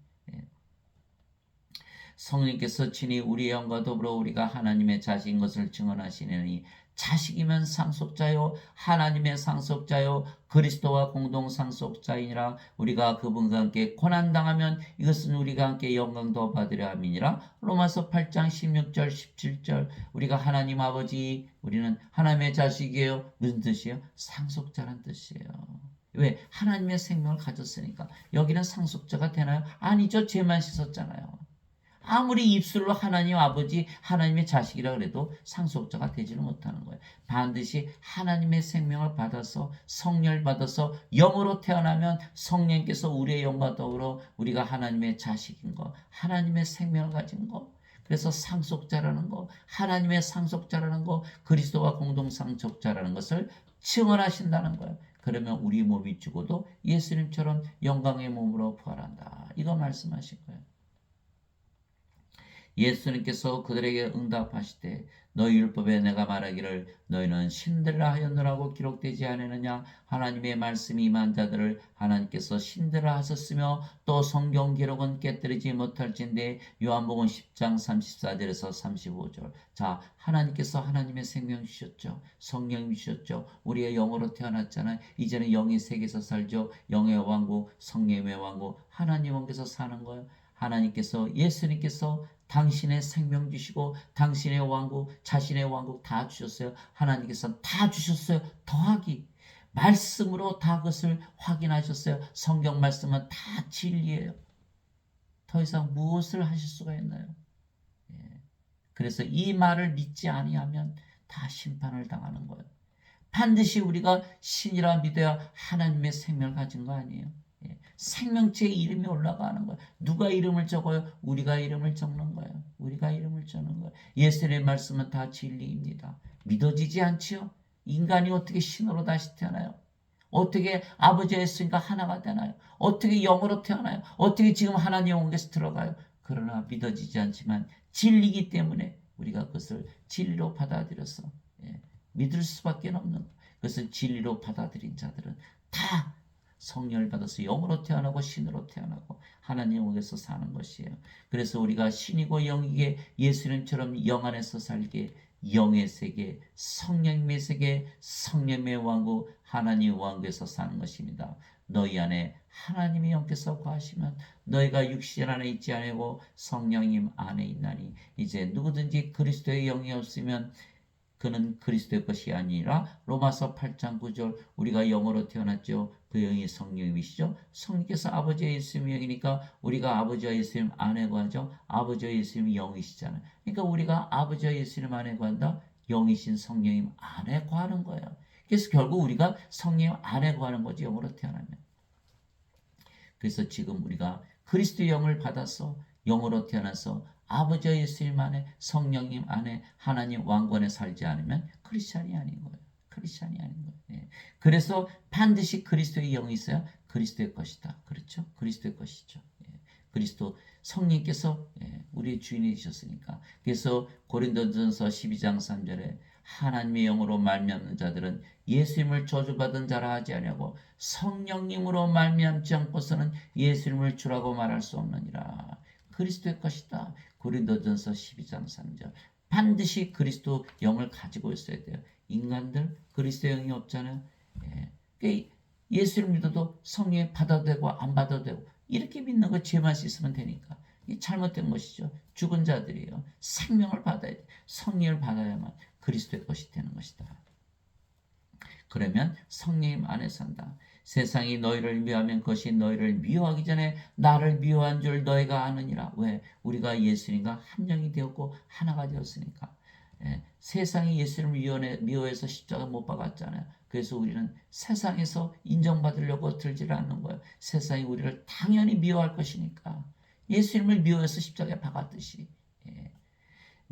성령께서 친히 우리의 영과 더불어 우리가 하나님의 자식인 것을 증언하시느니 자식이면 상속자요 하나님의 상속자요 그리스도와 공동 상속자이니라. 우리가 그분과 함께 고난당하면 이것은 우리가 함께 영광도 받으려 함이니라. 로마서 8장 16절 17절. 우리가 하나님 아버지, 우리는 하나님의 자식이에요. 무슨 뜻이에요? 상속자란 뜻이에요. 왜? 하나님의 생명을 가졌으니까. 여기는 상속자가 되나요? 아니죠. 죄만 씻었잖아요. 아무리 입술로 하나님 아버지, 하나님의 자식이라 그래도 상속자가 되지는 못하는 거예요. 반드시 하나님의 생명을 받아서 성령을 받아서 영으로 태어나면 성령께서 우리의 영과 더불어 우리가 하나님의 자식인 거, 하나님의 생명을 가진 거, 그래서 상속자라는 거, 하나님의 상속자라는 거, 그리스도와 공동 상속자라는 것을 증언하신다는 거예요. 그러면 우리 몸이 죽어도 예수님처럼 영광의 몸으로 부활한다. 이거 말씀하신 거예요. 예수님께서 그들에게 응답하시되 너희 율법에 내가 말하기를 너희는 신들라 하였느라고 기록되지 않았느냐. 하나님의 말씀이 임한 자들을 하나님께서 신들라 하셨으며 또 성경 기록은 깨뜨리지 못할진대. 요한복음 10장 34절에서 35절. 자, 하나님께서 하나님의 생명 주셨죠. 성령 주셨죠. 우리의 영으로 태어났잖아요. 이제는 영의 세계에서 살죠. 영의 왕국, 성령의 왕국, 하나님 왕국에서 사는 거예요. 하나님께서, 예수님께서 당신의 생명 주시고 당신의 왕국, 자신의 왕국 다 주셨어요. 하나님께서 다 주셨어요. 더하기 말씀으로 다 그것을 확인하셨어요. 성경 말씀은 다 진리예요. 더 이상 무엇을 하실 수가 있나요? 그래서 이 말을 믿지 아니하면 다 심판을 당하는 거예요. 반드시 우리가 신이라 믿어야 하나님의 생명을 가진 거 아니에요. 생명체의 이름이 올라가는 거예요. 누가 이름을 적어요? 우리가 이름을 적는 거예요. 우리가 이름을 적는 거예요. 예수님의 말씀은 다 진리입니다. 믿어지지 않지요? 인간이 어떻게 신으로 다시 태어나요? 어떻게 아버지가 있으니까 하나가 되나요? 어떻게 영으로 태어나요? 어떻게 지금 하나님 영에서 들어가요? 그러나 믿어지지 않지만 진리이기 때문에 우리가 그것을 진리로 받아들여서 믿을 수밖에 없는 거예요. 그것을 진리로 받아들인 자들은 다 성령을 받아서 영으로 태어나고 신으로 태어나고 하나님 영에서 사는 것이에요. 그래서 우리가 신이고 영이게 예수님처럼 영 안에서 살게 영의 세계, 성령의 세계, 성령의 왕국, 하나님의 왕국에서 사는 것입니다. 너희 안에 하나님의 영께서 거하시면 너희가 육신 안에 있지 아니고 성령님 안에 있나니. 이제 누구든지 그리스도의 영이 없으면 그는 그리스도의 것이 아니라. 로마서 8장 9절. 우리가 영으로 태어났죠. 그 영이 성령이시죠. 성령께서 아버지와 예수님의 영이니까 우리가 아버지와 예수님 안에 거하죠. 아버지와 예수님이 영이시잖아요. 그러니까 우리가 아버지와 예수님 안에 거한다. 영이신 성령님 안에 거하는 거예요. 그래서 결국 우리가 성령 안에 거하는 거지, 영으로 태어나면. 그래서 지금 우리가 그리스도의 영을 받아서 영으로 태어나서 아버지와 예수님 안에, 성령님 안에, 하나님 왕권에 살지 않으면 크리스찬이 아닌 거예요. 크리스찬이 아닌 거예요. 그래서 반드시 그리스도의 영이 있어야 그리스도의 것이다. 그렇죠? 그리스도의 것이죠. 그리스도 성령께서 우리의 주인이 되셨으니까. 그래서 고린도전서 12장 3절에 하나님의 영으로 말미암는 자들은 예수님을 저주받은 자라 하지 아니하고 성령님으로 말미암지 않고서는 예수님을 주라고 말할 수 없느니라. 그리스도의 것이다. 고린도전서 12장 3절. 반드시 그리스도 영을 가지고 있어야 돼요. 인간들 그리스도 영이 없잖아요. 예수를 믿어도 성령에 받아도 되고 안 받아도 되고 이렇게 믿는 거 죄만 씻으면 되니까. 이 잘못된 것이죠. 죽은 자들이에요. 생명을 받아야 돼. 성령을 받아야만 그리스도의 것이 되는 것이다. 그러면 성령 안에 산다. 세상이 너희를 미워하면 그것이 너희를 미워하기 전에 나를 미워한 줄 너희가 아느니라. 왜? 우리가 예수님과 한 영이 되었고 하나가 되었으니까. 세상이 예수님을 미워해서 십자가 못 박았잖아요. 그래서 우리는 세상에서 인정받으려고 들지를 않는 거예요. 세상이 우리를 당연히 미워할 것이니까. 예수님을 미워해서 십자가에 박았듯이.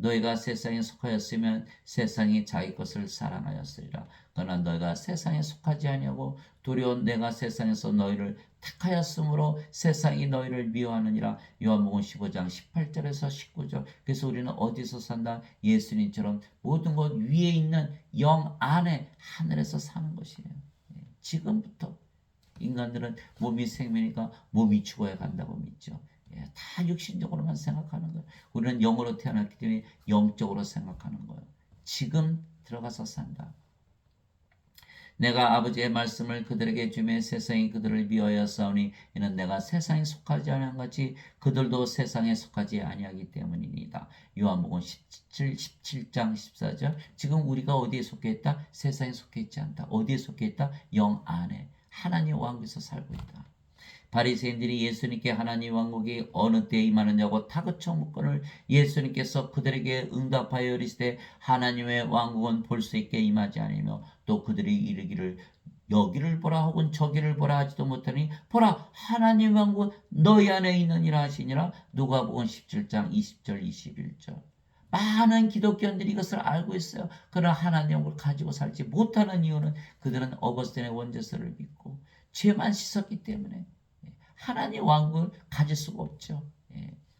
너희가 세상에 속하였으면 세상이 자기 것을 사랑하였으리라. 그러나 너희가 세상에 속하지 아니하고 도리어 내가 세상에서 너희를 택하였으므로 세상이 너희를 미워하느니라. 요한복음 15장 18절에서 19절. 그래서 우리는 어디서 산다? 예수님처럼 모든 것 위에 있는 영 안에 하늘에서 사는 것이에요. 지금부터 인간들은 몸이 생명이니까 몸이 죽어야 간다고 믿죠. 다 육신적으로만 생각하는 거예요. 우리는 영으로 태어났기 때문에 영적으로 생각하는 거예요. 지금 들어가서 산다. 내가 아버지의 말씀을 그들에게 주매 세상이 그들을 미워하였사오니 이는 내가 세상에 속하지 아니한 같이 그들도 세상에 속하지 아니하기 때문이니이다. 요한복음 17장 14절. 지금 우리가 어디에 속해 있다? 세상에 속해 있지 않다. 어디에 속해 있다? 영 안에 하나님의 왕국에서 살고 있다. 바리새인들이 예수님께 하나님 왕국이 어느 때에 임하느냐고 다그쳐 묻거늘 예수님께서 그들에게 응답하여 이르시되 하나님의 왕국은 볼 수 있게 임하지 아니며 또 그들이 이르기를 여기를 보라 혹은 저기를 보라 하지도 못하니 보라 하나님 왕국은 너희 안에 있느니라 하시니라. 누가복음 17장 20절 21절. 많은 기독교인들이 이것을 알고 있어요. 그러나 하나님의 왕국을 가지고 살지 못하는 이유는 그들은 어거스틴의 원죄서를 믿고 죄만 씻었기 때문에 하나님의 왕국을 가질 수가 없죠.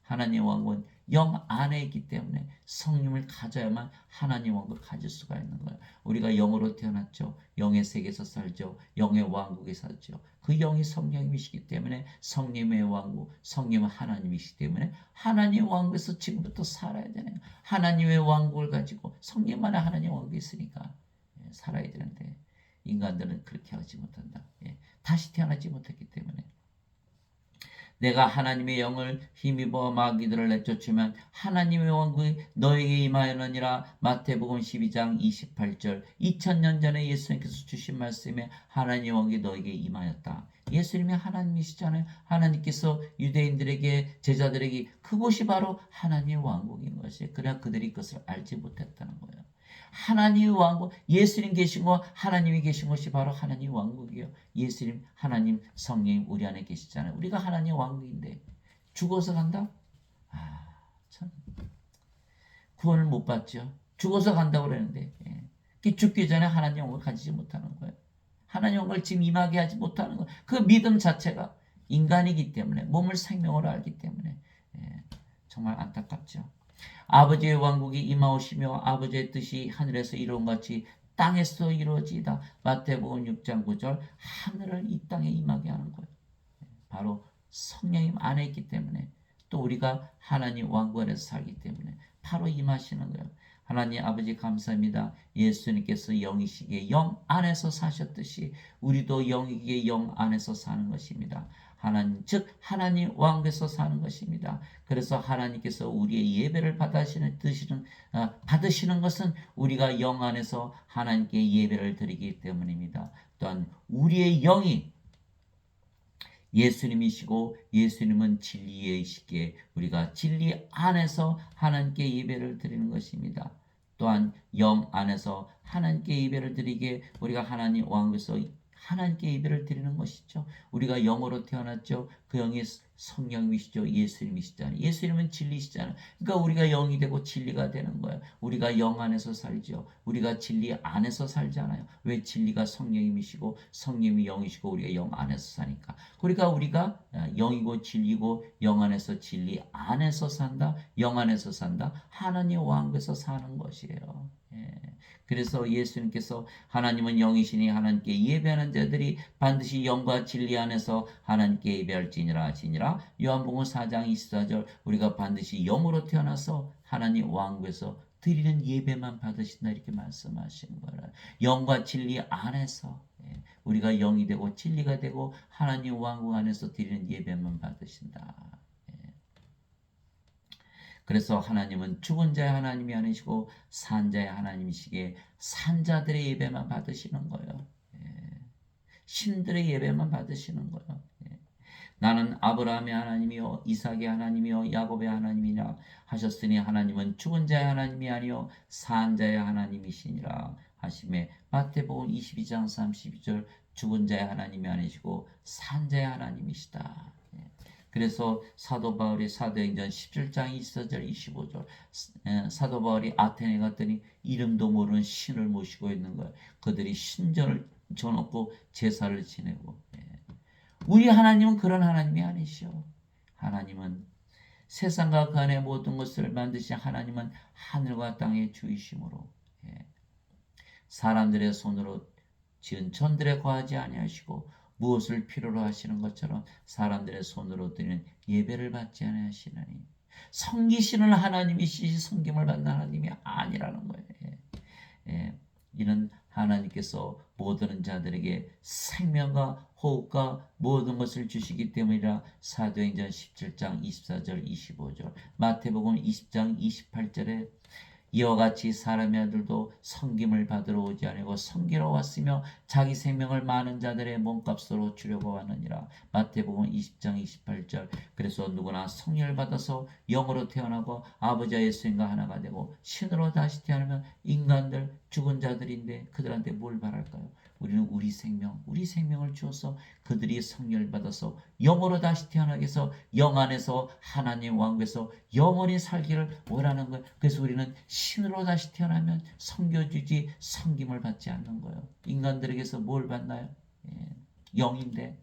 하나님의 왕국은 영 안에 있기 때문에 성령을 가져야만 하나님의 왕국을 가질 수가 있는 거예요. 우리가 영으로 태어났죠. 영의 세계에서 살죠. 영의 왕국에 살죠. 그 영이 성령님이시기 때문에 성령의 왕국, 성령은 하나님이시기 때문에 하나님의 왕국에서 지금부터 살아야 되네요. 하나님의 왕국을 가지고 성령만의 하나님의 왕국이 있으니까 살아야 되는데 인간들은 그렇게 하지 못한다. 다시 태어나지 못했기 때문에. 내가 하나님의 영을 힘입어 마귀들을 내쫓으면 하나님의 왕국이 너에게 임하였느니라. 마태복음 12장 28절. 2000년 전에 예수님께서 주신 말씀에 하나님의 왕국이 너에게 임하였다. 예수님이 하나님이시잖아요. 하나님께서 유대인들에게 제자들에게 그곳이 바로 하나님의 왕국인 것이에요. 그러나 그들이 그것을 알지 못했다는 거예요. 하나님의 왕국, 예수님 계신 것, 하나님이 계신 것이 바로 하나님의 왕국이에요. 예수님, 하나님, 성령 우리 안에 계시잖아요. 우리가 하나님의 왕국인데 죽어서 간다? 참 구원을 못 받죠. 죽어서 간다고 그러는데 죽기 전에 하나님의 왕국을 가지지 못하는 거예요. 하나님의 왕국을 지금 임하게 하지 못하는 거예요. 그 믿음 자체가 인간이기 때문에 몸을 생명으로 알기 때문에 정말 안타깝죠. 아버지의 왕국이 임하오시며 아버지의 뜻이 하늘에서 이루어진 같이 땅에서 이루어지이다. 마태복음 6장 9절. 하늘을 이 땅에 임하게 하는 거예요. 바로 성령님 안에 있기 때문에 또 우리가 하나님 왕국 안에서 살기 때문에 바로 임하시는 거예요. 하나님 아버지 감사합니다. 예수님께서 영이시기에 영 안에서 사셨듯이 우리도 영이기에 영 안에서 사는 것입니다. 하나님 즉 하나님 왕국에서 사는 것입니다. 그래서 하나님께서 우리의 예배를 받으시는 것은 우리가 영 안에서 하나님께 예배를 드리기 때문입니다. 또한 우리의 영이 예수님이시고 예수님은 진리이시기에 우리가 진리 안에서 하나님께 예배를 드리는 것입니다. 또한 영 안에서 하나님께 예배를 드리기에 우리가 하나님 왕국에서 하나님께 예배를 드리는 것이죠. 우리가 영으로 태어났죠. 그 영이 성령이시죠. 예수님이시잖아요. 예수님은 진리시잖아요. 그러니까 우리가 영이 되고 진리가 되는 거예요. 우리가 영 안에서 살죠. 우리가 진리 안에서 살잖아요. 왜? 진리가 성령님이시고 성령이 영이시고 우리가 영 안에서 사니까. 그러니까 우리가 영이고 진리고 영 안에서 진리 안에서 산다. 영 안에서 산다. 하나님 왕국에서 사는 것이에요. 그래서 예수님께서 하나님은 영이시니 하나님께 예배하는 자들이 반드시 영과 진리 안에서 하나님께 예배할지니라 하시니라. 요한복음 4장 24절. 우리가 반드시 영으로 태어나서 하나님 왕국에서 드리는 예배만 받으신다 이렇게 말씀하신 거라. 영과 진리 안에서 우리가 영이 되고 진리가 되고 하나님 왕국 안에서 드리는 예배만 받으신다. 그래서 하나님은 죽은 자의 하나님이 아니시고 산 자의 하나님이시기에 산 자들의 예배만 받으시는 거예요. 신들의 예배만 받으시는 거예요. 나는 아브라함의 하나님이요 이삭의 하나님이요 야곱의 하나님이라 하셨으니 하나님은 죽은 자의 하나님이 아니요 산 자의 하나님이시니라 하심에 마태복음 22장 32절 죽은 자의 하나님이 아니시고 산 자의 하나님이시다. 그래서 사도 바울이 사도행전 17장 24절 25절 사도 바울이 아테네 갔더니 이름도 모르는 신을 모시고 있는 거예요. 그들이 신전을 쳐놓고 제사를 지내고 우리 하나님은 그런 하나님이 아니시오. 하나님은 세상과 그 안의 모든 것을 만드신 하나님은 하늘과 땅의 주이심으로 사람들의 손으로 지은 전들에 거하지 아니하시고 무엇을 필요로 하시는 것처럼 사람들의 손으로 드리는 예배를 받지 아니하시나니 섬기시는 하나님이시지 섬김을 받는 하나님이 아니라는 거예요. 이는 하나님께서 모든 자들에게 생명과 호흡과 모든 것을 주시기 때문이라. 사도행전 17장 24절 25절 마태복음 20장 28절에 이와 같이 사람의 아들도 섬김을 받으러 오지 아니고 섬기러 왔으며 자기 생명을 많은 자들의 몸값으로 주려고 하느니라. 마태복음 20장 28절 그래서 누구나 성령을 받아서 영으로 태어나고 아버지와 예수님과 하나가 되고 신으로 다시 태어나면 인간들 죽은 자들인데 그들한테 뭘 바랄까요? 우리는 우리 생명을 주어서 그들이 성령을 받아서 영으로 다시 태어나게 해서 영 안에서 하나님 왕국에서 영원히 살기를 원하는 거예요. 그래서 우리는 신으로 다시 태어나면 섬겨주지 섬김을 받지 않는 거예요. 인간들에게서 뭘 받나요? 영인데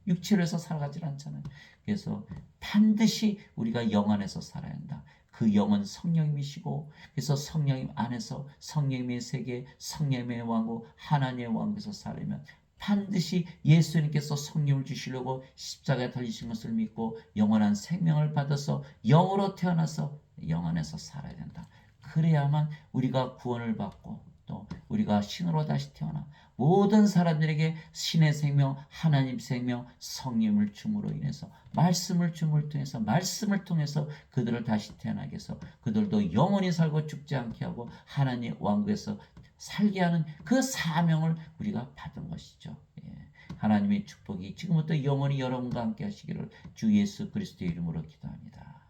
육체로 해서 살아가질 않잖아요. 그래서 반드시 우리가 영 안에서 살아야 한다. 그 영은 성령님이시고 그래서 성령님 안에서 성령님의 세계 성령님의 왕국 하나님의 왕국에서 살려면 반드시 예수님께서 성령을 주시려고 십자가에 달리신 것을 믿고 영원한 생명을 받아서 영으로 태어나서 영 안에서 살아야 된다. 그래야만 우리가 구원을 받고 또 우리가 신으로 다시 태어나 모든 사람들에게 신의 생명, 하나님 생명, 성령을 줌으로 인해서 말씀을 줌을 통해서 말씀을 통해서 그들을 다시 태어나게 해서 그들도 영원히 살고 죽지 않게 하고 하나님 왕국에서 살게 하는 그 사명을 우리가 받은 것이죠. 하나님의 축복이 지금부터 영원히 여러분과 함께 하시기를 주 예수 그리스도의 이름으로 기도합니다.